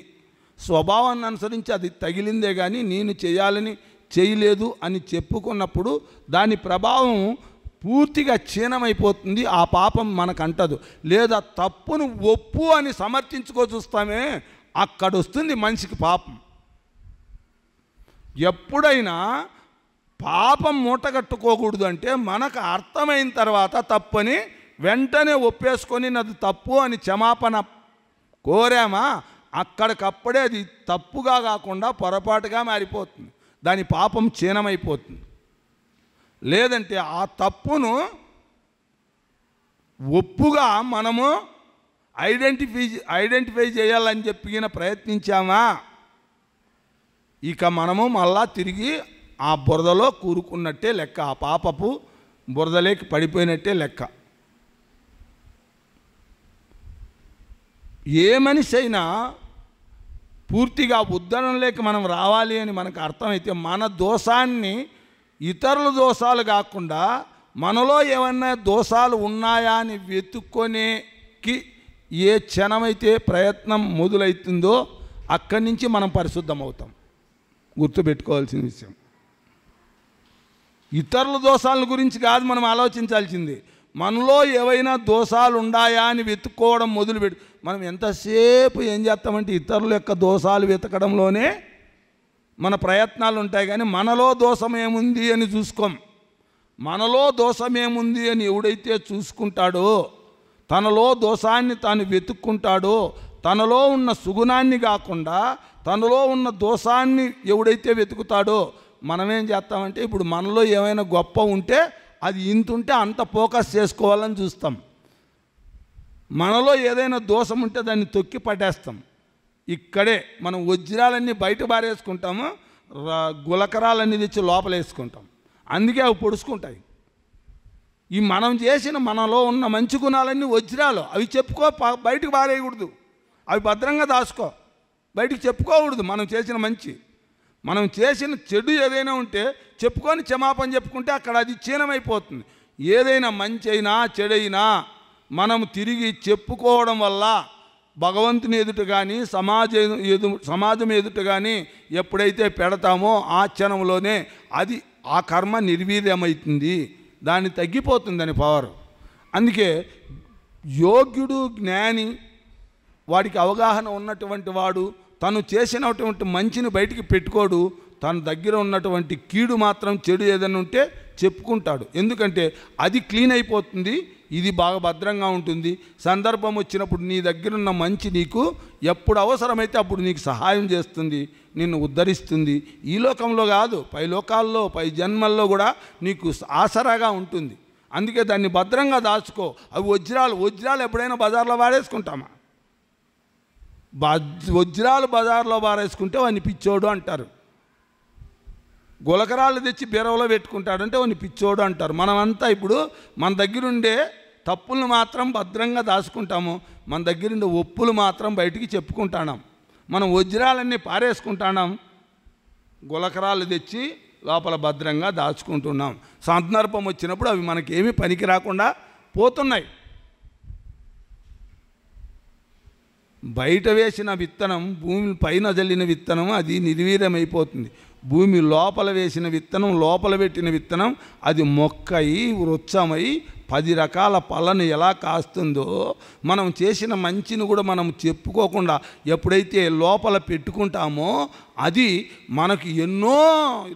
స్వభావాన్ని అనుసరించి అది తగిలిందే కానీ నేను చేయాలని చేయలేదు అని చెప్పుకున్నప్పుడు దాని ప్రభావం పూర్తిగా క్షీణమైపోతుంది. ఆ పాపం మనకంటదు. లేదా తప్పును ఒప్పు అని సమర్థించుకో చూస్తామే, అక్కడ వస్తుంది మనిషికి పాపం. ఎప్పుడైనా పాపం మూటగట్టుకోకూడదు అంటే మనకు అర్థమైన తర్వాత తప్పని వెంటనే ఒప్పేసుకొని నాది తప్పు అని క్షమాపణ కోరామా, అక్కడికప్పుడే అది తప్పుగా కాకుండా పొరపాటుగా మారిపోతుంది. దాని పాపం క్షీణమైపోతుంది. లేదంటే ఆ తప్పును ఒప్పుగా మనము ఐడెంటిఫై చేయాలని చెప్పిన ప్రయత్నించామా, ఇక మనము మళ్ళా తిరిగి ఆ బురదలో కూరుకున్నట్టే లెక్క. ఆ పాపపు బురదలోకి పడిపోయినట్టే లెక్క. ఏ మనిషి అయినా పూర్తిగా ఉద్ధరణలోకి మనం రావాలి అని మనకు అర్థమైతే మన దోషాన్ని ఇతరుల దోషాలు కాకుండా మనలో ఏమన్నా దోషాలు ఉన్నాయా అని వెతుక్కొనేకి ఏ క్షణమైతే ప్రయత్నం మొదలవుతుందో అక్కడి నుంచి మనం పరిశుద్ధమవుతాం. గుర్తుపెట్టుకోవాల్సిన విషయం. ఇతరుల దోషాల గురించి కాదు మనం ఆలోచించాల్సింది. మనలో ఏవైనా దోషాలు ఉన్నాయా అని వెతుక్కోవడం మొదలుపెట్టి మనం ఎంతసేపు ఏం చేస్తామంటే ఇతరుల యొక్క దోషాలు వెతకడంలోనే మన ప్రయత్నాలు ఉంటాయి. కానీ మనలో దోషం ఏముంది అని చూసుకోం. మనలో దోషం ఏముంది అని ఎవడైతే చూసుకుంటాడో, తనలో దోషాన్ని తాను వెతుక్కుంటాడో, తనలో ఉన్న సుగుణాన్ని కాకుండా తనలో ఉన్న దోషాన్ని ఎవడైతే వెతుకుతాడో, మనమేం చేస్తామంటే ఇప్పుడు మనలో ఏమైనా గొప్ప ఉంటే అది ఇంత ఉంటే అంత ఫోకస్ చేసుకోవాలని చూస్తాం. మనలో ఏదైనా దోషం ఉంటే దాన్ని తొక్కి పట్టేస్తాం. ఇక్కడే మనం వజ్రాలన్నీ బయట బారేసుకుంటాము, గులకరాలన్నీ తెచ్చి లోపల వేసుకుంటాం. అందుకే అవి పొడుచుకుంటాయి. ఈ మనం చేసిన మనలో ఉన్న మంచి గుణాలన్నీ వజ్రాలు. అవి చెప్పుకో, బయటకు బారేయకూడదు. అవి భద్రంగా దాచుకో, బయటికి చెప్పుకోకూడదు. మనం చేసిన మంచి, మనం చేసిన చెడు ఏదైనా ఉంటే చెప్పుకొని క్షమాపణ చెప్పుకుంటే అక్కడ అది క్షీణమైపోతుంది. ఏదైనా మంచి అయినా చెడైనా మనం తిరిగి చెప్పుకోవడం వల్ల భగవంతుని ఎదుట కానీ సమాజం ఎదుట కానీ ఎప్పుడైతే పెడతామో ఆ క్షణంలోనే అది ఆ కర్మ నిర్వీర్యమవుతుంది, దాన్ని తగ్గిపోతుందని పవర్. అందుకే యోగ్యుడు జ్ఞాని, వాడికి అవగాహన ఉన్నటువంటి వాడు తను చేసినటువంటి మంచిని బయటికి పెట్టుకోడు. తన దగ్గర ఉన్నటువంటి కీడు మాత్రం చెడు ఏదైనా ఉంటే చెప్పుకుంటాడు. ఎందుకంటే అది క్లీన్ అయిపోతుంది, ఇది బాగా భద్రంగా ఉంటుంది. సందర్భం వచ్చినప్పుడు నీ దగ్గర ఉన్న మంచి నీకు ఎప్పుడు అవసరమైతే అప్పుడు నీకు సహాయం చేస్తుంది, నిన్ను ఉద్ధరిస్తుంది. ఈ లోకంలో కాదు, పై లోకాల్లో, పై జన్మల్లో కూడా నీకు ఆసరాగా ఉంటుంది. అందుకే దాన్ని భద్రంగా దాచుకో. అవి వజ్రాలు ఎప్పుడైనా బజార్లో వాడేసుకుంటామా? వజ్రాలు బజార్లో వారేసుకుంటే వాడిని పిచ్చోడు అంటారు. గులకరాలు తెచ్చి బీరవలో పెట్టుకుంటాడంటే వాడిని పిచ్చోడు అంటారు. మనమంతా ఇప్పుడు మన దగ్గరుండే తప్పులను మాత్రం భద్రంగా దాచుకుంటాము, మన దగ్గరుండే ఒప్పులు మాత్రం బయటికి చెప్పుకుంటాం. మనం వజ్రాలన్నీ పారేసుకుంటున్నాం, గులకరాలు తెచ్చి లోపల భద్రంగా దాచుకుంటున్నాం. సందర్భం వచ్చినప్పుడు అవి మనకేమీ పనికి రాకుండా పోతున్నాయి. బయట వేసిన విత్తనం, భూమి పైన జల్లిన విత్తనం అది నిర్వీర్యమైపోతుంది. భూమి లోపల వేసిన విత్తనం, లోపల పెట్టిన విత్తనం అది మొక్కయి వృక్షమై 10 రకాల పళ్ళను ఎలా కాస్తుందో, మనం చేసిన మంచిని కూడా మనం చెప్పుకోకుండా ఎప్పుడైతే లోపల పెట్టుకుంటామో అది మనకు ఎన్నో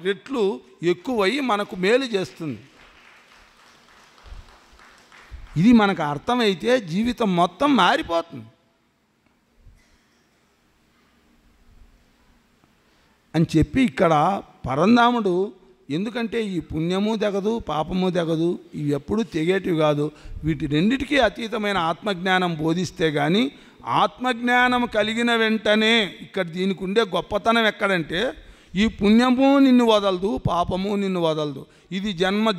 రెట్లు ఎక్కువై మనకు మేలు చేస్తుంది. ఇది మనకు అర్థమైతే జీవితం మొత్తం మారిపోతుంది అని చెప్పి ఇక్కడ పరంధాముడు, ఎందుకంటే ఈ పుణ్యము తెగదు, పాపము తెగదు, ఇవి ఎప్పుడూ తెగేటివి కాదు, వీటి రెండిటికీ అతీతమైన ఆత్మజ్ఞానం బోధిస్తే కానీ, ఆత్మజ్ఞానం కలిగిన వెంటనే ఇక్కడ దీనికి ఉండే గొప్పతనం ఎక్కడంటే, ఈ పుణ్యము నిన్ను వదలదు, పాపము నిన్ను వదలదు. ఇది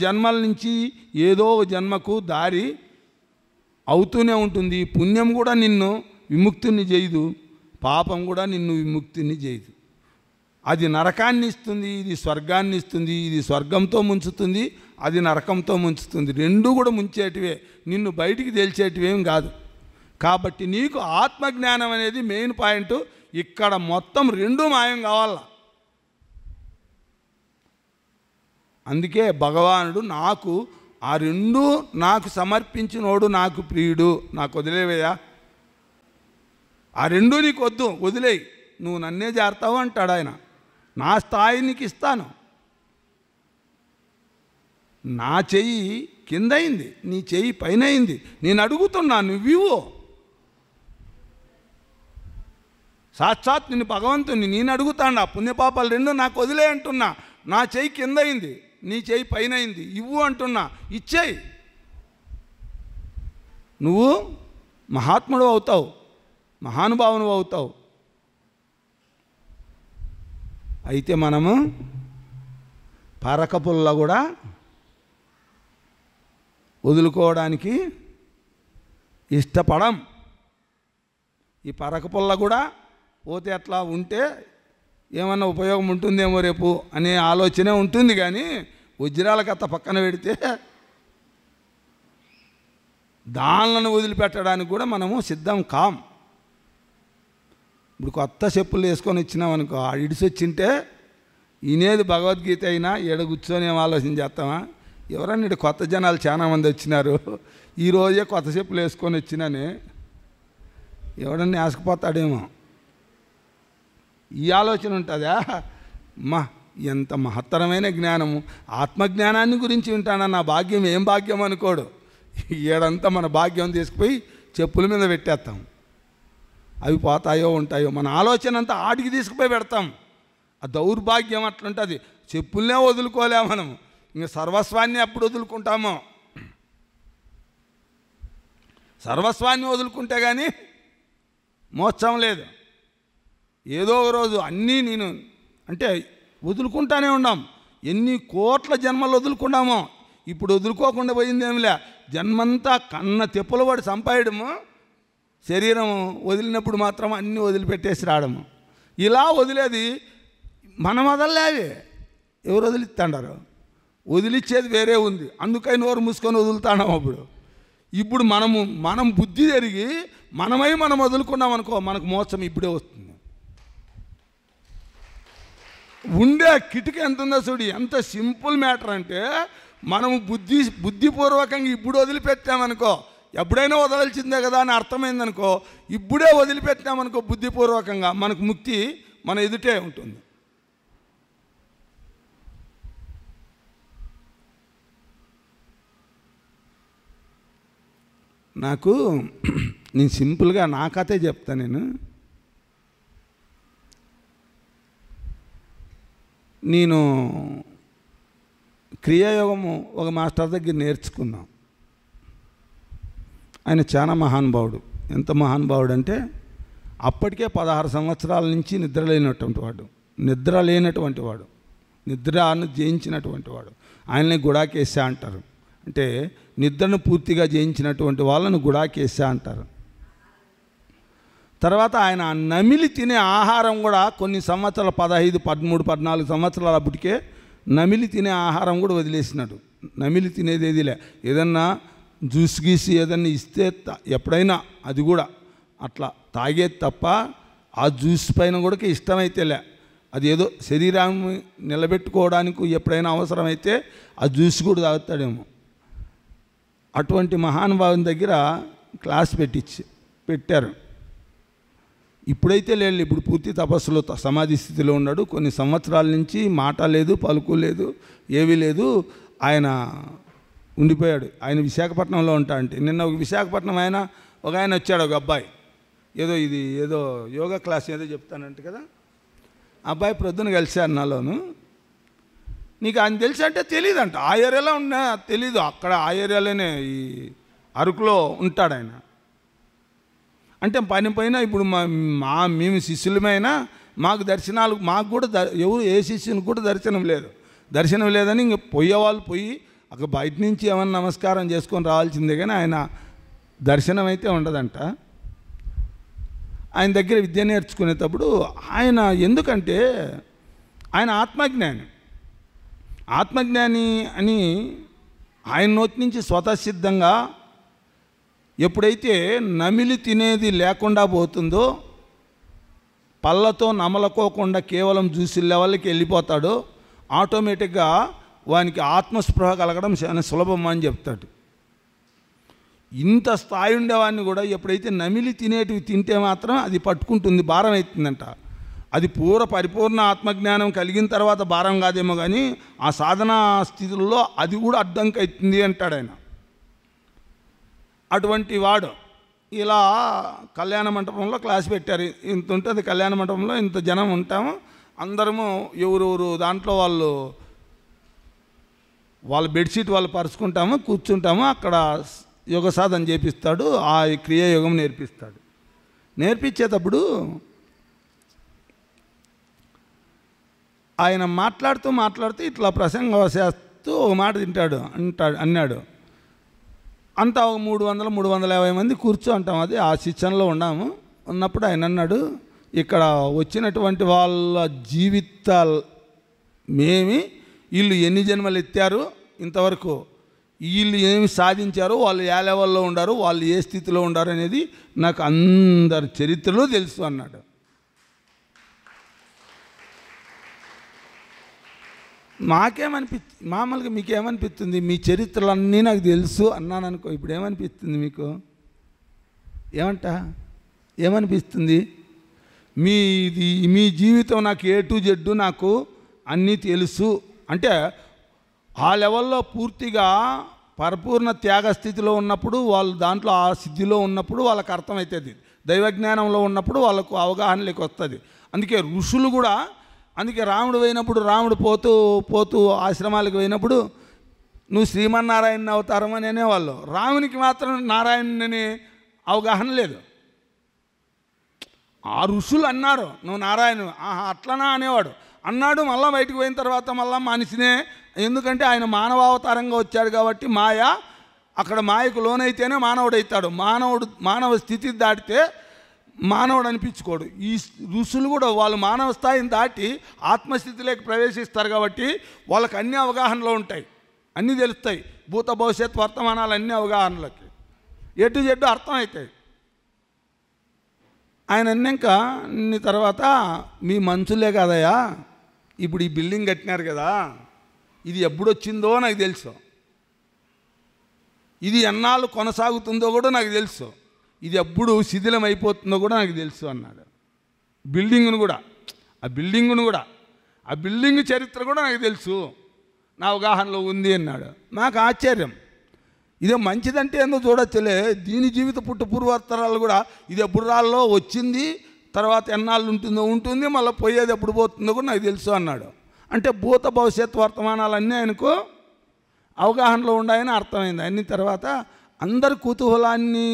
జన్మల నుంచి ఏదో జన్మకు దారి అవుతూనే ఉంటుంది. పుణ్యం కూడా నిన్ను విముక్తిని చేయదు, పాపం కూడా నిన్ను విముక్తిని చేయదు. అది నరకాన్ని ఇస్తుంది, ఇది స్వర్గాన్ని ఇస్తుంది. ఇది స్వర్గంతో ముంచుతుంది, అది నరకంతో ముంచుతుంది. రెండూ కూడా ముంచేటివే, నిన్ను బయటికి తేల్చేటివేం కాదు. కాబట్టి నీకు ఆత్మజ్ఞానం అనేది మెయిన్ పాయింట్. ఇక్కడ మొత్తం రెండూ మాయం కావాల. అందుకే భగవానుడు నాకు ఆ రెండూ నాకు సమర్పించినోడు నాకు ప్రియుడు, నాకు వదిలేవయ్యా, ఆ రెండూ నీకు వద్దు, వదిలేయి, నువ్వు నన్నే చేరతావు అంటాడు ఆయన. నా స్థాయి నీకు ఇస్తాను, నా చెయ్యి కింద అయింది, నీ చెయ్యి పైన అయింది, నేను అడుగుతున్నా, నువ్వు సాక్షాత్ నిన్ను భగవంతుని నేను అడుగుతాను. ఆ పుణ్యపాపాలు రెండు నాకు వదిలే అంటున్నా. నా చెయ్యి కింద అయింది, నీ చెయ్యి పైన అయింది, ఇవ్వు అంటున్నా, ఇచ్చేయి. నువ్వు మహాత్ముడు అవుతావు, మహానుభావును అవుతావు. అయితే మనము పరకపుల్ల కూడా వదులుకోవడానికి ఇష్టపడం. ఈ పరకపుల్ల కూడా పోతే అట్లా ఉంటే ఏమన్నా ఉపయోగం ఉంటుందేమో రేపు అనే ఆలోచనే ఉంటుంది. కానీ వజ్రాల కథ పక్కన పెడితే దానిలను వదిలిపెట్టడానికి కూడా మనము సిద్ధం కాం. ఇప్పుడు కొత్త చెప్పులు వేసుకొని వచ్చినామనుకో, ఆ ఇడిసి వచ్చింటే ఈనేది భగవద్గీత అయినా ఈడ కూర్చొని ఏం ఆలోచన చేస్తామా? ఎవరన్నా ఇటు కొత్త జనాలు చాలామంది వచ్చినారు, ఈరోజే కొత్త చెప్పులు వేసుకొని వచ్చినానే, ఎవడన్నా వేసుకుపోతాడేమో ఈ ఆలోచన ఉంటుందా? ఎంత మహత్తరమైన జ్ఞానము! ఆత్మజ్ఞానాన్ని గురించి వింటానా, నా భాగ్యం ఏం భాగ్యం అనుకోడు. ఏడంతా మన భాగ్యం తీసుకుపోయి చెప్పుల మీద పెట్టేస్తాం, అవి పోతాయో ఉంటాయో. మన ఆలోచన అంతా ఆడికి తీసుకుపోయి పెడతాం. ఆ దౌర్భాగ్యం అట్లుంటుంది. చెప్పులనే వదులుకోలే మనం, ఇంకా సర్వస్వాన్ని ఎప్పుడు వదులుకుంటామో. సర్వస్వాన్ని వదులుకుంటే కానీ మోక్షం లేదు. ఏదో ఒక రోజు అన్నీ నేను అంటే వదులుకుంటానే ఉన్నాం. ఎన్ని కోట్ల జన్మలు వదులుకున్నామో, ఇప్పుడు వదులుకోకుండా పోయిందేమిలే. జన్మంతా కన్న తెప్పులు పడి సంపాయడము, శరీరం వదిలినప్పుడు మాత్రం అన్నీ వదిలిపెట్టేసి రావడము. ఇలా వదిలేది మనం వదలలేవి, ఎవరు వదిలిస్తాడారు? వదిలిచ్చేది వేరే ఉంది, అందుకని నోరు మూసుకొని వదులుతాం. ఇప్పుడు మనం బుద్ధి జరిగి మనం వదులుకున్నాం అనుకో, మనకు మోక్షం ఇప్పుడే వస్తుంది. ఉండే కిటికీ ఎంత ఉందో చూడు, ఎంత సింపుల్ మ్యాటర్ అంటే, మనము బుద్ధిపూర్వకంగా ఇప్పుడు వదిలిపెట్టామనుకో, ఎప్పుడైనా వదలాల్సిందే కదా అని అర్థమైందనుకో, ఇప్పుడే వదిలిపెట్టామనుకో బుద్ధిపూర్వకంగా, మనకు ముక్తి మన ఎదుటే ఉంటుంది. నేను సింపుల్గా నా కథే చెప్తా. నేను క్రియాయోగము ఒక మాస్టర్ దగ్గర నేర్చుకున్నాం. ఆయన చాలా మహానుభావుడు. ఎంత మహానుభావుడు అంటే, అప్పటికే 16 సంవత్సరాల నుంచి నిద్ర లేనటువంటి వాడు, నిద్రను జయించినటువంటి వాడు. ఆయన్ని గుడాకేశా అంటారు. అంటే నిద్రను పూర్తిగా జయించినటువంటి వాళ్ళను గుడాకేశా అంటారు. తర్వాత ఆయన నమిలి తినే ఆహారం కూడా కొన్ని సంవత్సరాలు, 15, 13, 14 సంవత్సరాలు అప్పటికే నమిలి తినే ఆహారం కూడా వదిలేసినాడు. నమిలి తినేది ఏదిలే, ఏదన్నా జ్యూస్ గీసి ఏదన్నా ఇస్తే ఎప్పుడైనా అది కూడా అట్లా తాగేది తప్ప, ఆ జ్యూస్ పైన కూడా ఇష్టమైతేలే. అది ఏదో శరీరాన్ని నిలబెట్టుకోవడానికి ఎప్పుడైనా అవసరమైతే ఆ జ్యూస్ కూడా తాగుతాడేమో. అటువంటి మహానుభావుని దగ్గర క్లాస్ పెట్టారు. ఇప్పుడైతే లేదు, ఇప్పుడు పూర్తి తపస్సులో సమాధి స్థితిలో ఉన్నాడు. కొన్ని సంవత్సరాల నుంచి మాట లేదు, పలుకు లేదు, ఏమీ లేదు, ఆయన ఉండిపోయాడు. ఆయన విశాఖపట్నంలో ఉంటా అంటే నిన్న ఒక విశాఖపట్నం ఒక ఆయన వచ్చాడు, ఒక అబ్బాయి ఏదో యోగా క్లాస్ ఏదో చెప్తానంట కదా. అబ్బాయి ప్రొద్దున కలిశారు నాలోను. నీకు ఆయన తెలిసి అంటే తెలియదంట, ఆ ఏరియాలో ఉన్నా తెలీదు, అక్కడ ఆ ఏరియాలోనే ఈ అరకులో ఉంటాడు ఆయన. అంటే పని పైన ఇప్పుడు మేము శిష్యులమైనా మాకు దర్శనాలు, మాకు కూడా ఏ శిష్యునికి కూడా దర్శనం లేదని ఇంక పోయేవాళ్ళు పోయి అక్కడ బయట నుంచి ఏమన్నా నమస్కారం చేసుకొని రావాల్సిందే, కానీ ఆయన దర్శనం అయితే ఉండదంట. ఆయన దగ్గర విద్య నేర్చుకునేటప్పుడు ఆయన, ఎందుకంటే ఆయన ఆత్మజ్ఞాని అని ఆయన నోటి నుంచి స్వతసిద్ధంగా ఎప్పుడైతే నమిలి తినేది లేకుండా పోతుందో, పళ్ళతో నమలకోకుండా కేవలం జ్యూస్ లెవెల్కి వెళ్ళిపోతాడో, ఆటోమేటిక్గా వానికి ఆత్మస్పృహ కలగడం చాలా సులభం అని చెప్తాడు. ఇంత స్థాయి ఉండేవాడిని కూడా ఎప్పుడైతే నమిలి తినేటివి తింటే మాత్రం అది పట్టుకుంటుంది, భారం అవుతుందంట. అది పరిపూర్ణ ఆత్మజ్ఞానం కలిగిన తర్వాత భారం కాదేమో, కానీ ఆ సాధనా స్థితుల్లో అది కూడా అడ్డంకి అవుతుంది అంటాడు ఆయన. అటువంటి వాడు ఇలా కళ్యాణ మంటపంలో క్లాస్ పెట్టారు. ఇంత ఉంటుంది కళ్యాణ మంటపంలో, ఇంత జనం ఉంటాము, అందరము ఎవరెవరు దాంట్లో వాళ్ళ బెడ్షీట్ వాళ్ళు పరుచుకుంటాము, కూర్చుంటాము. అక్కడ యోగ సాధన చేపిస్తాడు, ఆ క్రియాయోగం నేర్పిస్తాడు. నేర్పించేటప్పుడు ఆయన మాట్లాడుతూ ఇట్లా ప్రసంగవశాత్తు ఒక మాట అన్నాడు. అంతా 300-350 మంది కూర్చోంటాం, అది ఆ శిక్షణలో ఉన్నప్పుడు ఆయన అన్నాడు, ఇక్కడ వచ్చినటువంటి వాళ్ళ జీవితాలు వీళ్ళు ఎన్ని జన్మలు ఎత్తారు ఇంతవరకు, వీళ్ళు ఏమి సాధించారు, వాళ్ళు ఏ లెవెల్లో ఉండారు, వాళ్ళు ఏ స్థితిలో ఉండారు అనేది నాకు అందరి చరిత్రలో తెలుసు అన్నాడు. మామూలుగా మీకేమనిపిస్తుంది, మీ చరిత్రలన్నీ నాకు తెలుసు అన్నాను అనుకో, ఇప్పుడు ఏమనిపిస్తుంది మీకు? ఏమనిపిస్తుంది? మీ జీవితం నాకు A to Z నాకు అన్నీ తెలుసు అంటే, ఆ లెవెల్లో పూర్తిగా పరిపూర్ణ త్యాగ స్థితిలో ఉన్నప్పుడు, వాళ్ళు దాంట్లో ఆ స్థితిలో ఉన్నప్పుడు వాళ్ళకి అర్థమవుతుంది. దైవజ్ఞానంలో ఉన్నప్పుడు వాళ్ళకు అవగాహనలోకి వస్తుంది. అందుకే ఋషులు కూడా, అందుకే రాముడు పోయినప్పుడు, రాముడు పోతూ ఆశ్రమాలకు పోయినప్పుడు నువ్వు శ్రీమన్నారాయణ అవతారం అని అనేవాళ్ళు. రామునికి మాత్రం నారాయణుని అవగాహన లేదు. ఆ ఋషులు అన్నారు నువ్వు నారాయణుడు, అట్లనా అనేవాడు. అన్నాడు, మళ్ళీ బయటకు పోయిన తర్వాత మళ్ళీ మనిషినే, ఎందుకంటే ఆయన మానవావతారంగా వచ్చాడు కాబట్టి అక్కడ మాయకు లోనైతేనే మానవుడు అవుతాడు. మానవ స్థితి దాటితే మానవుడు అనిపించుకోడు. ఈ ఋషులు కూడా వాళ్ళు మానవ స్థాయిని దాటి ఆత్మస్థితిలోకి ప్రవేశిస్తారు కాబట్టి వాళ్ళకి అన్ని అవగాహనలో ఉంటాయి, అన్నీ తెలుస్తాయి. భూత భవిష్యత్ వర్తమానాలు అన్ని అవగాహనలకి A to Z అర్థమవుతాయి. ఆయన అన్నాక తర్వాత మీ మనుషులే కదయ్యా, ఇప్పుడు ఈ బిల్డింగ్ కట్టినారు కదా, ఇది ఎప్పుడు వచ్చిందో నాకు తెలుసు, ఇది ఎన్నాళ్ళు కొనసాగుతుందో కూడా నాకు తెలుసు, ఇది ఎప్పుడు శిథిలం అయిపోతుందో కూడా నాకు తెలుసు అన్నాడు. ఆ బిల్డింగ్ చరిత్ర కూడా నాకు తెలుసు, నా అవగాహనలో ఉంది అన్నాడు. నాకు ఆశ్చర్యం. ఇదే మంచిదంటే ఏందో చూడొచ్చులే, దీని జీవిత పూర్వోత్తరాలు కూడా ఇది ఎప్పుడు రాళ్ళలో వచ్చింది, తర్వాత ఎన్నాళ్ళు ఉంటుంది, మళ్ళీ పోయేది ఎప్పుడు పోతుందో కూడా నాకు తెలుసు అన్నాడు. అంటే భూత భవిష్యత్ వర్తమానాలన్నీ ఆయనకు అవగాహనలో ఉన్నాయని అర్థమైంది. అన్ని తర్వాత అందరి కుతూహలాన్ని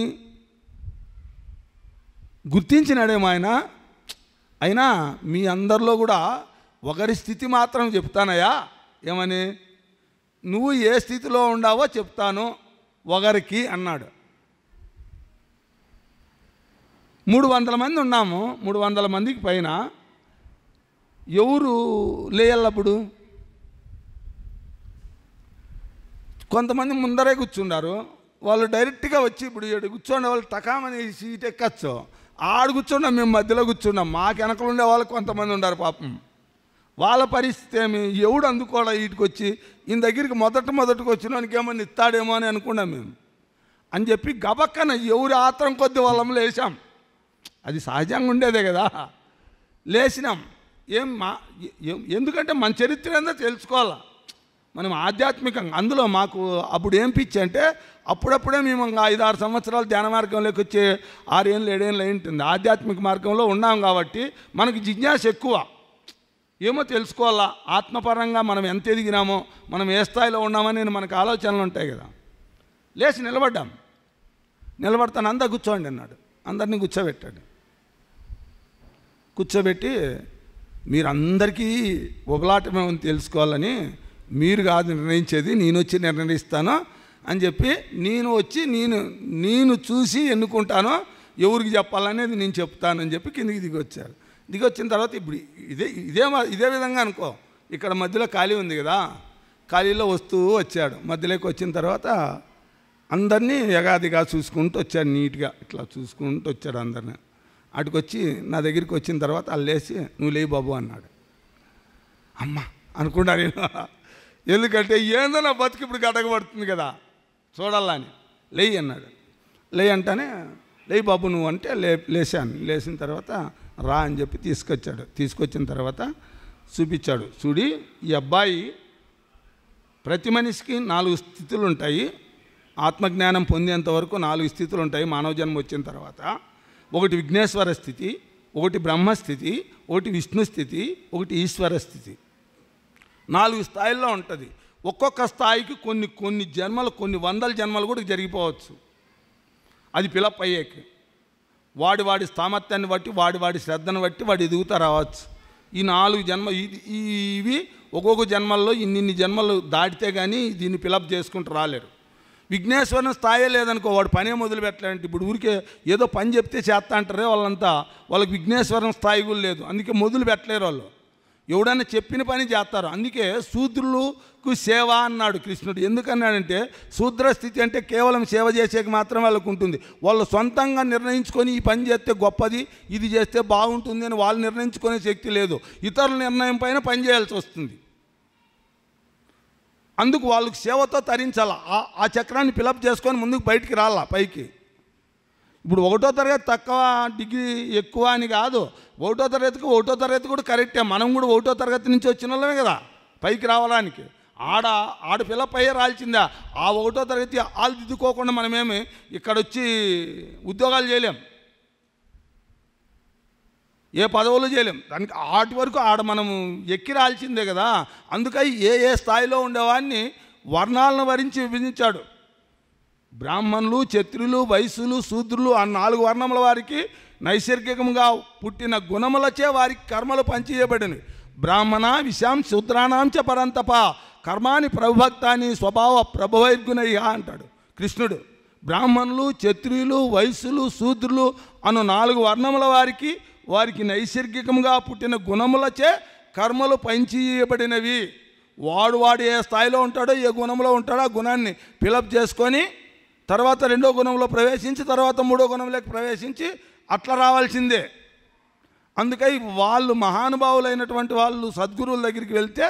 గుర్తించినాడేమో ఆయన. అయినా మీ అందరిలో కూడా ఒకరి స్థితి మాత్రం చెప్తానయ్యా, ఏమని, నువ్వు ఏ స్థితిలో ఉండావో చెప్తాను ఒకరికి అన్నాడు. 300 మంది ఉన్నాము, 300 మందికి పైన ఎవరు లేయల్లప్పుడు కొంతమంది ముందరే కూర్చున్నారు. వాళ్ళు డైరెక్ట్గా వచ్చి ఇప్పుడు కూర్చోండి, వాళ్ళు టకామని సీట్ ఎక్కచ్చు, ఆడు కూర్చున్నాం, మేము మధ్యలో కూర్చున్నాం. మాకు వెనకలు ఉండే వాళ్ళు కొంతమంది ఉన్నారు పాపం, వాళ్ళ పరిస్థితి ఏమి? ఎవడు అందుకోడా వీటికి వచ్చి ఈయన దగ్గరికి మొదటికి వచ్చినానికి ఏమన్నా ఇస్తాడేమో అని అనుకున్నాం మేము అని చెప్పి గబక్కన ఎవరి ఆత్రం కొద్ది వాళ్ళం లేచాం. అది సహజంగా ఉండేదే కదా. లేచినాం. ఎందుకంటే మన చరిత్ర ఏందో తెలుసుకోవాలా మనం ఆధ్యాత్మికంగా. అందులో మాకు అప్పుడు ఏం పిచ్చి అంటే అప్పుడప్పుడే మేము 5-6 సంవత్సరాలు ధ్యాన మార్గంలోకి వచ్చే 6 ఏళ్ళు 7 ఏళ్ళు అయి ఉంటుంది. ఆధ్యాత్మిక మార్గంలో ఉన్నాం కాబట్టి మనకి జిజ్ఞాస ఎక్కువ. ఏమో తెలుసుకోవాలా ఆత్మపరంగా మనం ఎంత ఎదిగినామో, మనం ఏ స్థాయిలో ఉన్నామని మనకు ఆలోచనలు ఉంటాయి కదా. లేచి నిలబడ్డాం. నిలబడతాను, అంతా కూర్చోండి అన్నాడు. అందరినీ కూర్చోబెట్టాడు. కూర్చోబెట్టి మీరందరికీ ఒకలాటమేమని తెలుసుకోవాలని మీరు కాదు నిర్ణయించేది, నేను వచ్చి నిర్ణయిస్తాను అని చెప్పి నేను చూసి ఎన్నుకుంటానో ఎవరికి చెప్పాలనేది నేను చెప్తానని చెప్పి కిందికి దిగొచ్చారు. దిగొచ్చిన తర్వాత ఇప్పుడు ఇదే విధంగా అనుకో, ఇక్కడ మధ్యలో ఖాళీ ఉంది కదా, ఖాళీలో వస్తూ వచ్చాడు. మధ్యలోకి వచ్చిన తర్వాత అందరినీ యగాదిగా చూసుకుంటూ వచ్చాడు. నీట్గా ఇట్లా చూసుకుంటూ వచ్చాడు అందరినీ. అటుకొచ్చి నా దగ్గరికి వచ్చిన తర్వాత వాళ్ళు లేచి నువ్వు లేయి బాబు అన్నాడు. అమ్మ అనుకున్నా నేను, ఎందుకంటే ఏందో నా బతుకు ఇప్పుడు గడగబడుతుంది కదా చూడాలని. లేయి అన్నాడు. లేయి అంటానే లేయి బాబు నువ్వు అంటే లేచాను. లేచిన తర్వాత రా అని చెప్పి తీసుకొచ్చాడు. తీసుకొచ్చిన తర్వాత చూపించాడు. చూడి ఈ అబ్బాయి ప్రతి మనిషికి 4 స్థితులు ఉంటాయి. ఆత్మజ్ఞానం పొందేంత వరకు 4 స్థితులు ఉంటాయి మానవ జన్మ వచ్చిన తర్వాత. ఒకటి విఘ్నేశ్వర స్థితి, ఒకటి బ్రహ్మస్థితి, ఒకటి విష్ణు స్థితి, ఒకటి ఈశ్వర స్థితి. 4 స్థాయిల్లో ఉంటుంది. ఒక్కొక్క స్థాయికి కొన్ని జన్మలు, కొన్ని వందల జన్మలు కూడా జరిగిపోవచ్చు. అది పిలప్ అయ్యేకి వాడి సామర్థ్యాన్ని బట్టి, వాడి శ్రద్ధను బట్టి వాడు ఎదుగుతా రావచ్చు. ఈ 4 జన్మ ఇవి ఒక్కొక్క జన్మల్లో ఇన్ని జన్మలు దాటితే కానీ దీన్ని పిలప్ చేసుకుంటూ రాలేరు. విఘ్నేశ్వరుని స్థాయే లేదనుకో, వాడు పనే మొదలు పెట్టాలంటే ఇప్పుడు ఊరికే ఏదో పని చెప్తే చేస్తా అంటారే వాళ్ళంతా, వాళ్ళకి విఘ్నేశ్వరుని స్థాయి కూడా లేదు. అందుకే మొదలు పెట్టలేరు వాళ్ళు. ఎవడన్నా చెప్పిన పని చేస్తారు. అందుకే శూద్రులకు సేవ అన్నాడు కృష్ణుడు. ఎందుకన్నాడంటే శూద్ర స్థితి అంటే కేవలం సేవ చేసేకి మాత్రం వాళ్ళకు ఉంటుంది. వాళ్ళు సొంతంగా నిర్ణయించుకొని ఈ పని చేస్తే గొప్పది, ఇది చేస్తే బాగుంటుంది అని వాళ్ళు నిర్ణయించుకునే శక్తి లేదు. ఇతరుల నిర్ణయం పైన పని చేయాల్సి వస్తుంది. అందుకు వాళ్ళకి సేవతో తరించాల. ఆ చక్రాన్ని ఫిలప్ చేసుకొని ముందుకు బయటికి రాలా పైకి. ఇప్పుడు 1వ తరగతి తక్కువ, డిగ్రీ ఎక్కువ అని కాదు. 1వ తరగతి కూడా కరెక్టే. మనం కూడా 1వ తరగతి నుంచి వచ్చిన వాళ్ళమే కదా పైకి రావడానికి. ఆడ ఫిలప్ అయ్యే రాల్సిందా. ఆ 1వ తరగతి వాళ్ళు దిద్దుకోకుండా మనమేమి ఇక్కడ వచ్చి ఉద్యోగాలు చేయలేం, ఏ పదవులు చేయలేం. దానికి ఆటి వరకు మనము ఎక్కి రాల్సిందే కదా. అందుకని ఏ స్థాయిలో ఉండేవాడిని వర్ణాలను వరించి విభజించాడు. బ్రాహ్మణులు, క్షత్రులు, వైశ్యులు, శూద్రులు ఆ 4 వర్ణముల వారికి నైసర్గికంగా పుట్టిన గుణములచే వారికి కర్మలు పంచియబడినవి. బ్రాహ్మణ విశాం శూద్రాణాంచ పరంతప కర్మాని ప్రభుభక్తాని స్వభావ ప్రభువైర్గుణయ్య అంటాడు కృష్ణుడు. బ్రాహ్మణులు, క్షత్రియులు, వైశ్యులు, శూద్రులు అను 4 వర్ణముల వారికి నైసర్గికంగా పుట్టిన గుణములచే కర్మలు పంచియబడినవి. వాడు ఏ స్థాయిలో ఉంటాడో, ఏ గుణంలో ఉంటాడో ఆ గుణాన్ని ఫిలప్ చేసుకొని తర్వాత 2వ గుణంలో ప్రవేశించి తర్వాత 3వ గుణంలోకి ప్రవేశించి అట్లా రావాల్సిందే. అందుకని వాళ్ళు మహానుభావులైనటువంటి వాళ్ళు సద్గురువుల దగ్గరికి వెళ్తే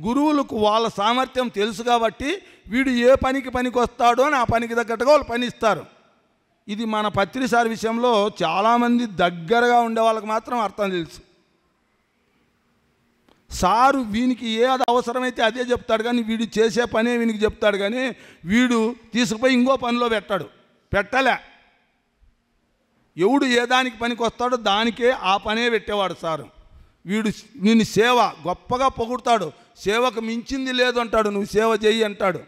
గురువులకు వాళ్ళ సామర్థ్యం తెలుసు కాబట్టి వీడు ఏ పనికి వస్తాడో అని ఆ పనికి తగ్గట్టుగా వాళ్ళు పని ఇస్తారు. ఇది మన పత్రిసారి విషయంలో చాలామంది దగ్గరగా ఉండే వాళ్ళకి మాత్రం అర్థం తెలుసు. సారు వీనికి ఏది అవసరమైతే అదే చెప్తాడు కానీ వీడు చేసే పనే వీనికి చెప్తాడు కానీ వీడు తీసుకుపోయి ఇంకో పనిలో పెట్టలే. ఎవడు ఏ దానికి పనికి వస్తాడో దానికే ఆ పనే పెట్టేవాడు సారు. వీని సేవ గొప్పగా పొగుడతాడు. సేవకు మించింది లేదు అంటాడు. నువ్వు సేవ చేయి అంటాడు.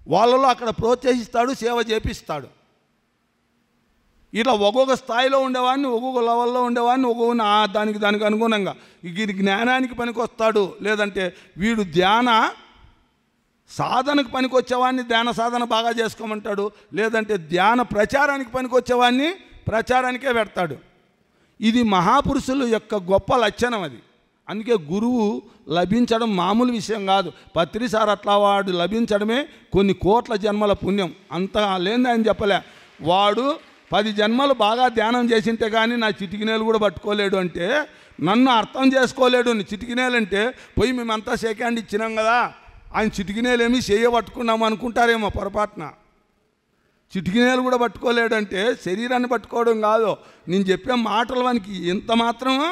వాళ్ళలో అక్కడ ప్రోత్సహిస్తాడు, సేవ చేపిస్తాడు. ఇట్లా ఒక్కొక్క స్థాయిలో ఉండేవాడిని, ఒక్కొక్క లెవెల్లో ఉండేవాడిని ఒక్కొక్క దానికి అనుగుణంగా వీడి జ్ఞానానికి పనికి వస్తాడు. లేదంటే వీడు ధ్యాన సాధనకు పనికి వచ్చేవాడిని ధ్యాన సాధన బాగా చేసుకోమంటాడు. లేదంటే ధ్యాన ప్రచారానికి పనికి వచ్చేవాడిని ప్రచారానికే పెడతాడు. ఇది మహాపురుషుల యొక్క గొప్ప లక్షణం అది. అందుకే గురువు లభించడం మామూలు విషయం కాదు. పత్రిసారి అట్లా వాడు లభించడమే కొన్ని కోట్ల జన్మల పుణ్యం. అంత లేని ఆయన చెప్పలే. వాడు 10 జన్మలు బాగా ధ్యానం చేసింటే కానీ నా చిటికినేలు కూడా పట్టుకోలేడు అంటే నన్ను అర్థం చేసుకోలేడు. చిటికినేలంటే పోయి మేమంతా షేక్ హ్యాండ్ ఇచ్చినాం కదా, ఆయన చిటికినేలేమి చేయబట్టుకున్నాము అనుకుంటారేమో పొరపాటున. చిటికినేలు కూడా పట్టుకోలేడంటే శరీరాన్ని పట్టుకోవడం కాదు, నేను చెప్పే మాటలు వానికి ఎంత మాత్రమో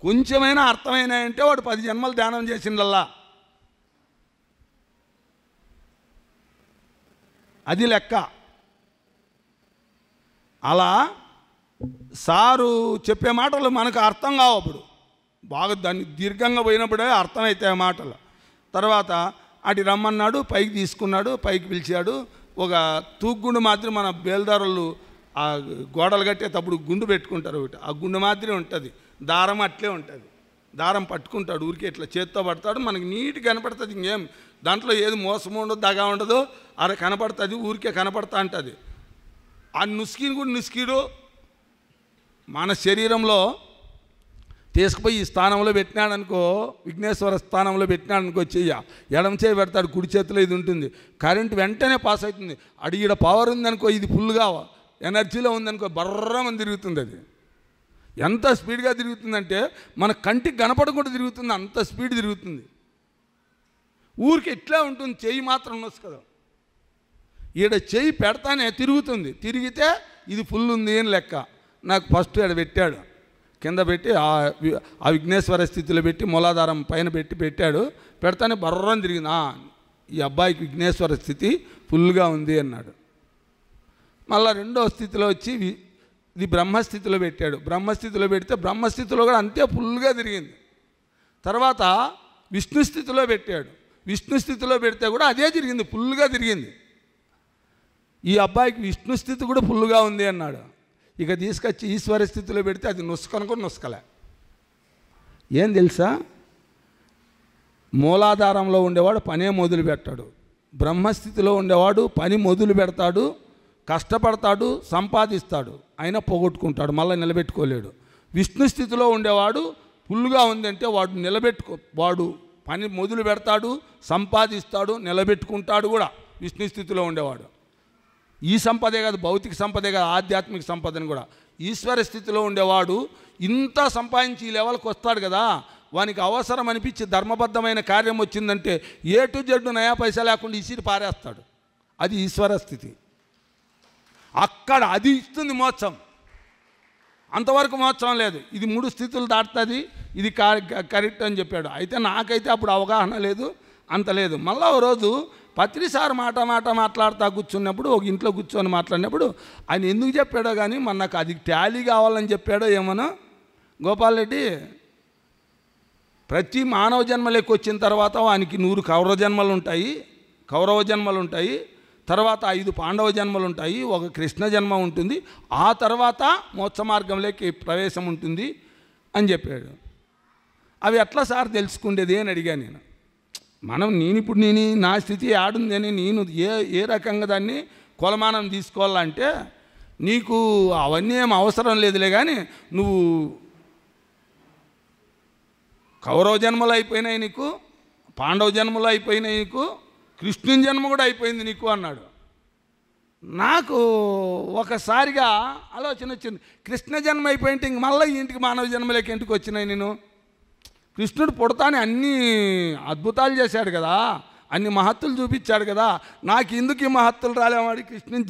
కొంచెమైనా అర్థమైనాయంటే వాడు 10 జన్మలు ధ్యానం చేసిండల్లా. అది లెక్క. అలా సారు చెప్పే మాటలు మనకు అర్థం కావు. అప్పుడు బాగా దాన్ని దీర్ఘంగా పోయినప్పుడే అర్థమవుతాయి ఆ మాటలు. తర్వాత అటు రమ్మన్నాడు, పైకి తీసుకున్నాడు, పైకి పిలిచాడు. ఒక తూగుండు మాదిరి మన బేల్దారులు ఆ గోడలు కట్టేటప్పుడు గుండు పెట్టుకుంటారు ఒకటి, ఆ గుండు మాదిరి ఉంటుంది. దారం అట్లే ఉంటుంది. దారం పట్టుకుంటాడు, ఊరికే ఇట్లా చేత్తో పడతాడు, మనకి నీట్గా కనపడుతుంది. ఇంకేం దాంట్లో ఏది మోసం ఉండదు, దగా ఉండదు, అరే కనపడుతుంది, ఊరికే కనపడతా ఉంటుంది. ఆ నుస్కిని కూడా నుస్కిడు మన శరీరంలో తీసుకుపోయి ఈ స్థానంలో పెట్టినాడనుకో, విఘ్నేశ్వర స్థానంలో పెట్టినాడనుకో, ఎడమ చేయి పెడతాడు, కుడి చేతిలో ఇది ఉంటుంది, కరెంట్ వెంటనే పాస్ అవుతుంది. అడిగిడ పవర్ ఉందనుకో, ఇది ఫుల్గా ఎనర్జీలో ఉందనుకో, బర్రమని తిరుగుతుంది. అది ఎంత స్పీడ్గా తిరుగుతుందంటే మన కంటికి కనపడకుండా తిరుగుతుంది, అంత స్పీడ్ తిరుగుతుంది. ఊరికి ఎట్లా ఉంటుంది, చెయ్యి మాత్రం నొసుకదు. ఈడ చెయ్యి పెడతానే తిరుగుతుంది, తిరిగితే ఇది ఫుల్ ఉంది అని లెక్క. నాకు ఫస్ట్ ఈడ పెట్టాడు, కింద పెట్టి ఆ విఘ్నేశ్వర స్థితిలో పెట్టి మూలాధారం పైన పెట్టాడు. పెడతానే బర్రని తిరిగింది. ఈ అబ్బాయికి విఘ్నేశ్వర స్థితి ఫుల్గా ఉంది అన్నాడు. మళ్ళీ రెండో స్థితిలో వచ్చి ఇది బ్రహ్మస్థితిలో పెట్టాడు. బ్రహ్మస్థితిలో పెడితే బ్రహ్మస్థితిలో కూడా అంతే ఫుల్గా తిరిగింది. తర్వాత విష్ణు స్థితిలో పెట్టాడు. విష్ణు స్థితిలో పెడితే కూడా అదే తిరిగింది, ఫుల్గా తిరిగింది. ఈ అబ్బాయికి విష్ణు స్థితి కూడా ఫుల్గా ఉంది అన్నాడు. ఇక తీసుకొచ్చి ఈశ్వర స్థితిలో పెడితే అది నొసుకనుకో నొసుకలే. ఏం తెలుసా, మూలాధారంలో ఉండేవాడు పనే మొదలు పెట్టాడు, బ్రహ్మస్థితిలో ఉండేవాడు పని మొదలు పెడతాడు, కష్టపడతాడు, సంపాదిస్తాడు, అయినా పోగొట్టుకుంటాడు, మళ్ళీ నిలబెట్టుకోలేడు. విష్ణు స్థితిలో ఉండేవాడు ఫుల్గా ఉందంటే వాడు పని మొదలు పెడతాడు, సంపాదిస్తాడు, నిలబెట్టుకుంటాడు కూడా. విష్ణు స్థితిలో ఉండేవాడు ఈ సంపదే కాదు, భౌతిక సంపదే కాదు, ఆధ్యాత్మిక సంపదని కూడా. ఈశ్వర స్థితిలో ఉండేవాడు ఇంత సంపాదించి ఈ లెవెల్కి వస్తాడు కదా, వానికి అవసరం అనిపించి ధర్మబద్ధమైన కార్యం వచ్చిందంటే ఏ టు జెడ్ నయా పైసా లేకుండా ఇసిరి పారేస్తాడు. అది ఈశ్వర స్థితి. అక్కడ అది ఇస్తుంది మోక్షం. అంతవరకు మోక్షం లేదు. ఇది 3 స్థితులు దాటుతుంది, ఇది కరెక్ట్ అని చెప్పాడు. అయితే నాకైతే అప్పుడు అవగాహన లేదు, అంత లేదు. మళ్ళీ ఓ రోజు పత్రిసారి మాట మాట్లాడుతూ కూర్చున్నప్పుడు, ఒక ఇంట్లో కూర్చొని మాట్లాడినప్పుడు ఆయన ఎందుకు చెప్పాడో కానీ మన నాకు అది టాలీ కావాలని చెప్పాడో ఏమనో. గోపాల్ రెడ్డి ప్రతి మానవ జన్మలోకి వచ్చిన తర్వాత వానికి 100 కౌరవ జన్మలు ఉంటాయి, తర్వాత 5 పాండవ జన్మలు ఉంటాయి, ఒక కృష్ణ జన్మ ఉంటుంది, ఆ తర్వాత మోక్ష మార్గంలోకి ప్రవేశం ఉంటుంది అని చెప్పాడు. అవి ఎట్లా సార్ తెలుసుకుండేది అని అడిగాను నేను. ఇప్పుడు నా స్థితి ఆడుందని నేను ఏ రకంగా దాన్ని కొలమానం తీసుకోవాలంటే, నీకు అవన్నీ ఏం అవసరం లేదులే, కానీ నువ్వు కౌరవ జన్మలు అయిపోయినాయి నీకు, పాండవ జన్మలు అయిపోయినాయి నీకు, కృష్ణుని జన్మ కూడా అయిపోయింది నీకు అన్నాడు. నాకు ఒకసారిగా ఆలోచన వచ్చింది, కృష్ణ జన్మ అయిపోయింటే ఇంక మళ్ళీ ఇంటికి మానవ జన్మలోకి ఇంటికి వచ్చినాయి నేను. కృష్ణుడు పుడతానే అన్ని అద్భుతాలు చేశాడు కదా, అన్ని మహత్తులు చూపించాడు కదా, నాకు ఎందుకు ఈ మహత్తులు రాలేవాడి. కృష్ణుని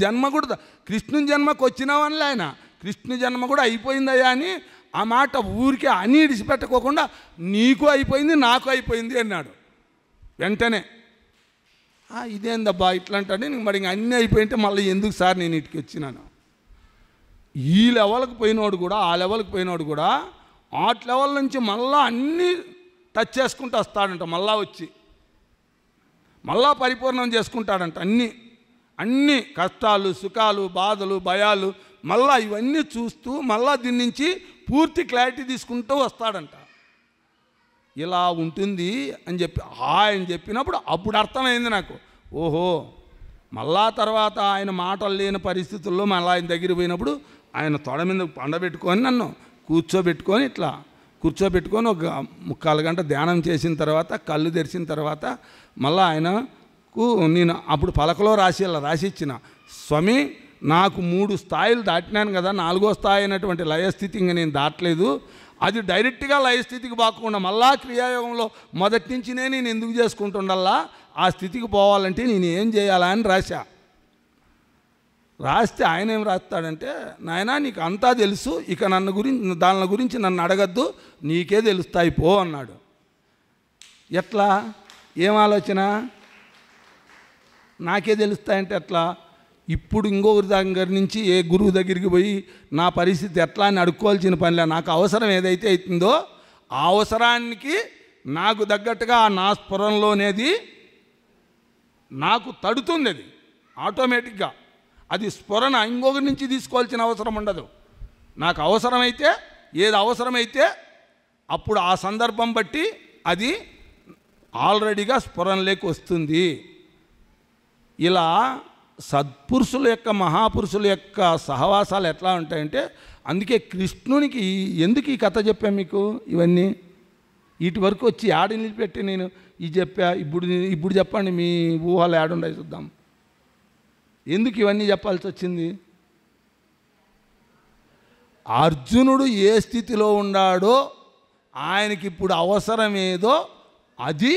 జన్మకు వచ్చినావనిలే ఆయన, కృష్ణ జన్మ కూడా అయిపోయిందయ్యా అని ఆ మాట ఊరికే అని ఇడిచిపెట్టుకోకుండా నీకు అయిపోయింది నాకు అయిపోయింది అన్నాడు. వెంటనే ఇదేందబ్బా ఇట్లా అంటే, మరి ఇంక అన్నీ అయిపోయింటే మళ్ళీ ఎందుకు సార్ నేను ఇటుకి వచ్చినాను. ఈ లెవెల్కి పోయినోడు కూడా ఆ లెవెల్కి పోయినోడు కూడా ఆ లెవెల్ నుంచి మళ్ళీ అన్నీ టచ్ చేసుకుంటూ వస్తాడంట. మళ్ళా వచ్చి మళ్ళా పరిపూర్ణం చేసుకుంటాడంట. అన్ని కష్టాలు, సుఖాలు, బాధలు, భయాలు మళ్ళా ఇవన్నీ చూస్తూ మళ్ళా దీని నుంచి పూర్తి క్లారిటీ తీసుకుంటూ వస్తాడంట. ఇలా ఉంటుంది అని ఆయన చెప్పినప్పుడు అప్పుడు అర్థమైంది నాకు. ఓహో, మళ్ళా తర్వాత ఆయన మాటలు లేని పరిస్థితుల్లో మళ్ళీ ఆయన దగ్గర పోయినప్పుడు ఆయన తొడ మీద పండబెట్టుకొని నన్ను కూర్చోబెట్టుకొని ఒక 3/4 గంట ధ్యానం చేసిన తర్వాత కళ్ళు తెరిచిన తర్వాత మళ్ళీ ఆయనకు నేను అప్పుడు పలకలో రాసి ఇచ్చిన, స్వామి నాకు 3 స్థాయిలు దాటినాను కదా, 4వ స్థాయి అయినటువంటి లయస్థితి ఇంకా నేను దాటలేదు, అది డైరెక్ట్గా లయ స్థితికి పోకుండా మళ్ళా క్రియాయోగంలో మొదటి నుంచి నేను ఎందుకు చేసుకుంటుండల్లా ఆ స్థితికి పోవాలంటే నేను ఏం చేయాలా అని రాస్తే ఆయన ఏం రాస్తాడంటే, నాయనా నీకు అంతా తెలుసు, ఇక దాని గురించి నన్ను అడగద్దు, నీకే తెలుస్తాయి పో అన్నాడు. ఎట్లా? ఏం ఆలోచన? నాకే తెలుస్తాయంటే ఎట్లా? ఇప్పుడు ఇంకొకరి దగ్గర నుంచి ఏ గురువు దగ్గరికి పోయి నా పరిస్థితి ఎట్లా అని అడుక్కోవాల్సిన పనిలే. నాకు అవసరం ఏదైతే అవుతుందో ఆ అవసరానికి నాకు తగ్గట్టుగా నా స్ఫురణలోనేది నాకు తడుతుంది. అది ఆటోమేటిక్గా అది స్ఫురణ ఇంకొకరి నుంచి తీసుకోవాల్సిన అవసరం ఉండదు. నాకు అవసరమైతే ఏది అవసరమైతే అప్పుడు ఆ సందర్భం బట్టి అది ఆల్రెడీగా స్ఫురణలోకి వస్తుంది. ఇలా సత్పురుషుల యొక్క మహాపురుషుల యొక్క సహవాసాలు ఎట్లా ఉంటాయంటే, అందుకే కృష్ణునికి ఎందుకు ఈ కథ చెప్పాను మీకు ఇవన్నీ. వీటి వరకు వచ్చి ఆడ నిలిపెట్టి నేను ఇది చెప్పా, ఇప్పుడు చెప్పండి మీ ఊహలు ఆడుండయి చూద్దాం. ఎందుకు ఇవన్నీ చెప్పాల్సి వచ్చింది? అర్జునుడు ఏ స్థితిలో ఉన్నాడో ఆయనకి ఇప్పుడు అవసరమేదో అది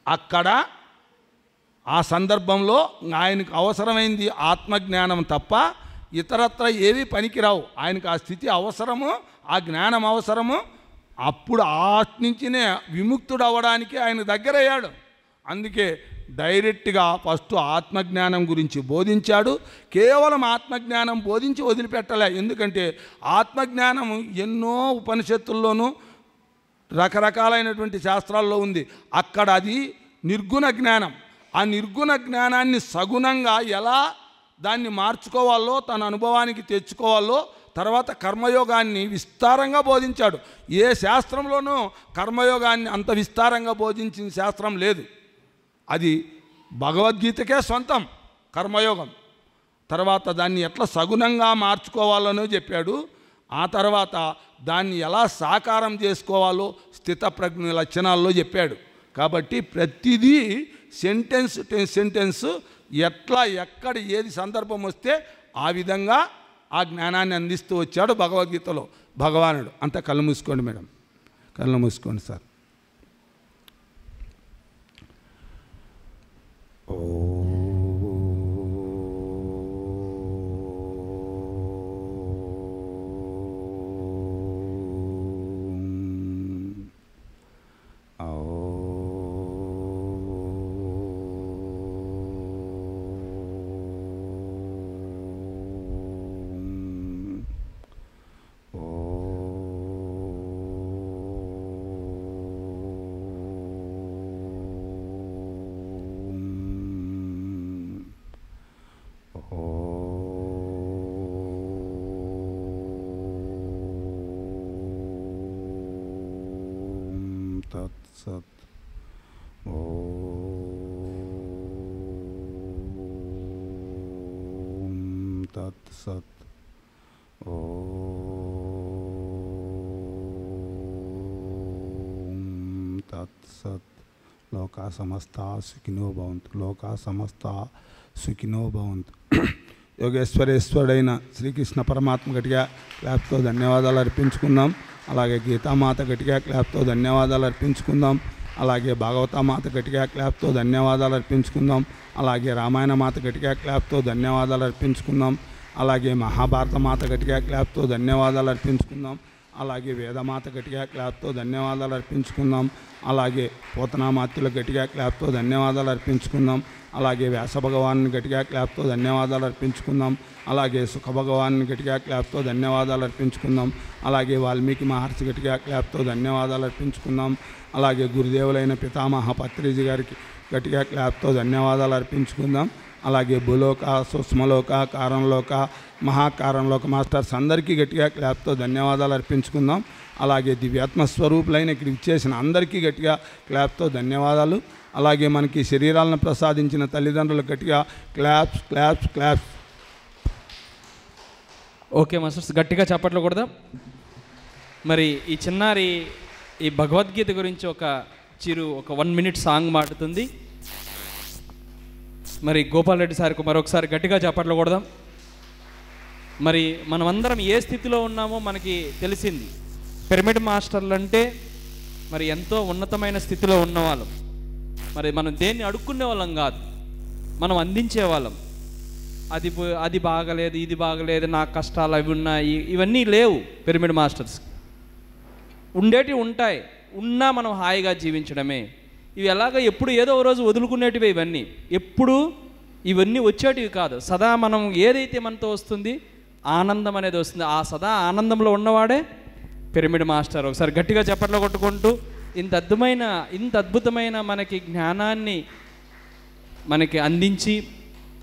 అక్కడ ఆ సందర్భంలో ఆయనకు అవసరమైంది ఆత్మజ్ఞానం తప్ప ఇతరత్ర ఏవి పనికిరావు. ఆయనకు ఆ స్థితి అవసరము, ఆ జ్ఞానం అవసరము. అప్పుడు ఆ నుంచినే విముక్తుడు అవ్వడానికి ఆయన దగ్గరయ్యాడు. అందుకే డైరెక్ట్గా ఫస్ట్ ఆత్మజ్ఞానం గురించి బోధించాడు. కేవలం ఆత్మజ్ఞానం బోధించి వదిలిపెట్టలే. ఎందుకంటే ఆత్మజ్ఞానం ఎన్నో ఉపనిషత్తుల్లోనూ రకరకాలైనటువంటి శాస్త్రాల్లో ఉంది. అక్కడ అది నిర్గుణ జ్ఞానం. ఆ నిర్గుణ జ్ఞానాన్ని సగుణంగా ఎలా దాన్ని మార్చుకోవాలో, తన అనుభవానికి తెచ్చుకోవాలో, తర్వాత కర్మయోగాన్ని విస్తారంగా బోధించాడు. ఏ శాస్త్రంలోనూ కర్మయోగాన్ని అంత విస్తారంగా బోధించిన శాస్త్రం లేదు. అది భగవద్గీతకే సొంతం కర్మయోగం. తర్వాత దాన్ని ఎట్లా సగుణంగా మార్చుకోవాలనో చెప్పాడు. ఆ తర్వాత దాన్ని ఎలా సాకారం చేసుకోవాలో స్థితప్రజ్ఞ లక్షణాల్లో చెప్పాడు. కాబట్టి ప్రతిదీ సెంటెన్స్ ఎట్లా ఎక్కడ ఏది సందర్భం వస్తే ఆ విధంగా ఆ జ్ఞానాన్ని అందిస్తూ వచ్చాడు భగవద్గీతలో భగవానుడు. అంతా కళ్ళు మూసుకోండి మేడం, కళ్ళు మూసుకోండి సార్. తత్సత్. ఓం తత్సత్. ఓం తత్సత్. లోకా సమస్తా సుఖినో భవంతు. లోకా సమస్తా సుఖినో భవంతు. యోగేశ్వరేశ్వరుడైన శ్రీకృష్ణ పరమాత్మ గట్టిగా క్లాప్తో ధన్యవాదాలు అర్పించుకుందాం. అలాగే గీతామాత గట్టిగా క్లాప్తో ధన్యవాదాలు అర్పించుకుందాం. అలాగే భాగవతామాత గట్టిగా క్లాప్తో ధన్యవాదాలు అర్పించుకుందాం. అలాగే రామాయణ మాత గట్టిగా క్లాప్తో ధన్యవాదాలు అర్పించుకుందాం. అలాగే మహాభారత మాత గట్టిగా క్లాప్తో ధన్యవాదాలు అర్పించుకుందాం. అలాగే వేదమాత గట్టిగా క్లాప్తో ధన్యవాదాలు అర్పించుకుందాం. అలాగే పోతనామాత్యుల గట్టిగా క్లాప్తో ధన్యవాదాలు అర్పించుకుందాం. అలాగే వ్యాస భగవాన్ని గట్టిగా క్లాప్తో ధన్యవాదాలు అర్పించుకుందాం. అలాగే సుఖ భగవాన్ని గట్టిగా క్లాప్తో ధన్యవాదాలు అర్పించుకుందాం. అలాగే వాల్మీకి మహర్షి గట్టిగా క్లాప్తో ధన్యవాదాలు అర్పించుకుందాం. అలాగే గురుదేవులైన పితామహ పత్రిజీ గారికి గట్టిగా క్లాప్తో ధన్యవాదాలు అర్పించుకుందాం. అలాగే భూలోక, సూక్ష్మలోక, కారంలోక, మహాకారంలోక మాస్టర్స్ అందరికీ గట్టిగా క్లాప్తో ధన్యవాదాలు అర్పించుకుందాం. అలాగే దివ్యాత్మస్వరూపులైన ఇక్కడ ఇచ్చేసిన అందరికీ గట్టిగా క్లాప్తో ధన్యవాదాలు. అలాగే మనకి శరీరాలను ప్రసాదించిన తల్లిదండ్రులకు గట్టిగా claps claps claps. Okay masters, గట్టిగా చప్పట్లు కొడదాం. మరి ఈ చిన్నారి ఈ భగవద్గీత గురించి ఒక 1 minute సాంగ్ మాడుతుంది. మరి గోపాల్ రెడ్డి సార్కు మరొకసారి గట్టిగా చప్పట్లు కొడదాం. మరి మనమందరం ఏ స్థితిలో ఉన్నామో మనకి తెలిసింది. పిరమిడ్ మాస్టర్లు అంటే మరి ఎంతో ఉన్నతమైన స్థితిలో ఉన్నవాళ్ళం. మరి మనం దేన్ని అడుక్కునే వాళ్ళం కాదు, మనం అందించే వాళ్ళం. అది బాగలేదు, ఇది బాగలేదు, నా కష్టాలు అవి ఉన్నాయి, ఇవన్నీ లేవు. పిరమిడ్ మాస్టర్స్ ఉండేటివి ఉంటాయి, ఉన్నా మనం హాయిగా జీవించడమే. ఇవి ఎలాగ ఎప్పుడు ఏదో ఒక రోజు వదులుకునేటివి ఇవన్నీ, ఎప్పుడు ఇవన్నీ వచ్చేటివి కాదు. సదా మనం ఏదైతే మనతో వస్తుంది, ఆనందం అనేది వస్తుంది. ఆ సదా ఆనందంలో ఉన్నవాడే పిరమిడ్ మాస్టర్. ఒకసారి గట్టిగా చప్పట్లు కొట్టుకుంటూ ఇంత అద్భుతమైన మనకి జ్ఞానాన్ని మనకి అందించి,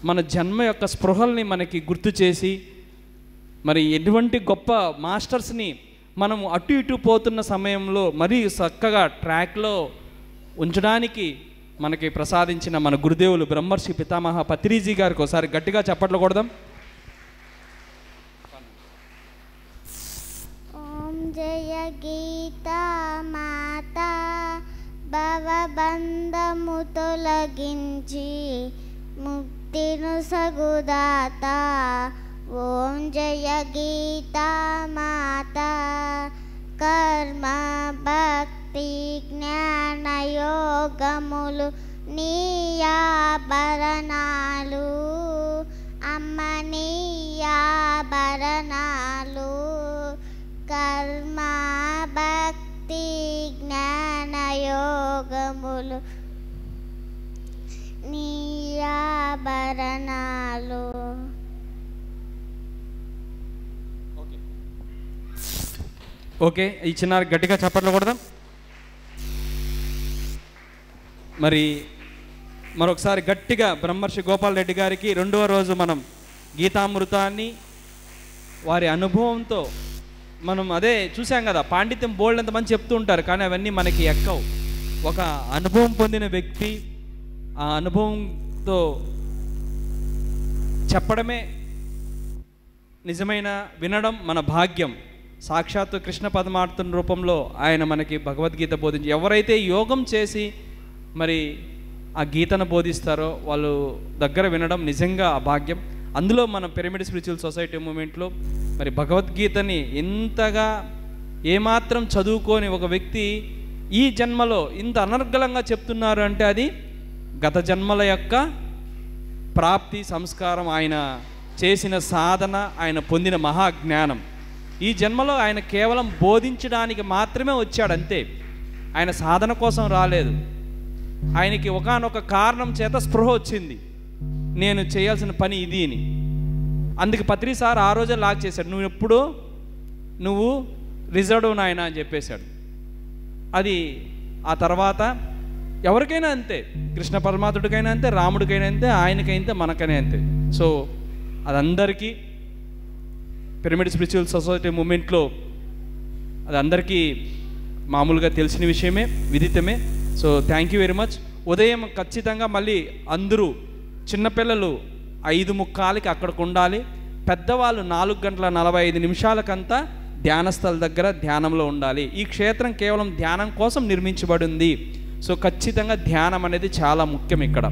మన జన్మ యొక్క స్పృహల్ని మనకి గుర్తు చేసి, మరి ఎటువంటి గొప్ప మాస్టర్స్ని మనము అటు ఇటు పోతున్న సమయంలో మరీ చక్కగా ట్రాక్లో ఉంచడానికి మనకి ప్రసాదించిన మన గురుదేవులు బ్రహ్మర్షి పితామహ పత్రిజీ గారికి ఒకసారి గట్టిగా చప్పట్లు కొడదాం. ఓం జయ గీతా మాత భవబంధము తొలగించి ముక్తిను సగుదాత. ఓం జయ గీతా మాత కర్మ భక్తి జ్ఞాన యోగములు నీయాభరణాలు అమ్మ, నీయాభరణాలు. కర్మ భక్తి జ్ఞాన యోగములు నీయాభరణాలు. ఓకే, ఈ చిన్న గట్టిగా చప్పట్లు కొడదాం. మరి మరొకసారి గట్టిగా బ్రహ్మర్షి గోపాల్ రెడ్డి గారికి రెండవ రోజు మనం గీతామృతాన్ని వారి అనుభవంతో మనం అదే చూసాం కదా. పాండిత్యం బోల్డ్ ఎంతమంది చెప్తూ ఉంటారు, కానీ అవన్నీ మనకి ఎక్కవు. ఒక అనుభవం పొందిన వ్యక్తి ఆ అనుభవంతో చెప్పడమే నిజమైన వినడం మన భాగ్యం. సాక్షాత్తు కృష్ణ పరమాత్మ రూపంలో ఆయన మనకి భగవద్గీత బోధించి, ఎవరైతే యోగం చేసి మరి ఆ గీతను బోధిస్తారో వాళ్ళు దగ్గర వినడం నిజంగా ఆ భాగ్యం. అందులో మన పిరమిడ్ స్పిరిచువల్ సొసైటీ మూమెంట్లో మరి భగవద్గీతని ఎంతగా ఏమాత్రం చదువుకోని ఒక వ్యక్తి ఈ జన్మలో ఇంత అనర్గళంగా చెప్తున్నారు అంటే అది గత జన్మల యొక్క ప్రాప్తి సంస్కారం, ఆయన చేసిన సాధన, ఆయన పొందిన మహాజ్ఞానం. ఈ జన్మలో ఆయన కేవలం బోధించడానికి మాత్రమే వచ్చాడు, అంతే. ఆయన సాధన కోసం రాలేదు. ఆయనకి ఒకానొక కారణం చేత స్పృహ వచ్చింది, నేను చేయాల్సిన పని ఇది అని. అందుకు పత్రి సార్ ఆ రోజే లాక్ చేశాడు, నువ్వు రిజర్వ్ నాయన అని చెప్పేశాడు. అది ఆ తర్వాత ఎవరికైనా అంతే, కృష్ణ పరమాత్ముడికైనా అంతే, రాముడికైనా అంతే, ఆయనకైతే మనకైనా అంతే. సో అదందరికీ పిరమిడ్ స్పిరిచువల్ సొసైటీ మూమెంట్లో అది అందరికీ మామూలుగా తెలిసిన విషయమే, విదితమే. So thank you very much. ఉదయం ఖచ్చితంగా మళ్ళీ అందరూ చిన్నపిల్లలు 5:45కి అక్కడికి ఉండాలి. పెద్దవాళ్ళు 4:45 ధ్యానస్థల దగ్గర ధ్యానంలో ఉండాలి. ఈ క్షేత్రం కేవలం ధ్యానం కోసం నిర్మించబడింది. సో ఖచ్చితంగా ధ్యానం అనేది చాలా ముఖ్యం ఇక్కడ.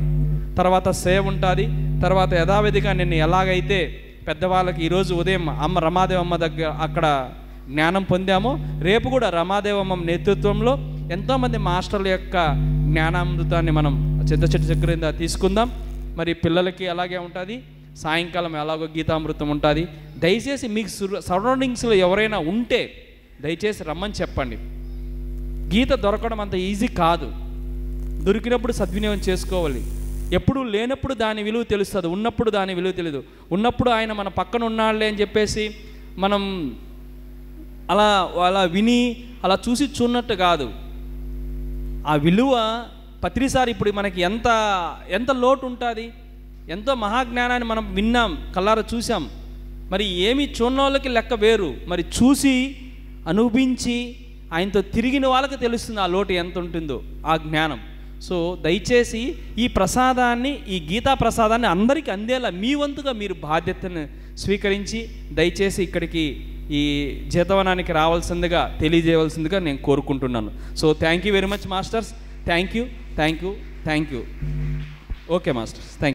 తర్వాత సేవ ఉంటుంది. తర్వాత యథావిధిగా నేను ఎలాగైతే పెద్దవాళ్ళకి ఈరోజు ఉదయం రమాదేవమ్మ దగ్గర అక్కడ జ్ఞానం పొందామో, రేపు కూడా రమాదేవమ్మ నేతృత్వంలో ఎంతోమంది మాస్టర్ల యొక్క జ్ఞానామృతాన్ని మనం చింత చెట్టు దగ్గర తీసుకుందాం. మరి పిల్లలకి అలాగే ఉంటుంది, సాయంకాలం ఎలాగో గీతామృతం ఉంటుంది. దయచేసి మీకు సరౌండింగ్స్లో ఎవరైనా ఉంటే దయచేసి రమ్మని చెప్పండి. గీత దొరకడం అంత ఈజీ కాదు, దొరికినప్పుడు సద్వినియోగం చేసుకోవాలి. ఎప్పుడు లేనప్పుడు దాని విలువ తెలుస్తుంది, ఉన్నప్పుడు దాని విలువ తెలియదు. ఉన్నప్పుడు ఆయన మన పక్కన ఉన్నాడులే అని చెప్పేసి మనం అలా విని అలా చూసి చూన్నట్టు కాదు. ఆ విలువ పత్రిసారి ఇప్పుడు మనకి ఎంత లోటు ఉంటుంది. ఎంతో మహాజ్ఞానాన్ని మనం విన్నాం, కళ్ళారా చూసాం. మరి ఏమి చూన్న వాళ్ళకి లెక్క వేరు, మరి చూసి అనుభవించి ఆయనతో తిరిగిన వాళ్ళకి తెలుస్తుంది ఆ లోటు ఎంత ఉంటుందో, ఆ జ్ఞానం. సో దయచేసి ఈ ప్రసాదాన్ని, ఈ గీతా ప్రసాదాన్ని అందరికీ అందేలా మీ వంతుగా మీరు బాధ్యతను స్వీకరించి దయచేసి ఇక్కడికి ఈ జీతవనానికి రావాల్సిందిగా తెలియజేయవలసిందిగా నేను కోరుకుంటున్నాను. So thank you very much masters. Thank you. Okay masters, thank you.